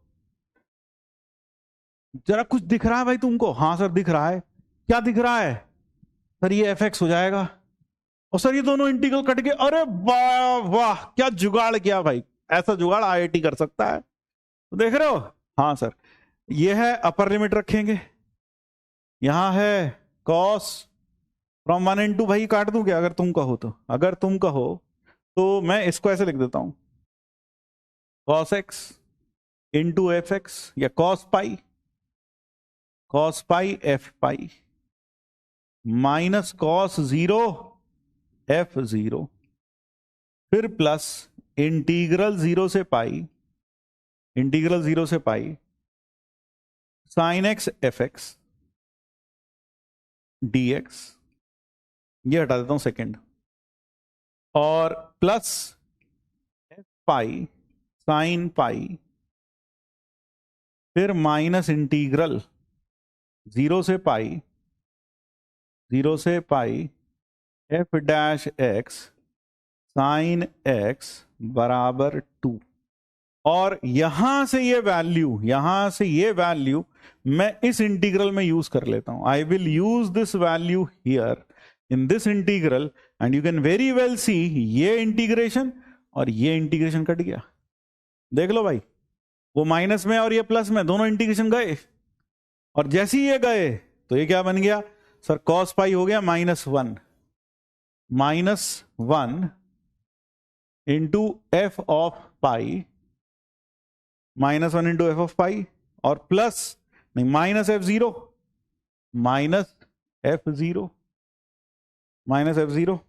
जरा कुछ दिख रहा है भाई तुमको? हाँ सर दिख रहा है। क्या दिख रहा है सर? ये एफ एक्स हो जाएगा, और सर ये दोनों इंटीग्रल कट के, अरे वाह वाह क्या जुगाड़ किया भाई, ऐसा जुगाड़ आईआईटी कर सकता है। तो देख रहे हो? हाँ सर, ये है अपर लिमिट रखेंगे, यहां है कॉस फ्रॉम 1 into, भाई काट दूं क्या अगर तुम कहो तो? अगर तुम कहो तो मैं इसको ऐसे लिख देता हूं, cos x into f x, या cos pi f pi minus cos 0 f 0, फिर प्लस इंटीग्रल 0 से pi sine x f x dx, ये हटा देता हूं सेकंड, और plus f pi sine pi, फिर माइनस इंटीग्रल 0 से pi f dash x sine x बराबर 2। और यहां से ये वैल्यू मैं इस इंटीग्रल में यूज कर लेता हूं। I will use this value here in this integral, and you can very well see ये इंटीग्रेशन और ये इंटीग्रेशन कट गया। देख लो भाई, वो माइनस में और ये प्लस में, दोनों इंटीग्रेशन गए, और जैसे ही ये गए तो ये क्या बन गया सर? कॉस पाई हो गया -1 into f of pi, -1 into f of pi, और प्लस नहीं माइनस एफ जीरो,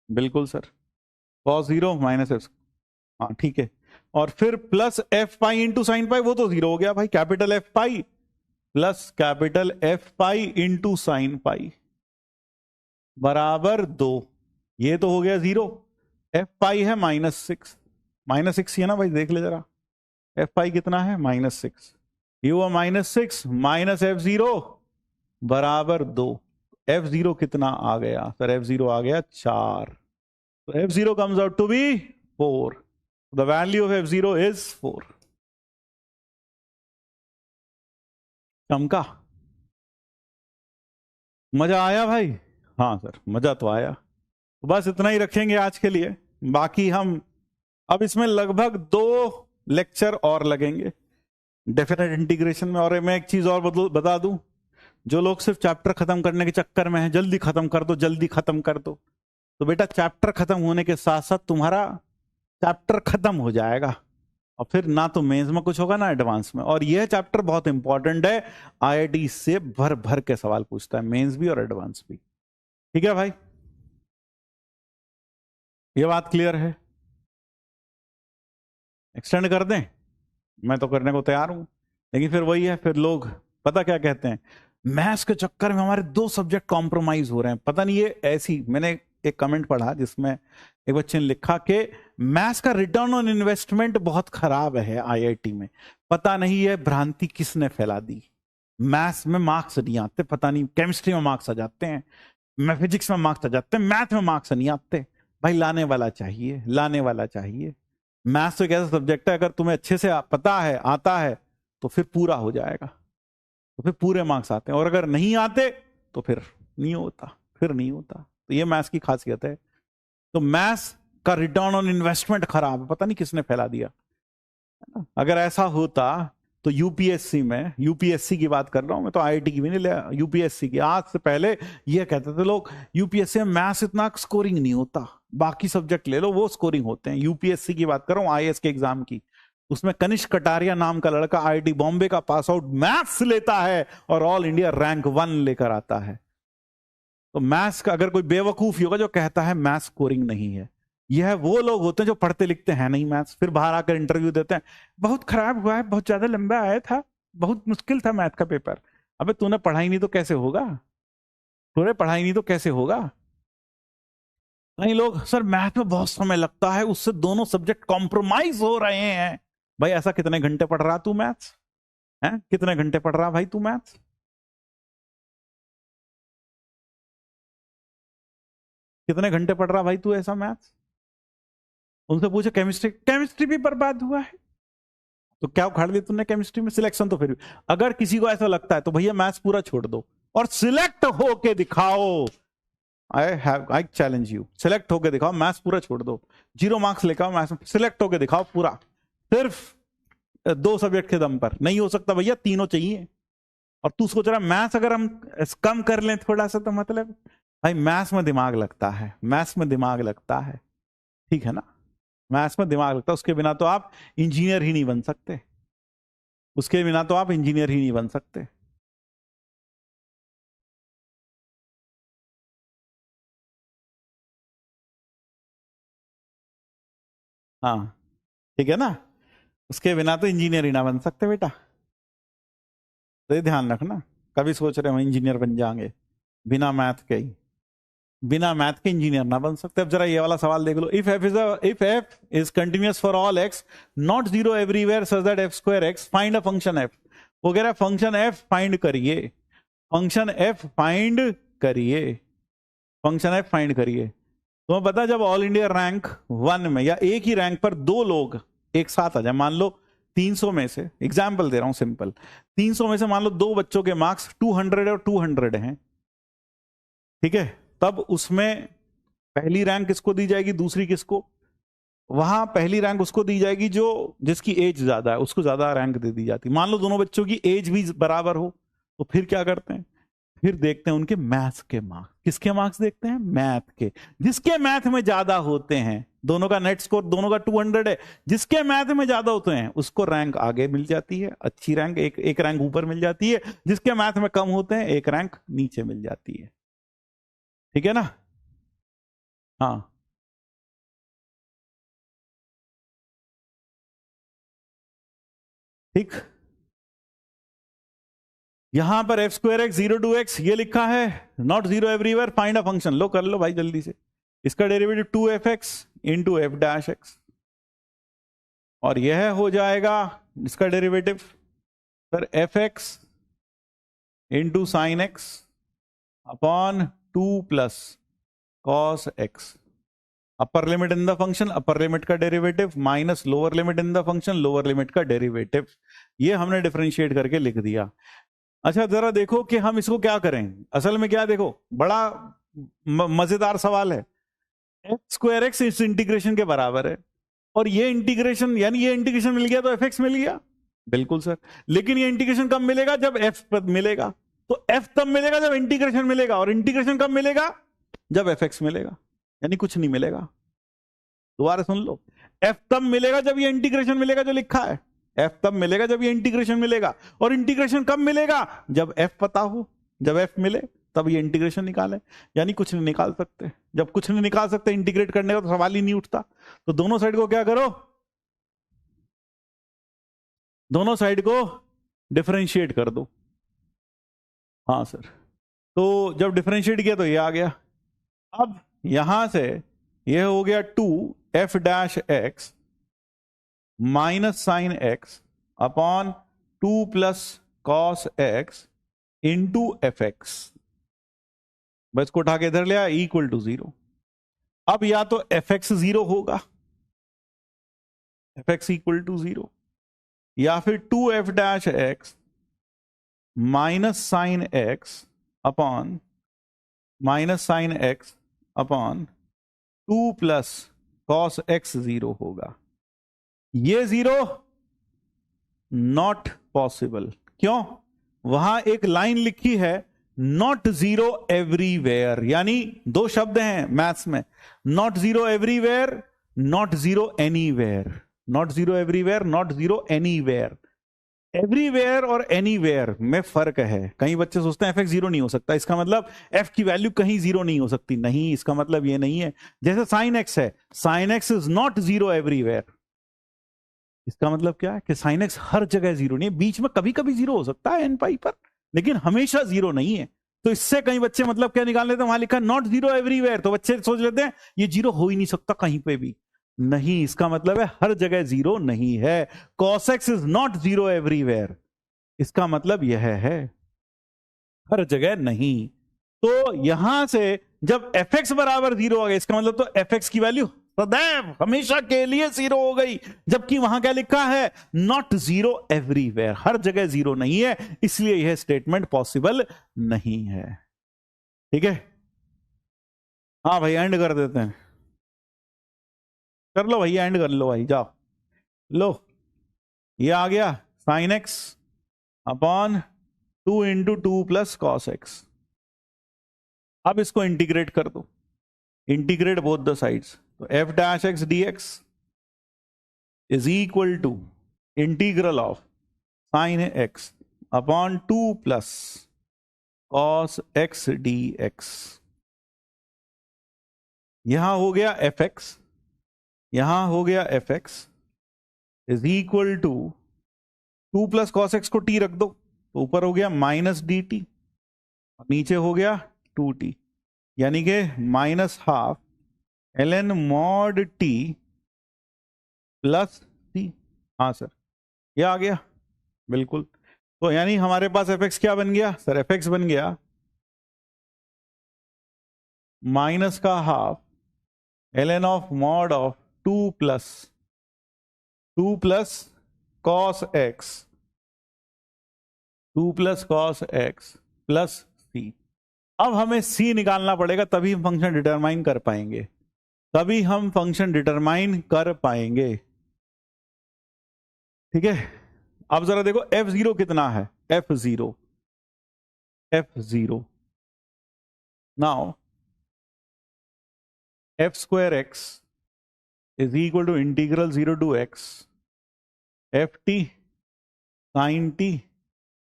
बिल्कुल सर, कॉस 0 माइनस एफ, हाँ ठीक है, और फिर plus f pi into sine pi, वो तो 0 हो गया भाई, capital F pi plus capital F pi into sine pi बराबर 2। ये तो हो गया 0। एफ पाई है -6 ही है ना भाई, देख ले जरा, एफ पाई कितना है -6, ये हुआ -6 माइनस एफ 0 बराबर 2। एफ 0 कितना आ गया सर? एफ 0 आ गया 4, तो f 0 comes out to be 4, the value of f 0 is 4। चमका? मजा आया भाई? हाँ सर मजा तो आया। तो बस इतना ही रखेंगे आज के लिए, बाकी हम अब इसमें लगभग 2 लेक्चर और लगेंगे डेफिनेट इंटीग्रेशन में। और मैं एक चीज और बता दूं, जो लोग सिर्फ चैप्टर खत्म करने के चक्कर में हैं, जल्दी खत्म कर दो, तो बेटा चैप्टर खत्म होने के साथ साथ तुम्हारा चैप्टर खत्म हो जाएगा, और फिर ना तो मेंस में कुछ होगा ना एडवांस में। और यह चैप्टर बहुत इंपॉर्टेंट है, आईआईटी से भर भर के सवाल पूछता है, मेंस भी और एडवांस भी। ठीक है भाई, ये बात क्लियर है? एक्सटेंड कर दें? मैं तो करने को तैयार हूं, लेकिन फिर वही है, फिर लोग पता क्या कहते हैं, मैथ्स के चक्कर में हमारे 2 सब्जेक्ट कॉम्प्रोमाइज हो रहे हैं। पता नहीं ये ऐसी, मैंने एक कमेंट पढ़ा जिसमें एक बच्चे ने लिखा कि मैथ्स का रिटर्न ऑन इन्वेस्टमेंट बहुत खराब है आईआईटी में। पता नहीं ये भ्रांति किसने फैला दी, मैथ्स में मार्क्स नहीं आते, पता नहीं केमिस्ट्री में मार्क्स आ जाते हैं, फिजिक्स में मार्क्स आ जाते हैं, मैथ में मार्क्स नहीं आते। भाई लाने वाला चाहिए। मैथ्स तो एक ऐसा सब्जेक्ट है, अगर तुम्हें अच्छे से पता है, आता है, तो फिर पूरा हो जाएगा, तो फिर पूरे मार्क्स आते हैं, और अगर नहीं आते तो फिर नहीं होता। तो ये मैथ्स की खासियत है। तो मैथ्स का रिटर्न ऑन इन्वेस्टमेंट खराब है, पता नहीं किसने फैला दिया। अगर ऐसा होता तो यूपीएससी की बात कर रहा हूं मैं, तो आईआईटी की भी नहीं ले, यूपीएससी की। आज से पहले ये कहते थे लोग यूपीएससी में मैथ्स इतना स्कोरिंग नहीं होता, बाकी सब्जेक्ट ले लो वो स्कोरिंग होते हैं। यूपीएससी की बात कर रहा हूं, आईएएस के एग्जाम की। उसमें कनिष्क कटारिया नाम का लड़का आईआईटी बॉम्बे का पास आउट मैथ्स लेता है और ऑल इंडिया रैंक 1 लेकर आता है। तो मैथ्स का अगर कोई बेवकूफ होगा जो कहता है मैथ्स स्कोरिंग नहीं है, यह वो लोग होते हैं जो पढ़ते लिखते हैं नहीं मैथ्स, फिर बाहर आकर इंटरव्यू देते हैं, बहुत खराब हुआ है, बहुत ज्यादा लंबा आया था, बहुत मुश्किल था मैथ का पेपर। अबे तूने पढ़ाई नहीं तो कैसे होगा, तूने पढ़ाई नहीं तो कैसे होगा। नहीं लोग सर मैथ में बहुत समय लगता है, उससे दोनों सब्जेक्ट कॉम्प्रोमाइज हो रहे हैं। भाई ऐसा कितने घंटे पढ़ रहा तू मैथ्स है, कितने घंटे पढ़ रहा भाई तू मैथ्स? कितने घंटे पढ़ रहा भाई तू ऐसा मैथ्स? उनसे पूछे केमिस्ट्री, केमिस्ट्री भी बर्बाद हुआ है। तो क्या उखाड़ दिया तूने केमिस्ट्री में? सिलेक्शन तो फिर भी, अगर किसी को ऐसा लगता है तो भैया मैथ्स पूरा छोड़ दो और सिलेक्ट होके दिखाओ। आई चैलेंज यू, सिलेक्ट होके दिखाओ, मैथ्स पूरा छोड़ दो, 0 मार्क्स लेकर आओ मैथ्स में, सिलेक्ट होके दिखाओ पूरा, सिर्फ 2 सब्जेक्ट के दम पर। नहीं हो सकता भैया, तीनों चाहिए। और तू सोच रहा मैथ्स अगर हम कम कर लें थोड़ा सा तो मतलब, भाई मैथ्स में दिमाग लगता है, मैथ्स में दिमाग लगता है, ठीक है ना, मैथ्स में दिमाग लगता है। उसके बिना तो आप इंजीनियर ही नहीं बन सकते, उसके बिना तो आप इंजीनियर ही नहीं बन सकते। हाँ ठीक है ना, उसके बिना तो इंजीनियर ही ना बन सकते बेटा, तो ये ध्यान रखना। कभी सोच रहे हम इंजीनियर बन जाएंगे, बिना मैथ के ही, बिना मैथ के इंजीनियर ना बन सकते। अब जरा ये वाला सवाल देख लो, if f is continuous for all x not zero everywhere such that f square x find a function f. वो कह रहा है फंक्शन एफ फाइंड करिए, फंक्शन एफ फाइंड करिए, फंक्शन एफ फाइंड करिए। तुम्हें पता है जब ऑल इंडिया रैंक 1 में या एक ही रैंक पर 2 लोग एक साथ आ जाए, मान लो 300 में से, एग्जाम्पल दे रहा हूं सिंपल, 300 में से मान लो 2 बच्चों के मार्क्स 200 और 200 हैं, ठीक है, तब उसमें पहली रैंक किसको दी जाएगी, दूसरी किसको? वहां पहली रैंक उसको दी जाएगी जो जिसकी एज ज्यादा है, उसको ज्यादा रैंक दे दी जाती। मान लो दोनों बच्चों की एज भी बराबर हो, तो फिर क्या करते हैं, फिर देखते हैं उनके मैथ्स के मार्क्स। किसके मार्क्स देखते हैं? मैथ के। जिसके मैथ में ज्यादा होते हैं, दोनों का नेट स्कोर दोनों का 200 है, जिसके मैथ में ज्यादा होते हैं उसको रैंक आगे मिल जाती है, अच्छी रैंक, एक रैंक ऊपर मिल जाती है। जिसके मैथ में कम होते हैं एक रैंक नीचे मिल जाती है, ठीक है ना। हाँ ठीक, यहां पर f square x 0 to x ये लिखा है, not zero everywhere find a function. लो कर लो भाई जल्दी से, इसका derivative 2f(x) into f dash x, और यह हो जाएगा इसका derivative sir f(x) into sine x upon 2 plus cos x. Upper limit in the function, upper limit का derivative, minus lower limit in the function, lower limit का derivative. ये हमने differentiate करके लिख दिया। अच्छा जरा देखो कि हम इसको क्या करें। असल में क्या, देखो बड़ा मजेदार सवाल है। एक्स स्क्वायर एक्स इस इंटीग्रेशन के बराबर है, और ये इंटीग्रेशन यानी ये इंटीग्रेशन मिल गया तो एफ एक्स मिल गया, बिल्कुल सर। लेकिन ये इंटीग्रेशन कब मिलेगा? जब एफ मिलेगा। तो एफ तब मिलेगा जब इंटीग्रेशन मिलेगा, और इंटीग्रेशन कब मिलेगा? जब एफ एक्स मिलेगा, यानी कुछ नहीं मिलेगा। दोबारा सुन लो, एफ तब मिलेगा जब ये इंटीग्रेशन मिलेगा जो लिखा है, एफ तब मिलेगा जब ये इंटीग्रेशन मिलेगा। और इंटीग्रेशन कब मिलेगा? जब एफ पता हो, जब एफ मिले तब ये इंटीग्रेशन निकाले, यानी कुछ नहीं निकाल सकते। जब कुछ नहीं निकाल सकते इंटीग्रेट करने का तो सवाल ही नहीं उठता। तो दोनों साइड को क्या करो, दोनों साइड को डिफरेंशिएट कर दो। हाँ सर, तो जब डिफरेंशिएट किया तो ये आ गया। अब यहां से ये हो गया 2f dash X minus sine x upon 2 plus cos x into f x. बस को उठा के इधर ले आया, इक्वल टू 0। अब या तो एफ एक्स 0 होगा, एफ एक्स इक्वल टू 0, या फिर 2f dash X minus sine x upon minus sine x upon 2 plus cos x 0 होगा। ये 0 नॉट पॉसिबल। क्यों? वहां एक लाइन लिखी है नॉट जीरो एवरीवेयर, यानी 2 शब्द हैं मैथ्स में, not zero everywhere, not zero anywhere, not zero everywhere, not zero anywhere. Everywhere और एनीवेयर में फर्क है। कई बच्चे सोचते हैं एफ एक्स जीरो नहीं हो सकता, इसका मतलब एफ की वैल्यू कहीं जीरो नहीं हो सकती। नहीं, इसका मतलब ये नहीं है। जैसे साइन एक्स है, sine x is not zero everywhere. इसका मतलब क्या है कि साइन एक्स हर जगह जीरो नहीं है, बीच में कभी कभी जीरो हो सकता है एन पाई पर, लेकिन हमेशा जीरो नहीं है। तो इससे कई बच्चे मतलब क्या निकाल लेते हैं, वहां लिखा नॉट जीरो एवरीवेयर, तो बच्चे सोच लेते हैं ये जीरो हो ही नहीं सकता कहीं पे भी। नहीं, इसका मतलब है हर जगह जीरो नहीं है। cos x is not zero everywhere, इसका मतलब यह है हर जगह नहीं। तो यहां से जब एफ एक्स बराबर जीरो आ गया, इसका मतलब तो एफ एक्स की वैल्यू सदैव हमेशा के लिए जीरो हो गई, जबकि वहां क्या लिखा है, नॉट जीरो एवरीवेयर, हर जगह जीरो नहीं है, इसलिए यह स्टेटमेंट पॉसिबल नहीं है। ठीक है, हाँ भाई एंड कर देते हैं, कर लो भैया, एंड कर लो भाई, जाओ लो। ये आ गया sine x upon 2 into 2 plus cos x. अब इसको इंटीग्रेट कर दो, इंटीग्रेट बोथ द साइड्स, तो f dash x D x is equal to integral of sine x upon 2 plus cos x D x. यहां हो गया एफ एक्स, यहां हो गया f x is equal to 2 plus cos x को T रख दो, तो ऊपर हो गया माइनस डी टी, नीचे हो गया 2t, यानी कि minus half ln mod t plus c। हाँ सर, ये आ गया बिल्कुल। तो यानी हमारे पास एफ एक्स क्या बन गया सर, एफ एक्स बन गया माइनस का half ln of mod of 2 plus cos x, 2 plus cos x plus c. अब हमें सी निकालना पड़ेगा, तभी हम फंक्शन डिटरमाइन कर पाएंगे, तभी हम फंक्शन डिटरमाइन कर पाएंगे। ठीक है, अब जरा देखो एफ जीरो कितना है, f zero now f square x is equal to integral 0 to x F t sine t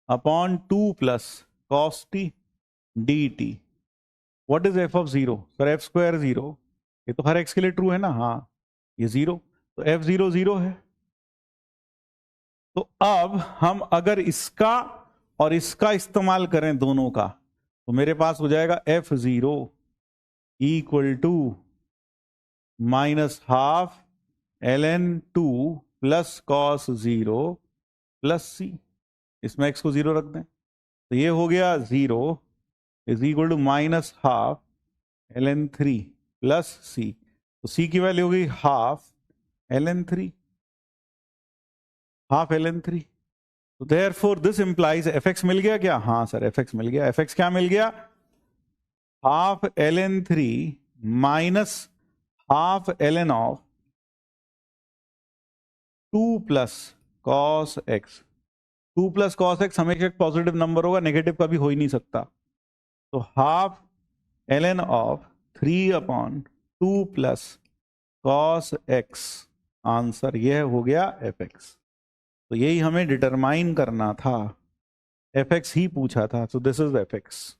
upon 2 plus cos t D t. What is f of zero sir, f square zero, ये तो हर x के लिए true है ना, हाँ ये zero, तो F zero zero है। तो अब हम अगर इसका और इसका इस्तेमाल करें दोनों का, तो मेरे पास हो जाएगा f zero equal to minus half ln 2 plus cos zero plus c. इसमें एक्स को जीरो रख दें, तो ये हो गया zero is equal to minus half ln 3 plus सी, तो सी की वैल्यू हो गई हाफ ln 3, हाफ ln 3। तो therefore this implies f x मिल गया क्या, हाँ सर एफ एक्स मिल गया। एफ एक्स क्या मिल गया, half ln 3 minus half ln of 2 plus cos x. 2 plus cos x हमेशा एक पॉजिटिव नंबर होगा, नेगेटिव कभी हो ही नहीं सकता, तो half ln of 3 upon 2 plus cos x, answer यह हो गया एफ एक्स। तो यही हमें डिटरमाइन करना था, एफ एक्स ही पूछा था, सो this is F x,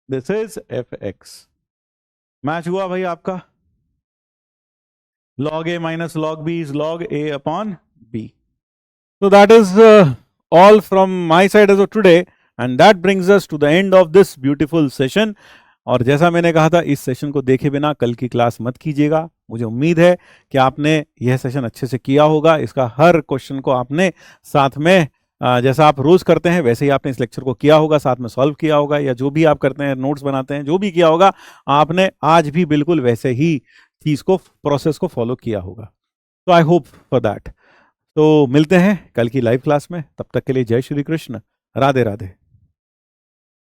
this is F x. Match हुआ भाई आपका, log a minus log b is log a upon b. So that is all from my side as of today, and that brings us to the end of this beautiful session. और जैसा मैंने कहा था, इस session को देखे बिना कल की क्लास मत कीजिएगा। मुझे उम्मीद है कि आपने यह सेशन अच्छे से किया होगा, इसका हर क्वेश्चन को आपने साथ में जैसा आप रोज करते हैं वैसे ही आपने इस लेक्चर को किया होगा, साथ में सॉल्व किया होगा, या जो भी आप करते हैं नोट्स बनाते हैं, जो भी किया होगा आपने आज भी बिल्कुल वैसे ही चीज को, प्रोसेस को फॉलो किया होगा। तो आई होप फॉर दैट। तो मिलते हैं कल की लाइव क्लास में, तब तक के लिए जय श्री कृष्ण, राधे राधे।